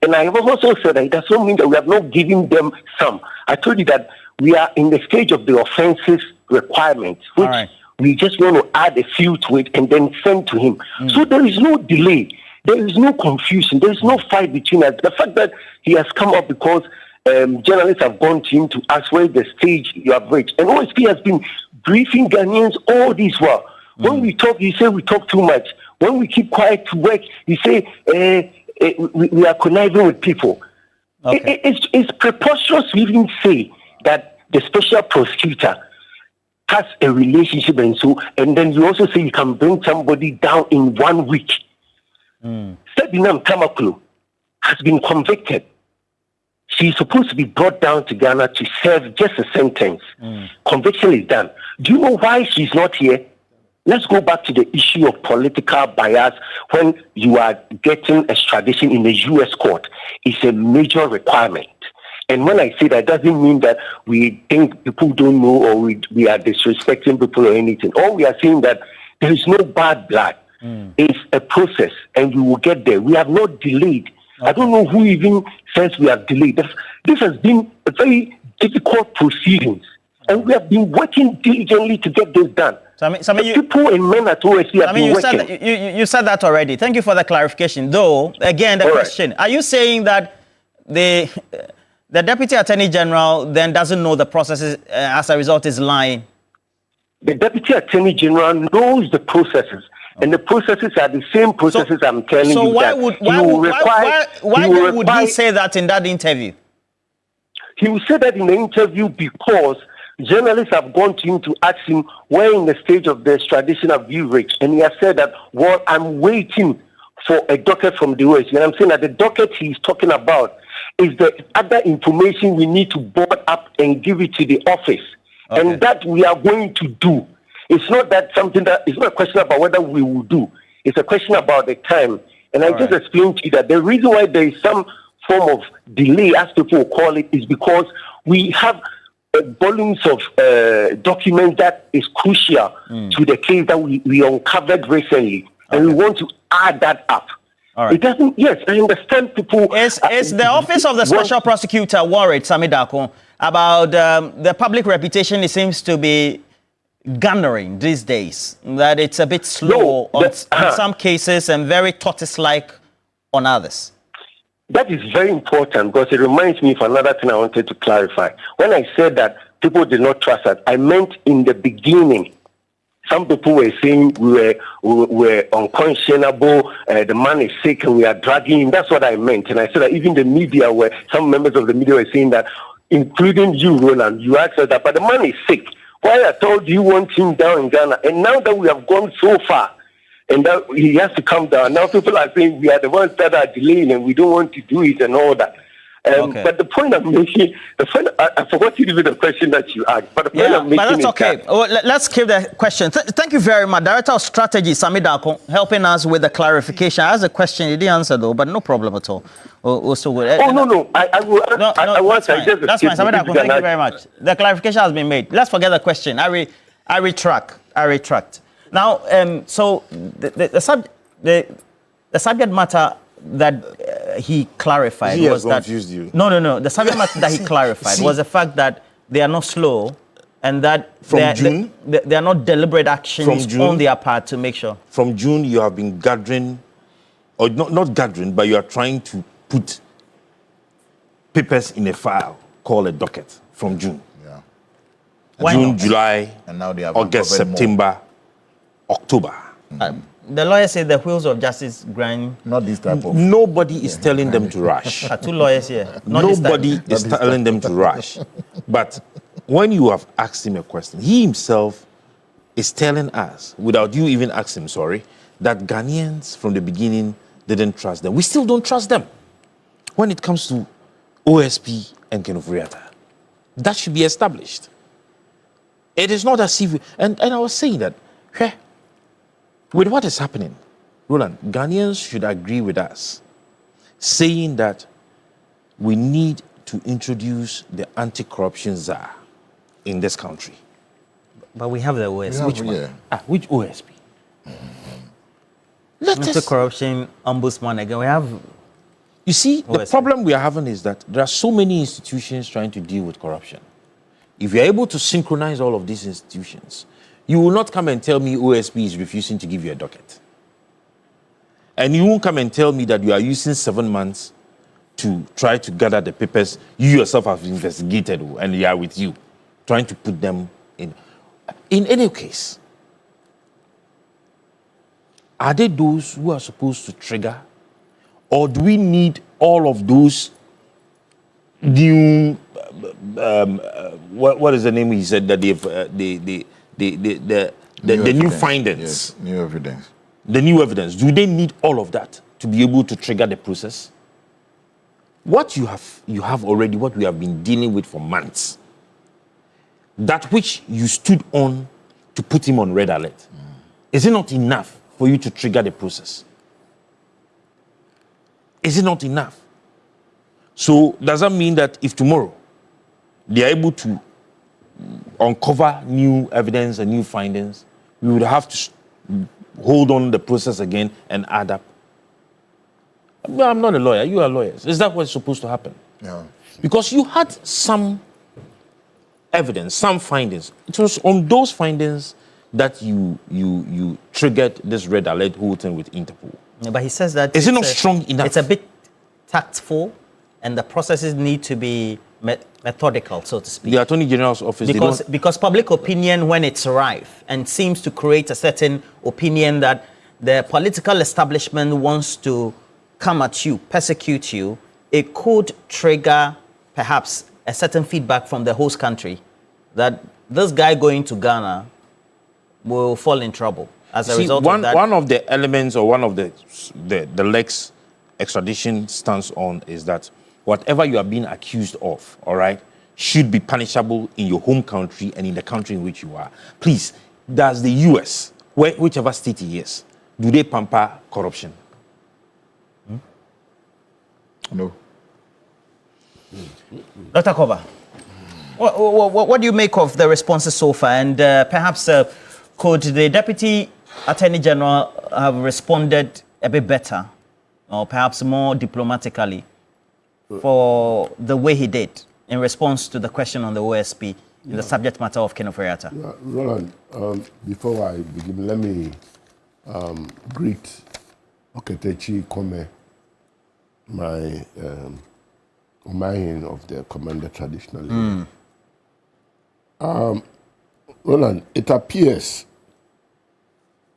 [SPEAKER 2] And I have also said that it does not mean that we have not given them some. I told you that we are in the stage of the offensive requirements, which we just want to add a few to it and then send to him. So there is no delay. There is no confusion. There is no fight between us. The fact that he has come up because journalists have gone to him to ask where the stage you have reached. And OSP has been briefing Ghanaians all this while. When we talk, you say we talk too much. When we keep quiet to work, you say we are conniving with people. Okay. It's preposterous to even say that the special prosecutor has a relationship and then you also say you can bring somebody down in 1 week. Sedinam Tamakulu has been convicted. She's supposed to be brought down to Ghana to serve just a sentence. Conviction is done. Do you know why she's not here? Let's go back to the issue of political bias. When you are getting extradition in the U.S. court, it's a major requirement. And when I say that, it doesn't mean that we think people don't know or we are disrespecting people or anything. All we are saying that there is no bad blood. It's a process, and we will get there. We have not delayed. I don't know who even says we have delayed. This has been a very difficult proceedings, and we have been working diligently to get this done. People and men at OSC have been working.
[SPEAKER 5] You said that already. Thank you for the clarification. Though, again, the question, are you saying that the Deputy Attorney General then doesn't know the processes, as a result is lying?
[SPEAKER 2] The Deputy Attorney General knows the processes. And the processes are the same processes I'm telling you.
[SPEAKER 5] So why would he say that in that interview?
[SPEAKER 2] He will say that in the interview because journalists have gone to him to ask him where in the stage of the extradition have you reached. And he has said that, well, I'm waiting for a docket from the OSC. And I'm saying that the docket he's talking about is the other information we need to board up and give it to the office. Okay. And that we are going to do. It's not that something that, it's not a question about whether we will do. It's a question about the time. And I just explained to you that the reason why there is some form of delay, as people will call it, is because we have volumes of documents that is crucial to the case that we uncovered recently. And we want to add that up. It doesn't, yes, I understand people.
[SPEAKER 5] Is the Office of the Special Prosecutor worried, Sami Darko, about the public reputation? It seems to be garnering these days, that it's a bit slow on some cases and very tortoise-like on others.
[SPEAKER 2] That is very important because it reminds me of another thing I wanted to clarify. When I said that people did not trust us, I meant in the beginning. Some people were saying we were unconscionable, the man is sick and we are dragging him. That's what I meant. And I said that even the media some members of the media were saying that, including you, Roland, you asked us that, but the man is sick. Why I told you want him down in Ghana. And now that we have gone so far and that he has to come down, now people are saying we are the ones that are delaying and we don't want to do it and all that. But the point I'm making, I forgot even the question that you asked. But the point I'm making
[SPEAKER 5] but that's okay. Let's keep the question. Thank you very much. Director of Strategy, Sami Darko, helping us with the clarification. I asked a question, you didn't answer though, but no problem at all.
[SPEAKER 2] No. I will.
[SPEAKER 5] That's fine. Sami Darko, thank you very much. The clarification has been made. Let's forget the question. I retract. Now, so the subject matter that he clarified was that no. The subject matter that he clarified was the fact that they are not slow and that they are not deliberate actions on their part to make sure.
[SPEAKER 4] From June, you have been gathering, or not gathering, but you are trying to put papers in a file called a docket from June.
[SPEAKER 3] Yeah.
[SPEAKER 4] June, July,
[SPEAKER 3] and now they have
[SPEAKER 4] August, September, October.
[SPEAKER 5] The lawyer said the wheels of justice grind.
[SPEAKER 3] Not this type of.
[SPEAKER 4] Nobody is telling them to rush.
[SPEAKER 5] Two lawyers here.
[SPEAKER 4] Nobody is telling them to rush. But when you have asked him a question, he himself is telling us, without you even asking him, that Ghanaians from the beginning didn't trust them. We still don't trust them. When it comes to OSP and Kenufuriata, that should be established. It is not as if, and I was saying that, with what is happening, Roland, Ghanaians should agree with us, saying that we need to introduce the anti-corruption czar in this country.
[SPEAKER 5] But we have the OSP.
[SPEAKER 4] Which one? Which OSP?
[SPEAKER 5] Anti-corruption ombudsman again. We have.
[SPEAKER 4] You see,
[SPEAKER 5] OSP.
[SPEAKER 4] The problem we are having is that there are so many institutions trying to deal with corruption. If you're able to synchronize all of these institutions, you will not come and tell me OSP is refusing to give you a docket. And you won't come and tell me that you are using 7 months to try to gather the papers you yourself have investigated and they are with you, trying to put them in. In any case, are they those who are supposed to trigger? Or do we need all of those new, what is the name he said that the
[SPEAKER 3] New
[SPEAKER 4] new
[SPEAKER 3] evidence.
[SPEAKER 4] findings.
[SPEAKER 3] Yes, new evidence.
[SPEAKER 4] The new evidence. Do they need all of that to be able to trigger the process? What you have already, what we have been dealing with for months, that which you stood on to put him on red alert, is it not enough for you to trigger the process? Is it not enough? So does that mean that if tomorrow they are able to uncover new evidence and new findings, we would have to hold on the process again and add up? Well, I'm not a lawyer. You are lawyers. Is that what's supposed to happen?
[SPEAKER 3] Yeah.
[SPEAKER 4] Because you had some evidence, some findings. It was on those findings that you triggered this red alert whole thing with Interpol.
[SPEAKER 5] Yeah, but he says that
[SPEAKER 4] is it not strong enough?
[SPEAKER 5] It's a bit tactful, and the processes need to be methodical, so to speak.
[SPEAKER 4] The Attorney General's office,
[SPEAKER 5] because public opinion, when it's rife and seems to create a certain opinion that the political establishment wants to come at you, persecute you, it could trigger perhaps a certain feedback from the host country that this guy going to Ghana will fall in trouble as a result of that.
[SPEAKER 4] One of the elements or one of the legs extradition stands on is that whatever you are being accused of, all right, should be punishable in your home country and in the country in which you are. Please, does the US, whichever state he is, do they pamper corruption?
[SPEAKER 3] No.
[SPEAKER 5] Dr. Koba, what do you make of the responses so far? And perhaps could the Deputy Attorney General have responded a bit better or perhaps more diplomatically for the way he did in response to the question on the OSP in the subject matter of Kenneth Ofori-Atta?
[SPEAKER 22] Roland, before I begin, let me greet Oketechi Kome, my Omahin of the Commander traditionally. Roland, it appears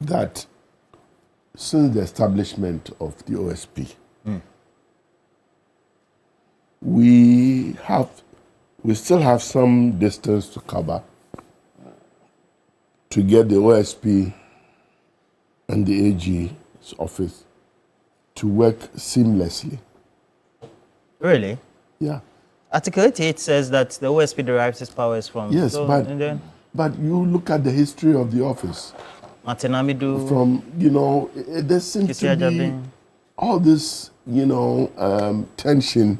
[SPEAKER 22] that since the establishment of the OSP, we still have some distance to cover to get the OSP and the AG's office to work seamlessly.
[SPEAKER 5] Really?
[SPEAKER 22] Yeah.
[SPEAKER 5] Article 88 says that the OSP derives its powers from...
[SPEAKER 22] Yes, but you look at the history of the office.
[SPEAKER 5] Martin Amidu.
[SPEAKER 22] From, there seems to be all this, tension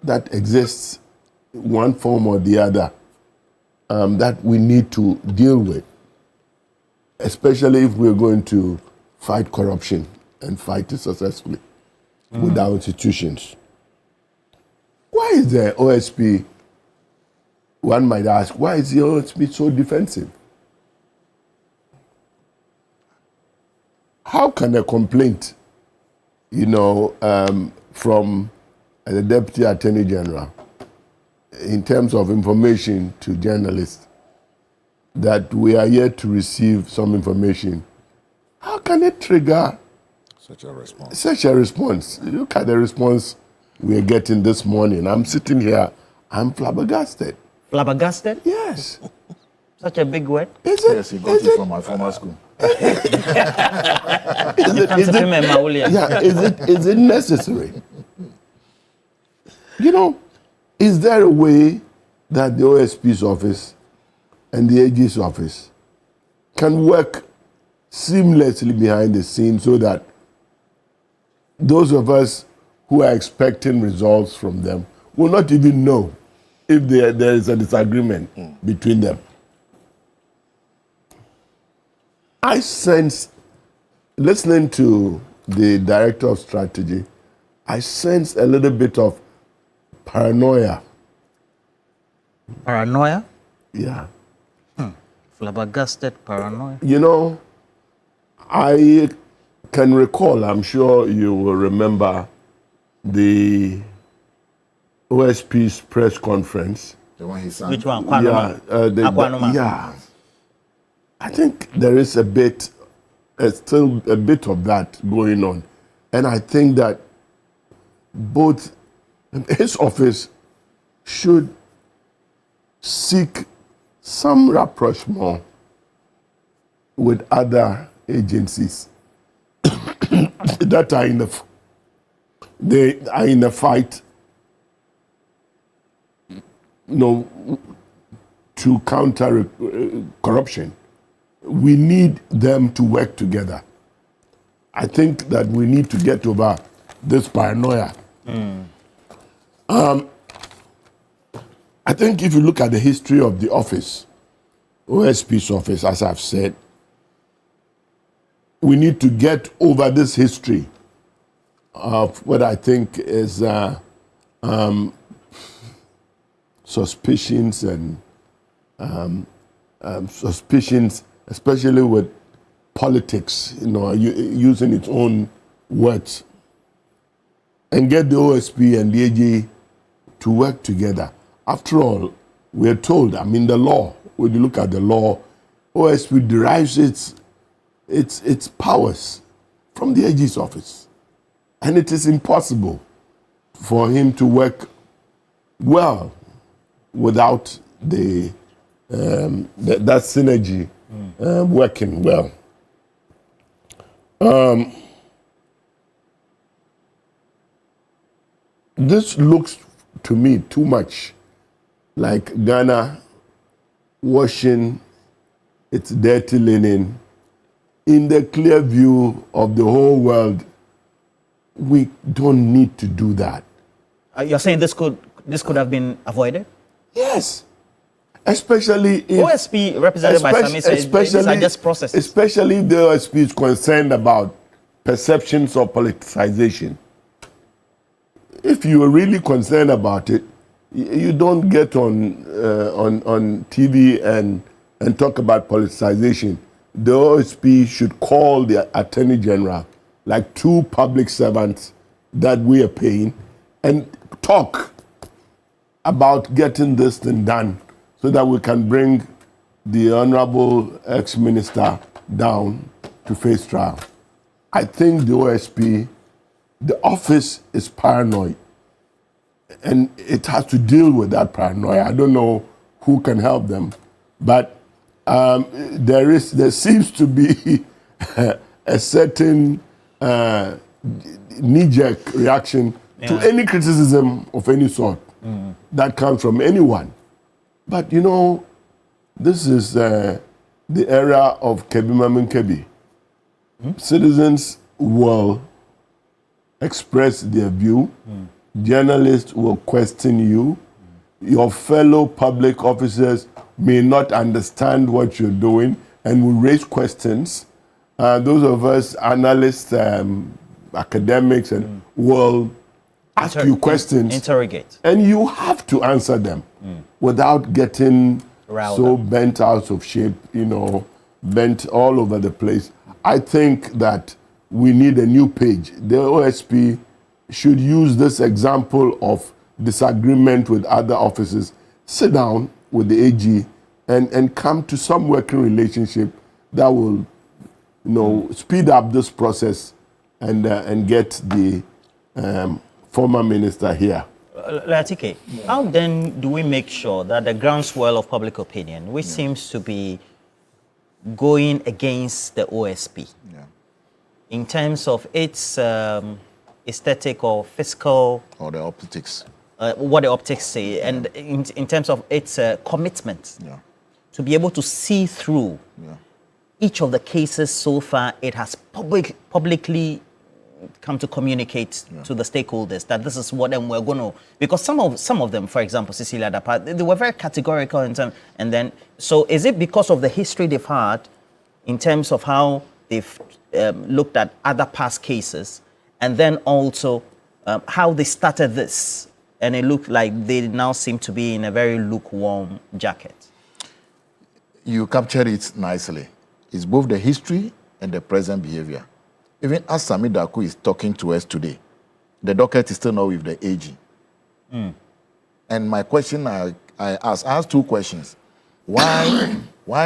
[SPEAKER 22] that exists in one form or the other that we need to deal with, especially if we're going to fight corruption and fight it successfully with our institutions. Why is the OSP, one might ask, why is the OSP so defensive? How can a complaint, from the Deputy Attorney General in terms of information to journalists that we are yet to receive some information, how can it trigger such a response? Look at the response we are getting this morning. I'm sitting here, I'm flabbergasted.
[SPEAKER 5] Flabbergasted?
[SPEAKER 22] Yes.
[SPEAKER 5] Such a big word?
[SPEAKER 22] Is it?
[SPEAKER 3] Yes, he got it from my former school.
[SPEAKER 22] Is it necessary? Is there a way that the OSP's office and the AG's office can work seamlessly behind the scenes so that those of us who are expecting results from them will not even know if there is a disagreement between them? I sense, listening to the Director of Strategy, I sense a little bit of paranoia.
[SPEAKER 5] Paranoia?
[SPEAKER 22] Yeah.
[SPEAKER 5] Flabbergasted paranoia.
[SPEAKER 22] I can recall, I'm sure you will remember, the OSP's press conference.
[SPEAKER 3] The one he sang.
[SPEAKER 5] Which one?
[SPEAKER 22] Akwanuma. Yeah. I think there is still a bit of that going on. And I think that both his office should seek some rapprochement with other agencies that are in the fight, to counter corruption. We need them to work together. I think that we need to get over this paranoia. I think if you look at the history of the office, OSP's office, as I've said, we need to get over this history of what I think is suspicions and suspicions, especially with politics, using its own words, and get the OSP and the AG to work together. After all, we're told, the law, when you look at the law, OSP derives its powers from the AG's office. And it is impossible for him to work well without that synergy working well. This looks to me too much like Ghana washing its dirty linen in the clear view of the whole world. We don't need to do that.
[SPEAKER 5] You're saying this could have been avoided?
[SPEAKER 22] Yes. Especially if
[SPEAKER 5] OSP represented by Sami says these are just processes.
[SPEAKER 22] Especially if the OSP is concerned about perceptions of politicization. If you are really concerned about it, you don't get on TV and talk about politicization. The OSP should call the Attorney General, like 2 public servants that we are paying, and talk about getting this thing done so that we can bring the Honorable ex-minister down to face trial. I think the OSP, the office is paranoid, and it has to deal with that paranoia. I don't know who can help them, but there seems to be a certain knee-jerk reaction to any criticism of any sort that comes from anyone. But this is the era of Kebi Mamin Kebi. Citizens will express their view. Journalists will question you. Your fellow public officers may not understand what you're doing and will raise questions. Those of us, analysts, academics, and will ask you questions.
[SPEAKER 5] Interrogate.
[SPEAKER 22] And you have to answer them without getting bent out of shape, bent all over the place. I think that we need a new page. The OSP should use this example of disagreement with other officers, sit down with the AG and come to some working relationship that will, speed up this process and get the former minister here.
[SPEAKER 5] Latike, how then do we make sure that the groundswell of public opinion, which seems to be going against the OSP, in terms of its aesthetic or fiscal,
[SPEAKER 3] or the optics,
[SPEAKER 5] what the optics say, and in terms of its commitment to be able to see through each of the cases so far it has publicly come to communicate to the stakeholders that this is what we're going to, because some of them, for example, Cecilia Dapa, they were very categorical in terms, and then, so is it because of the history they've had in terms of how they've looked at other past cases, and then also how they started this, and it looked like they now seem to be in a very lukewarm jacket?
[SPEAKER 3] You captured it nicely. It's both the history and the present behavior. Even as Sami Daku is talking to us today, the docket is still not with the AG. And my question, I asked 2 questions. Why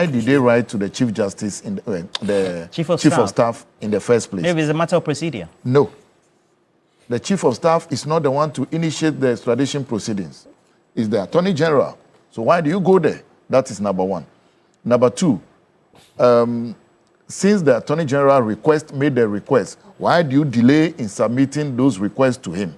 [SPEAKER 3] did they write to the Chief Justice, the Chief of Staff in the first place?
[SPEAKER 5] Maybe it's a matter of procedure.
[SPEAKER 3] No. The Chief of Staff is not the one to initiate the extradition proceedings. It's the Attorney General. So why do you go there? That is number 1. Number 2, since the Attorney General made the request, why do you delay in submitting those requests to him?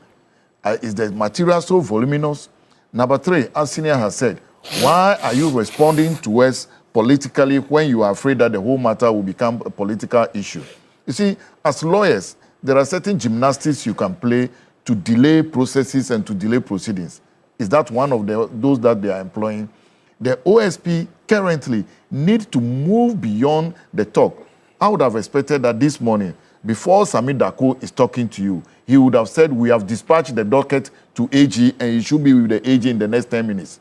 [SPEAKER 3] Is the material so voluminous? Number 3, as Senior has said, why are you responding to us politically when you are afraid that the whole matter will become a political issue? You see, as lawyers, there are certain gymnastics you can play to delay processes and to delay proceedings. Is that one of those that they are employing? The OSP currently need to move beyond the talk. I would have expected that this morning, before Sami Dako is talking to you, he would have said, we have dispatched the docket to AG and he should be with the AG in the next 10 minutes.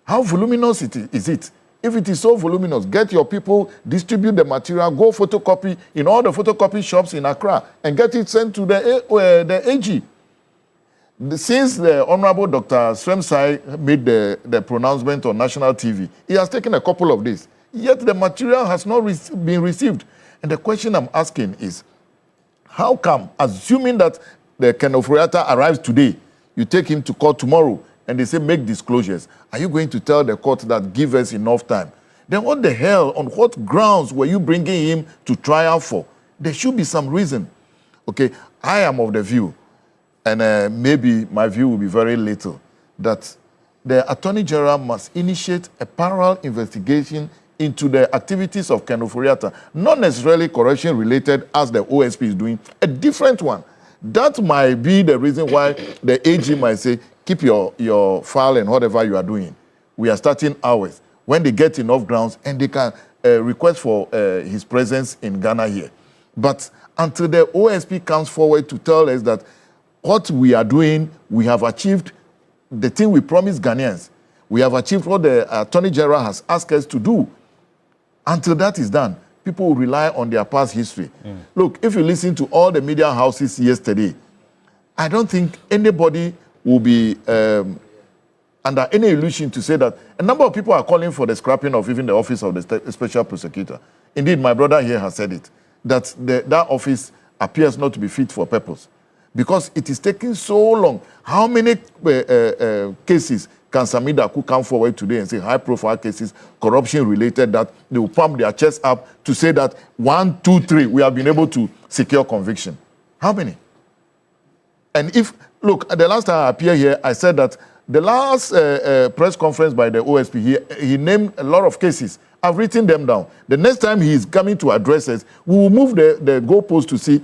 [SPEAKER 3] How voluminous is it? If it is so voluminous, get your people, distribute the material, go photocopy in all the photocopy shops in Accra and get it sent to the AG. Since the Honorable Dr. Swemsai made the pronouncement on national TV, he has taken a couple of days. Yet the material has not been received. And the question I'm asking is, how come, assuming that the Ken Oforiatta arrives today, you take him to court tomorrow, and they say make disclosures, are you going to tell the court that give us enough time? Then what the hell, on what grounds were you bringing him to trial for? There should be some reason. Okay, I am of the view, and maybe my view will be very little, that the Attorney General must initiate a parallel investigation into the activities of Ken Oforiatta, not necessarily corruption-related as the OSP is doing, a different one. That might be the reason why the AG might say, keep your file and whatever you are doing. We are starting ours. When they get enough grounds, and they can request for his presence in Ghana here. But until the OSP comes forward to tell us that what we are doing, we have achieved the thing we promised Ghanaians. We have achieved what the Attorney General has asked us to do. Until that is done, people will rely on their past history. Look, if you listen to all the media houses yesterday, I don't think anybody will be under any illusion to say that a number of people are calling for the scrapping of even the office of the special prosecutor. Indeed, my brother here has said it, that that office appears not to be fit for purpose because it is taking so long. How many cases can Sami Dako come forward today and say high-profile cases, corruption-related, that they will pump their chest up to say that 1, 2, 3, we have been able to secure conviction? How many? And if, look, the last time I appeared here, I said that the last press conference by the OSP, he named a lot of cases. I've written them down. The next time he is coming to address us, we will move the goalpost to see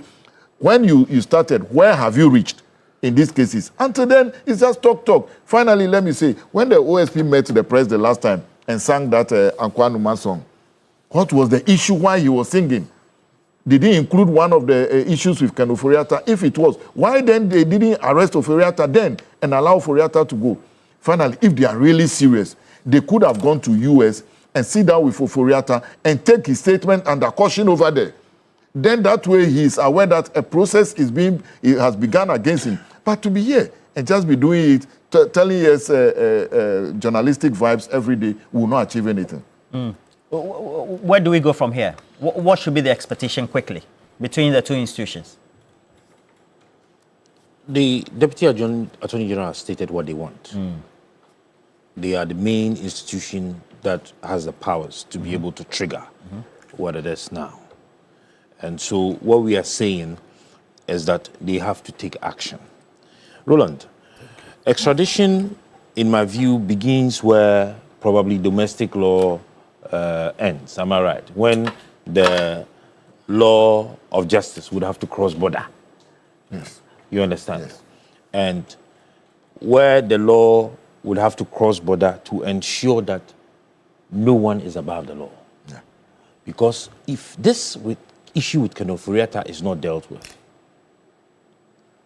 [SPEAKER 3] when you started, where have you reached in these cases? Until then, it's just talk. Finally, let me say, when the OSP met the press the last time and sang that Ankwanuma song, what was the issue why he was singing? Did he include one of the issues with Ken Oforiatta? If it was, why then they didn't arrest Oforiatta then and allow Oforiatta to go? Finally, if they are really serious, they could have gone to US and sit down with Oforiatta and take his statement under caution over there. Then that way he is aware that a process has begun against him. But to be here and just be doing it, telling us journalistic vibes every day, will not achieve anything.
[SPEAKER 5] Where do we go from here? What should be the expectation quickly between the two institutions?
[SPEAKER 4] The Deputy Attorney General has stated what they want. They are the main institution that has the powers to be able to trigger what it is now. And so what we are saying is that they have to take action. Roland, extradition, in my view, begins where probably domestic law ends. Am I right? When the law of justice would have to cross border.
[SPEAKER 3] Yes.
[SPEAKER 4] You understand? Yes. And where the law would have to cross border to ensure that no one is above the law. Yeah. Because if this issue with Ken Oforiatta is not dealt with,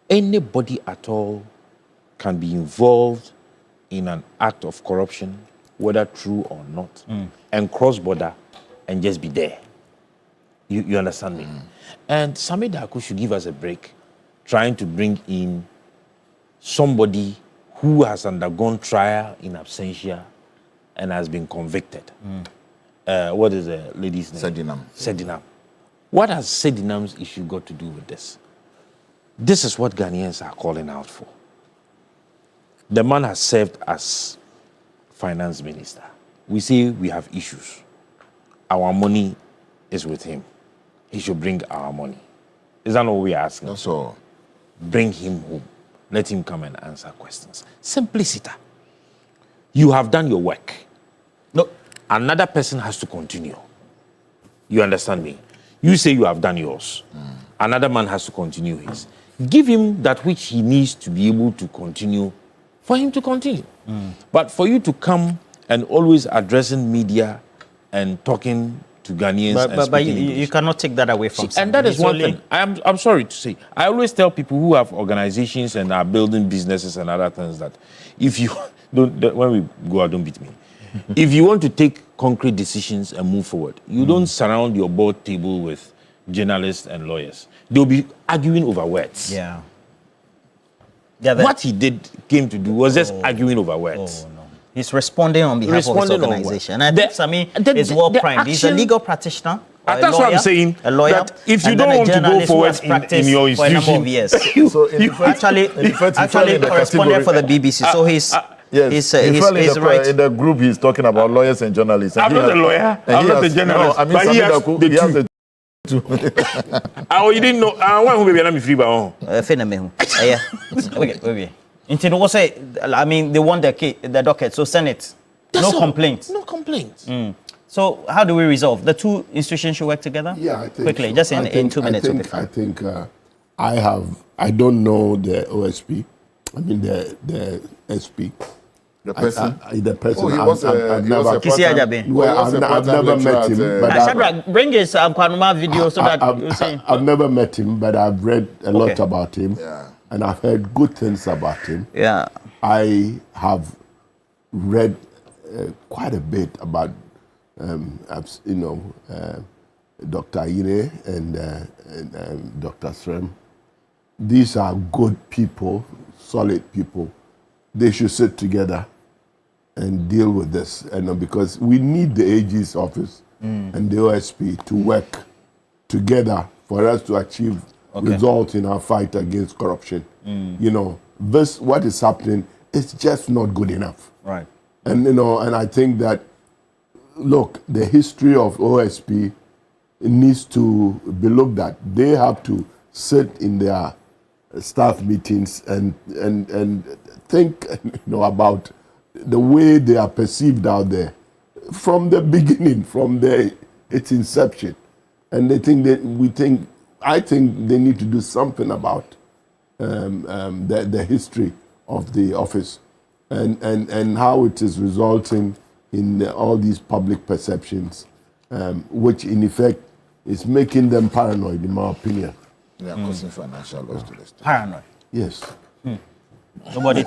[SPEAKER 4] anybody at all can be involved in an act of corruption, whether true or not, and cross border and just be there. You understand me? And Sami Dako should give us a break trying to bring in somebody who has undergone trial in absentia and has been convicted. What is the lady's name? Sedinam. What has Sedinam's issue got to do with this? This is what Ghanaians are calling out for. The man has served as finance minister. We say we have issues. Our money is with him. He should bring our money. Is that not what we are asking?
[SPEAKER 3] That's all.
[SPEAKER 4] Bring him home. Let him come and answer questions. Simplicity. You have done your work. No, another person has to continue. You understand me? You say you have done yours. Another man has to continue his. Give him that which he needs to be able to continue, for him to continue. But for you to come and always addressing media and talking to Ghanaians,
[SPEAKER 5] but you cannot take that away from
[SPEAKER 4] and that is one thing. I'm sorry to say. I always tell people who have organizations and are building businesses and other things that if you don't, when we go out, don't beat me. If you want to take concrete decisions and move forward, you don't surround your board table with journalists and lawyers. They'll be arguing over words.
[SPEAKER 5] Yeah.
[SPEAKER 4] What he came to do was just arguing over words.
[SPEAKER 5] Oh, no. He's responding on behalf of his organization. And I think Sami is well primed. He's a legal practitioner.
[SPEAKER 4] That's what I'm saying.
[SPEAKER 5] A lawyer.
[SPEAKER 4] That if you don't want to go forward in your institution,
[SPEAKER 5] for a number of years. actually corresponded for the BBC. So he's right.
[SPEAKER 3] In the group, he's talking about lawyers and journalists. And
[SPEAKER 4] I'm not a lawyer. I'm not a journalist.
[SPEAKER 3] No, I mean,
[SPEAKER 4] but he has the two. You didn't know. Why would be free by
[SPEAKER 5] Okay. Until what say? I mean, they want the docket. So Senate, no complaints.
[SPEAKER 4] No complaints.
[SPEAKER 5] So how do we resolve? The two institutions should work together?
[SPEAKER 22] Yeah, I think
[SPEAKER 5] quickly,
[SPEAKER 22] so.
[SPEAKER 5] just in 2 minutes.
[SPEAKER 22] I think I don't know the OSP. I mean the SP.
[SPEAKER 3] The person?
[SPEAKER 22] The person.
[SPEAKER 3] Oh, he was
[SPEAKER 22] I've never met him.
[SPEAKER 5] Shadrach, bring his Kwanuma video so that you see.
[SPEAKER 22] I've never met him, but I've read a lot about him.
[SPEAKER 3] Yeah.
[SPEAKER 22] And I've heard good things about him.
[SPEAKER 5] Yeah.
[SPEAKER 22] I have read quite a bit about, Dr. Ine and Dr. Srem. These are good people, solid people. They should sit together and deal with this. Because we need the AG's office and the OSP to work together for us to achieve result in our fight against corruption. What is happening is just not good enough.
[SPEAKER 5] Right.
[SPEAKER 22] And and I think that, look, the history of OSP needs to be looked at. They have to sit in their staff meetings and think about the way they are perceived out there from the beginning, from its inception. And I think they need to do something about the history of the office and how it is resulting in all these public perceptions, which in effect is making them paranoid, in my opinion.
[SPEAKER 3] They are causing financial loss to the state.
[SPEAKER 5] Paranoid.
[SPEAKER 22] Yes.
[SPEAKER 5] Nobody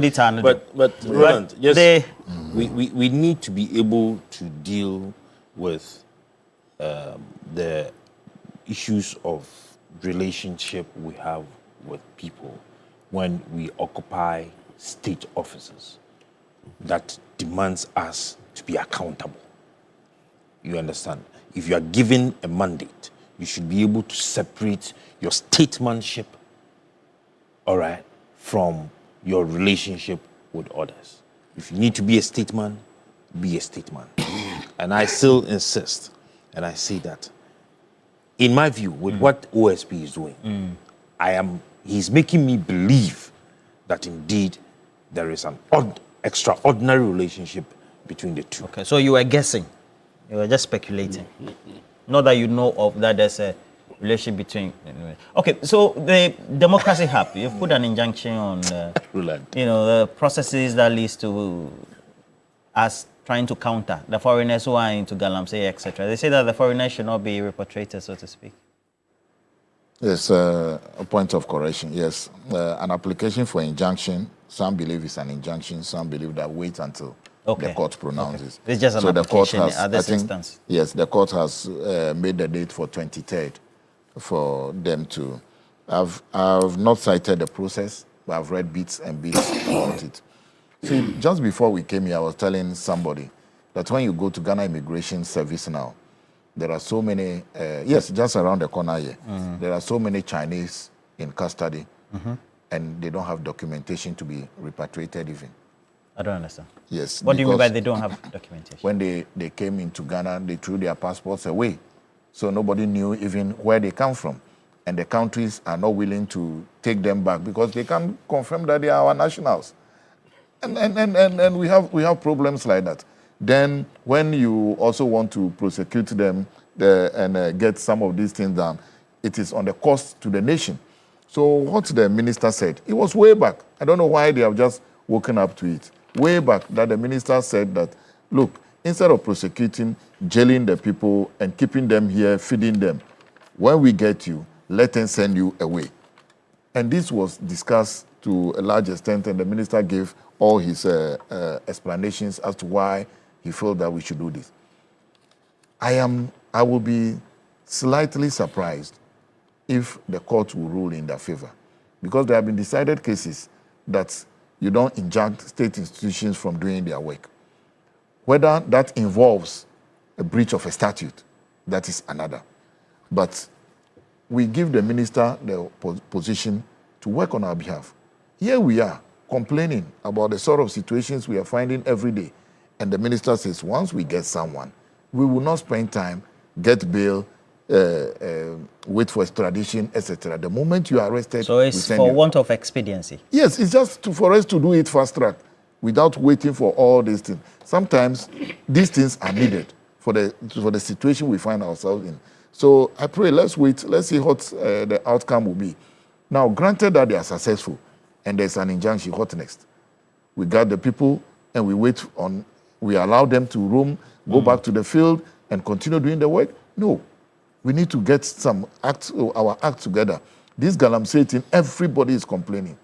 [SPEAKER 5] turned.
[SPEAKER 4] But Roland, yes, we need to be able to deal with the issues of relationship we have with people when we occupy state offices that demands us to be accountable. You understand? If you are given a mandate, you should be able to separate your statesmanship, all right, from your relationship with others. If you need to be a statesman, be a statesman. And I still insist, and I say that, in my view, with what OSP is doing, he's making me believe that indeed there is an extraordinary relationship between the two.
[SPEAKER 5] Okay, so you were guessing. You were just speculating. Not that you know of that there's a relationship between. Okay, so the Democracy Hub, you've put an injunction on the processes that leads to us trying to counter the foreigners who are into Galamsey, etc. They say that the foreigners should not be repatriated, so to speak.
[SPEAKER 3] Yes, a point of correction. Yes, an application for injunction. Some believe it's an injunction. Some believe that wait until the court pronounces.
[SPEAKER 5] It's just an application at this instance.
[SPEAKER 3] Yes, the court has made the date for 23rd for them to. I've not cited the process, but I've read bits and bits about it. See, just before we came here, I was telling somebody that when you go to Ghana Immigration Service now, there are so many, just around the corner here, there are so many Chinese in custody, and they don't have documentation to be repatriated even.
[SPEAKER 5] I don't understand.
[SPEAKER 3] Yes.
[SPEAKER 5] What do you mean by they don't have documentation?
[SPEAKER 3] When they came into Ghana, they threw their passports away So nobody knew even where they come from. And the countries are not willing to take them back because they can't confirm that they are our nationals. And we have problems like that. Then when you also want to prosecute them and get some of these things done, it is on the cost to the nation. So what the minister said, it was way back. I don't know why they have just woken up to it. Way back that the minister said that, look, instead of prosecuting, jailing the people and keeping them here, feeding them, when we get you, let them send you away. And this was discussed to a large extent, and the minister gave all his explanations as to why he felt that we should do this. I will be slightly surprised if the court will rule in their favor, because there have been decided cases that you don't injunct state institutions from doing their work. Whether that involves a breach of a statute, that is another. But we give the minister the position to work on our behalf. Here we are complaining about the sort of situations we are finding every day. And the minister says, once we get someone, we will not spend time, get bail, wait for extradition, etc. The moment you are arrested,
[SPEAKER 5] so it's for want of expediency.
[SPEAKER 3] Yes, it's just for us to do it fast track without waiting for all these things. Sometimes these things are needed for the situation we find ourselves in. So I pray, let's wait, let's see what the outcome will be. Now, granted that they are successful and there's an injunction, what next? We got the people and we allow them to roam, go back to the field and continue doing the work? No. We need to get our act together. This Galamsey thing, everybody is complaining.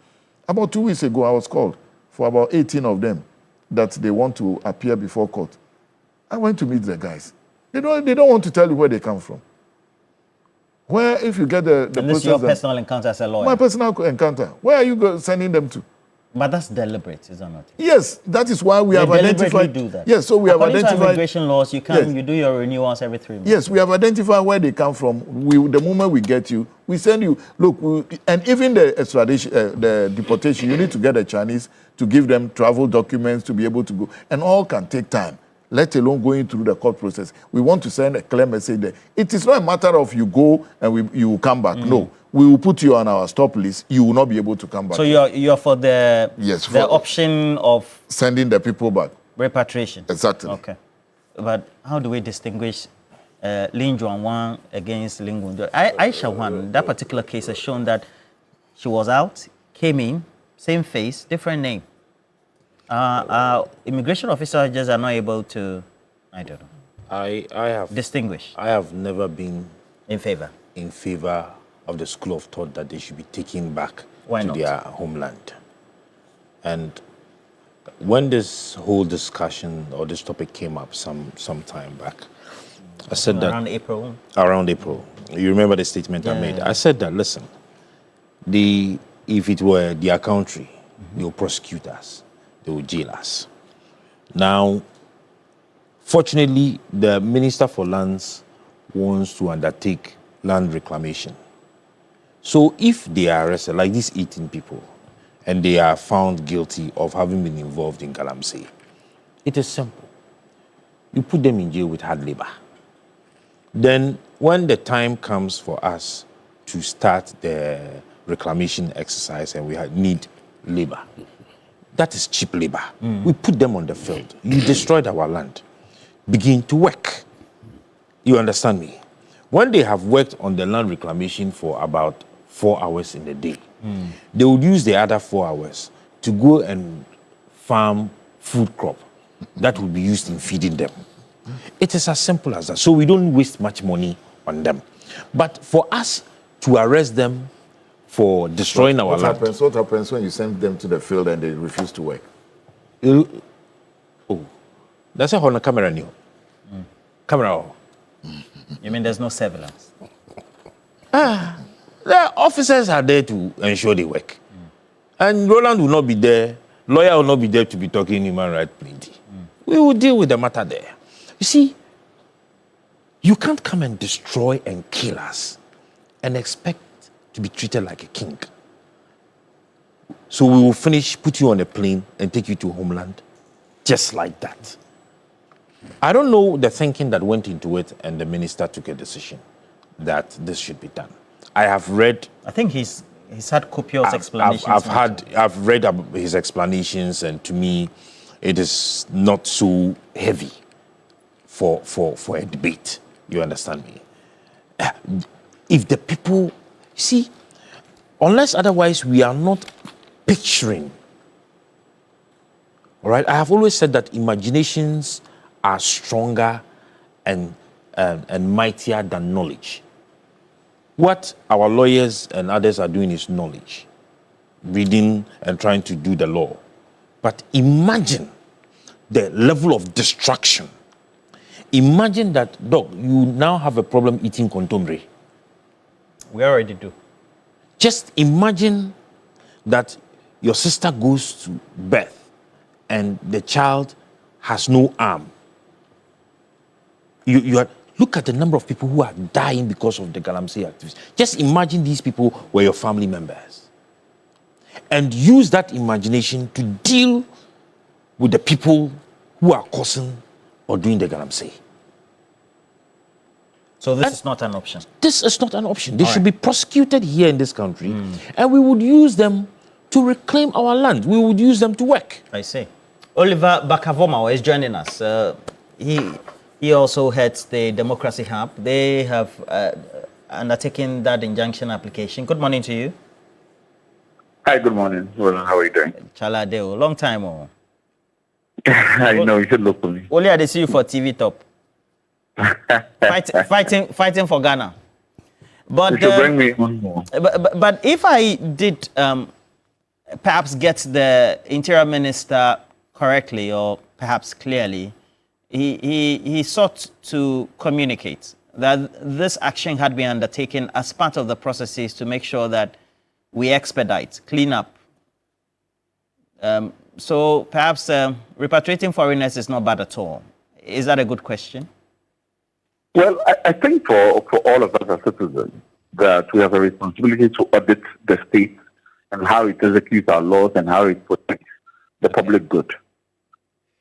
[SPEAKER 3] About 2 weeks ago, I was called for about 18 of them that they want to appear before court. I went to meet the guys. They don't want to tell you where they come from. Where, if you get the
[SPEAKER 5] and this is your personal encounter as a lawyer?
[SPEAKER 3] My personal encounter. Where are you sending them to?
[SPEAKER 5] But that's deliberate, is it not?
[SPEAKER 3] Yes, that is why we have identified.
[SPEAKER 5] Do that.
[SPEAKER 3] Yes, so we have identified.
[SPEAKER 5] To immigration laws, you can you do your renewals every 3 months.
[SPEAKER 3] Yes, we have identified where they come from. The moment we get you, we send you. Look, and even the extradition, the deportation, you need to get the Chinese to give them travel documents to be able to go, and all can take time. Let alone going through the court process. We want to send a clear message there. It is not a matter of you go and you will come back. No. We will put you on our stop list. You will not be able to come back.
[SPEAKER 5] So you're for the option of
[SPEAKER 3] sending the people back.
[SPEAKER 5] Repatriation.
[SPEAKER 3] Exactly.
[SPEAKER 5] Okay. But how do we distinguish Lin Juan against Lin Gundo? Aisha Wan, that particular case has shown that she was out, came in, same face, different name. Immigration officers just are not able to, I don't know.
[SPEAKER 4] I have
[SPEAKER 5] distinguish.
[SPEAKER 4] I have never been
[SPEAKER 5] in favor
[SPEAKER 4] of the school of thought that they should be taken back
[SPEAKER 5] to
[SPEAKER 4] their homeland. And when this whole discussion or this topic came up some time back, I said that around April. You remember the statement I made? I said that, listen, if it were their country, they will prosecute us. They will jail us. Now, fortunately, the Minister for Lands wants to undertake land reclamation. So if they are arrested, like these 18 people, and they are found guilty of having been involved in Galamsey, it is simple. You put them in jail with hard labor. Then when the time comes for us to start the reclamation exercise and we need labor, that is cheap labor. We put them on the field. You destroyed our land. Begin to work. You understand me? When they have worked on the land reclamation for about 4 hours in a day, they would use the other 4 hours to go and farm food crop that will be used in feeding them. It is as simple as that. So we don't waste much money on them. But for us to arrest them for destroying our land.
[SPEAKER 3] What happens when you send them to the field and they refuse to work?
[SPEAKER 4] That's a on camera new. Camera.
[SPEAKER 5] You mean there's no surveillance?
[SPEAKER 4] The officers are there to ensure they work. And Roland will not be there, lawyer will not be there to be talking human rights plenty. We will deal with the matter there. You see, you can't come and destroy and kill us and expect to be treated like a king. So we will finish, put you on a plane and take you to homeland just like that. I don't know the thinking that went into it, and the minister took a decision that this should be done. I have read.
[SPEAKER 5] I think he's had copious explanations.
[SPEAKER 4] I've read his explanations, and to me, it is not so heavy for a debate. You understand me? If the people see, unless otherwise, we are not picturing. All right. I have always said that imaginations are stronger and mightier than knowledge. What our lawyers and others are doing is knowledge, reading and trying to do the law. But imagine the level of destruction. Imagine that, dog, you now have a problem eating contomere.
[SPEAKER 5] We already do.
[SPEAKER 4] Just imagine that your sister goes to birth and the child has no arm. Look at the number of people who are dying because of the Galamsey activities. Just imagine these people were your family members. And use that imagination to deal with the people who are causing or doing the Galamsey.
[SPEAKER 5] So this is not an option?
[SPEAKER 4] This is not an option. They should be prosecuted here in this country, and we would use them to reclaim our land. We would use them to work.
[SPEAKER 5] I see. Oliver Bakavoma is joining us. He also heads the Democracy Hub. They have undertaken that injunction application. Good morning to you.
[SPEAKER 6] Hi, good morning. Well, how are you doing?
[SPEAKER 5] Chala Deo, long time.
[SPEAKER 6] I know, you should look for me.
[SPEAKER 5] Only I see you for TV Top. fighting for Ghana. But
[SPEAKER 6] you should bring me one more.
[SPEAKER 5] But if I did perhaps get the Interior Minister correctly or perhaps clearly, he sought to communicate that this action had been undertaken as part of the processes to make sure that we expedite, clean up. So perhaps repatriating foreigners is not bad at all. Is that a good question?
[SPEAKER 6] Well, I think for all of us as citizens that we have a responsibility to audit the state and how it executes our laws and how it protects the public good.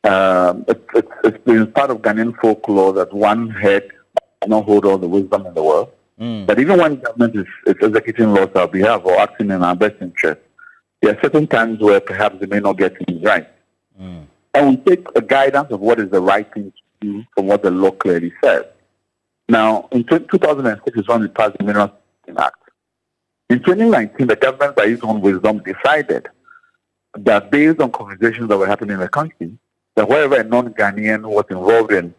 [SPEAKER 6] It's been part of Ghanaian folklore that one head does not hold all the wisdom in the world. But even when government is executing laws on our behalf or acting in our best interest, there are certain times where perhaps they may not get things right. And we take a guidance of what is the right thing to do from what the law clearly says. Now, in 2006 is when we passed the Minerals Act. In 2019, the government, by its own wisdom, decided that based on conversations that were happening in the country, that wherever a non-Ghanaian was involved in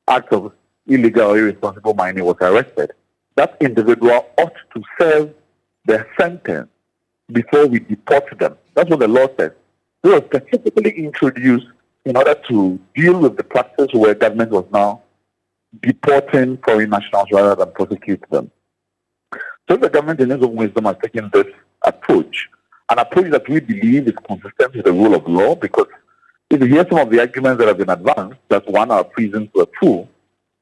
[SPEAKER 6] acts of illegal or irresponsible mining was arrested, that individual ought to serve their sentence before we deport them. That's what the law says. It was specifically introduced in order to deal with the practice where government was now deporting foreign nationals rather than prosecute them. So the government in its own wisdom has taken this approach, an approach that we believe is consistent with the rule of law, because if you hear some of the arguments that have been advanced, that one are prison to a fool,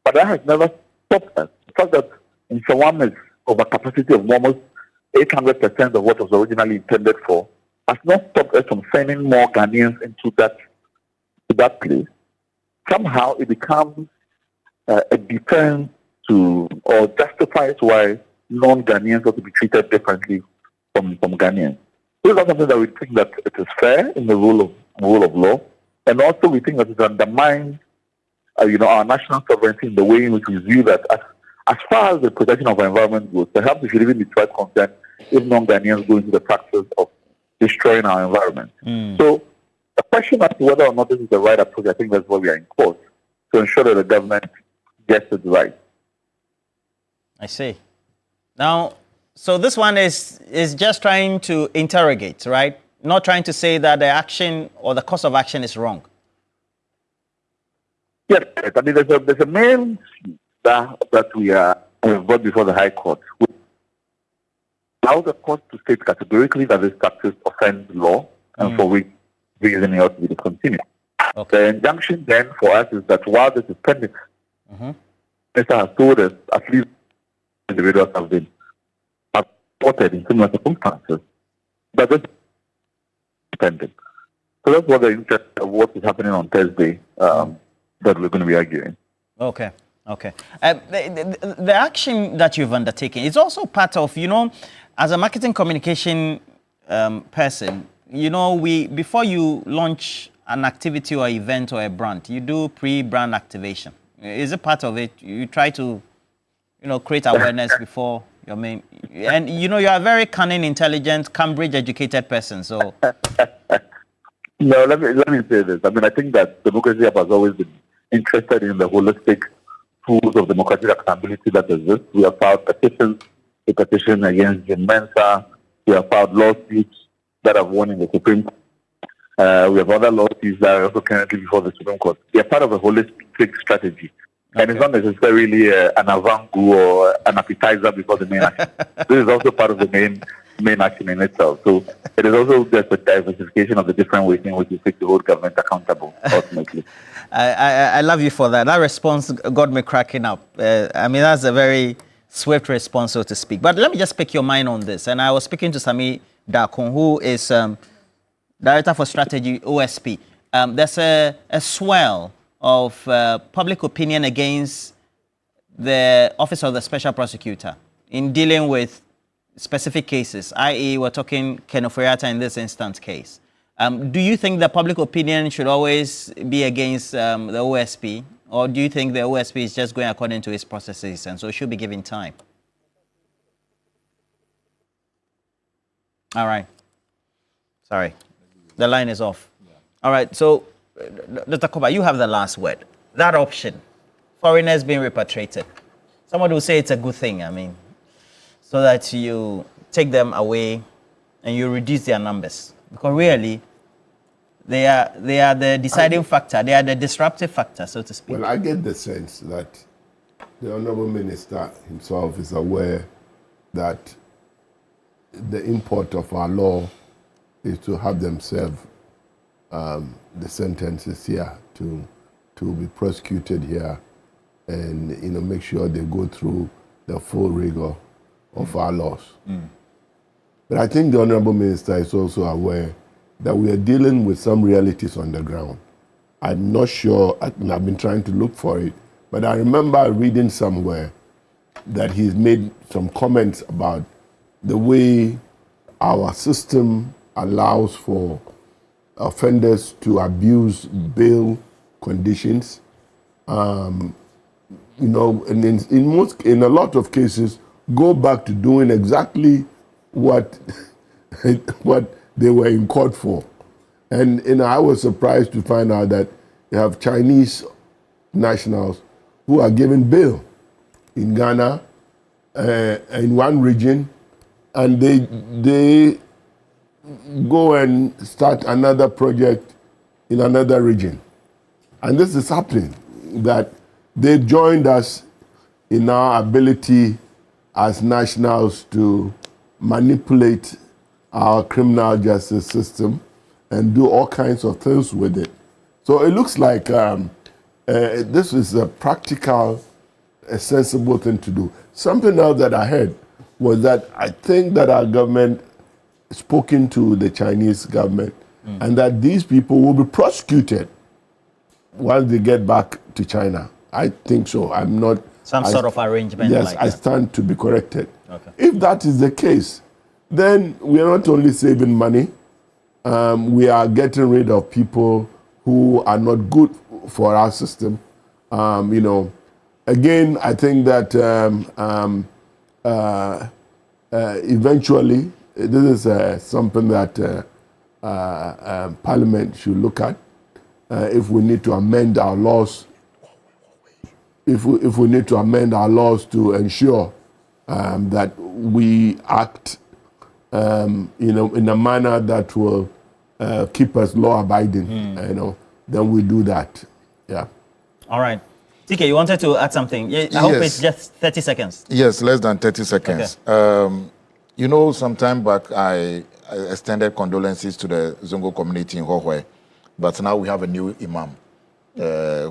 [SPEAKER 6] but that has never stopped us. The fact that in Shawam is overcapacity of almost 800% of what was originally intended for has not stopped us from sending more Ghanaians into that place. Somehow it becomes a defense to, or justifies why non-Ghanaians ought to be treated differently from Ghanaians. So that's something that we think that it is fair in the rule of law, and also we think that it undermines, our national sovereignty in the way in which we view that as far as the protection of our environment goes. Perhaps we should even be quite concerned if non-Ghanaians go into the practice of destroying our environment. So the question as to whether or not this is the right approach, I think that's why we are in court, to ensure that the government gets it right.
[SPEAKER 5] I see. Now, so this one is just trying to interrogate, right? Not trying to say that the action or the course of action is wrong.
[SPEAKER 6] Yes, I mean, there's a main that we brought before the High Court. We allow the court to state categorically that this practice offends law, and for which reason it ought to be discontinued. The injunction then for us is that while this is pending, Mr. has told us at least individuals have been reported in similar circumstances, but this is pending. So that's what the interest of what is happening on Thursday that we're going to be arguing.
[SPEAKER 12] Okay. Okay. The action that you've undertaken is also part of, as a marketing communication person, before you launch an activity or event or a brand, you do pre-brand activation. Is it part of it? You try to, create awareness before your main, and you are a very cunning, intelligent, Cambridge-educated person. So,
[SPEAKER 6] no, let me say this. I mean, I think that Democracy Hub has always been interested in the holistic tools of democratic accountability that exist. We have filed petitions, a petition against Jim Mensah. We have filed lawsuits that have won in the Supreme Court. We have other lawsuits that are also currently before the Supreme Court. They are part of a holistic strategy. Okay. And it's not necessarily an avant-goût or an appetizer before the main action. This is also part of the main action in itself. So it is also just a diversification of the different ways in which you seek to hold government accountable, ultimately.
[SPEAKER 12] I love you for that. That response got me cracking up. That's a very swift response, so to speak. But let me just pick your mind on this. And I was speaking to Sami Dakon, who is Director for Strategy, OSP. There's a swell of public opinion against the Office of the Special Prosecutor in dealing with specific cases, i.e. we're talking Ken Ofori-Atta in this instance case. Do you think the public opinion should always be against the OSP, or do you think the OSP is just going according to its processes and so it should be given time? All right. Sorry. The line is off. All right. So, Dr. Koba, you have the last word. That option, foreigners being repatriated. Somebody will say it's a good thing, so that you take them away and you reduce their numbers. Because really, they are the deciding factor. They are the disruptive factor, so to speak.
[SPEAKER 22] Well, I get the sense that the Honorable Minister himself is aware that the import of our law is to have them serve the sentences here, to be prosecuted here, and make sure they go through the full rigor of our laws. But I think the Honorable Minister is also aware that we are dealing with some realities on the ground. I'm not sure, and I've been trying to look for it, but I remember reading somewhere that he's made some comments about the way our system allows for offenders to abuse bail conditions. And in a lot of cases, go back to doing exactly what they were in court for. And I was surprised to find out that you have Chinese nationals who are given bail in Ghana, in one region, and they go and start another project in another region. And this is happening, that they joined us in our ability as nationals to manipulate our criminal justice system and do all kinds of things with it. So it looks like this is a practical, a sensible thing to do. Something else that I heard was that I think that our government spoken to the Chinese government and that these people will be prosecuted once they get back to China. I think so. I'm not...
[SPEAKER 12] Some sort of arrangement.
[SPEAKER 22] Yes,
[SPEAKER 12] like
[SPEAKER 22] I stand to be corrected.
[SPEAKER 12] Okay.
[SPEAKER 22] If that is the case, then we are not only saving money, we are getting rid of people who are not good for our system. Again, I think that eventually, this is something that Parliament should look at. If we need to amend our laws, if we need to amend our laws to ensure that we act, in a manner that will keep us law-abiding, then we do that. Yeah.
[SPEAKER 5] All right. TK, you wanted to add something. I hope it's just 30 seconds.
[SPEAKER 3] Yes, less than 30 seconds. Okay. Some time back, I extended condolences to the Zongo community in Hohwe, but now we have a new imam,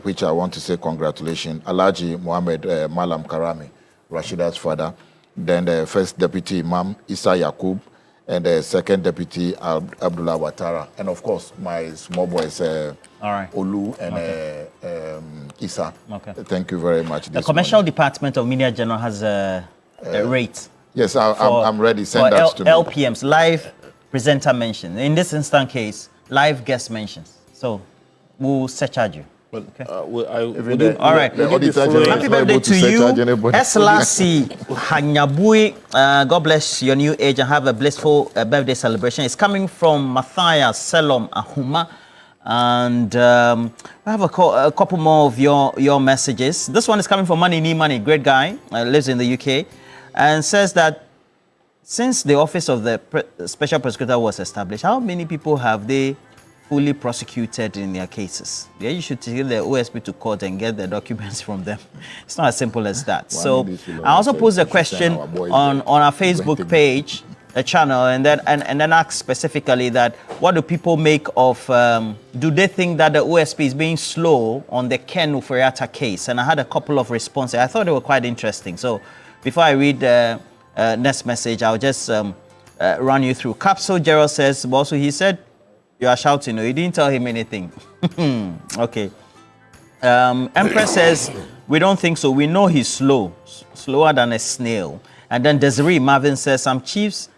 [SPEAKER 3] which I want to say congratulations. Alhaji Mohammed Malam Karami, Rashida's father. Then the first deputy imam, Isa Yakub, and the second deputy, Abdullah Watara. And of course, my small boys, Olu and Isa.
[SPEAKER 5] Okay.
[SPEAKER 3] Thank you very much.
[SPEAKER 5] The Commercial Department of Media General has a rate.
[SPEAKER 3] Yes, I'm ready. Send that to me.
[SPEAKER 5] LPMs, live presenter mention. In this instant case, live guest mentions. So we'll surcharge you. Okay. All right. Happy birthday to you, Eslasi Hanyabui. God bless your new age and have a blissful birthday celebration. It's coming from Matthias Selom Ahuma. And I have a couple more of your messages. This one is coming from Money Need Money, great guy, lives in the UK, and says that since the office of the special prosecutor was established, how many people have they fully prosecuted in their cases? Yeah, you should take the OSP to court and get the documents from them. It's not as simple as that. So I also posed a question on our Facebook page, a channel, and then ask specifically that what do people make of, do they think that the OSP is being slow on the Ken Uferiata case? And I had a couple of responses. I thought they were quite interesting. So before I read the next message, I'll just run you through. Capsule Gerald says, also he said, you are shouting, no, you didn't tell him anything. Okay. Empress says, we don't think so. We know he's slower than a snail. And then Desiree Marvin says, some chiefs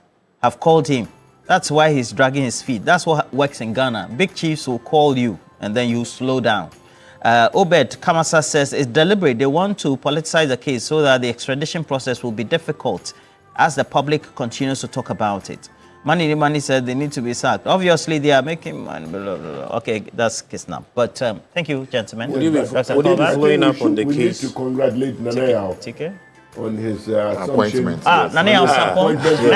[SPEAKER 5] have called him. That's why he's dragging his feet. That's what works in Ghana. Big chiefs will call you and then you slow down. Obed Kamasa says, it's deliberate. They want to politicize the case so that the extradition process will be difficult as the public continues to talk about it. Money said they need to be sacked. Obviously, they are making money. Blah, blah, blah. Okay, that's kidnap. But thank you, gentlemen.
[SPEAKER 22] Would you be following up on the case? We need to congratulate Nanea on his appointment.
[SPEAKER 5] Nanea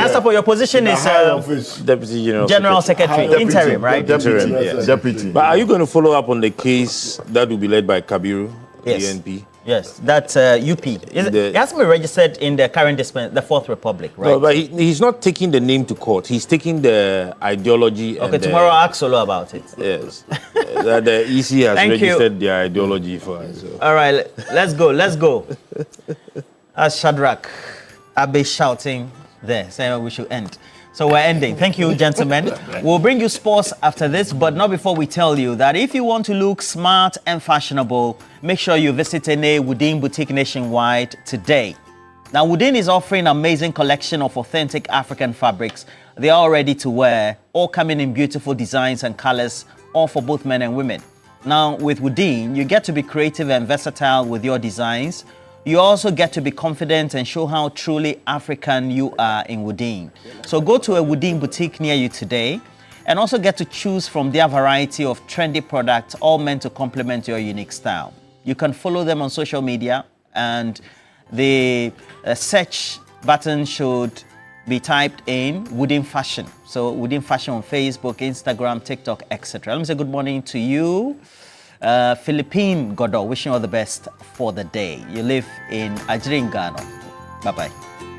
[SPEAKER 5] Sapo, your position is
[SPEAKER 22] Deputy
[SPEAKER 5] General Secretary, interim, right?
[SPEAKER 22] Interim, yes. Deputy. But are you going to follow up on the case that will be led by Kabiru, DNP?
[SPEAKER 5] Yes, that's UP. It has to be registered in the current the Fourth Republic, right?
[SPEAKER 22] No, but he's not taking the name to court. He's taking the ideology.
[SPEAKER 5] Okay, tomorrow I'll ask Solo about it.
[SPEAKER 22] Yes. That the EC has registered their ideology for us. So.
[SPEAKER 5] All right, let's go. As Shadrach Abe shouting there, saying we should end. So we're ending. Thank you, gentlemen. We'll bring you sports after this, but not before we tell you that if you want to look smart and fashionable, make sure you visit any Woodin boutique nationwide today. Now, Woodin is offering an amazing collection of authentic African fabrics. They are all ready to wear, all coming in beautiful designs and colors, all for both men and women. Now, with Woodin, you get to be creative and versatile with your designs. You also get to be confident and show how truly African you are in Woodin. So go to a Woodin boutique near you today and also get to choose from their variety of trendy products, all meant to complement your unique style. You can follow them on social media, and the search button should be typed in Woodin Fashion. So Woodin Fashion on Facebook, Instagram, TikTok, etc. Let me say good morning to you. Philippine Godot, wishing you all the best for the day. You live in Ajrin, Ghana. Bye-bye.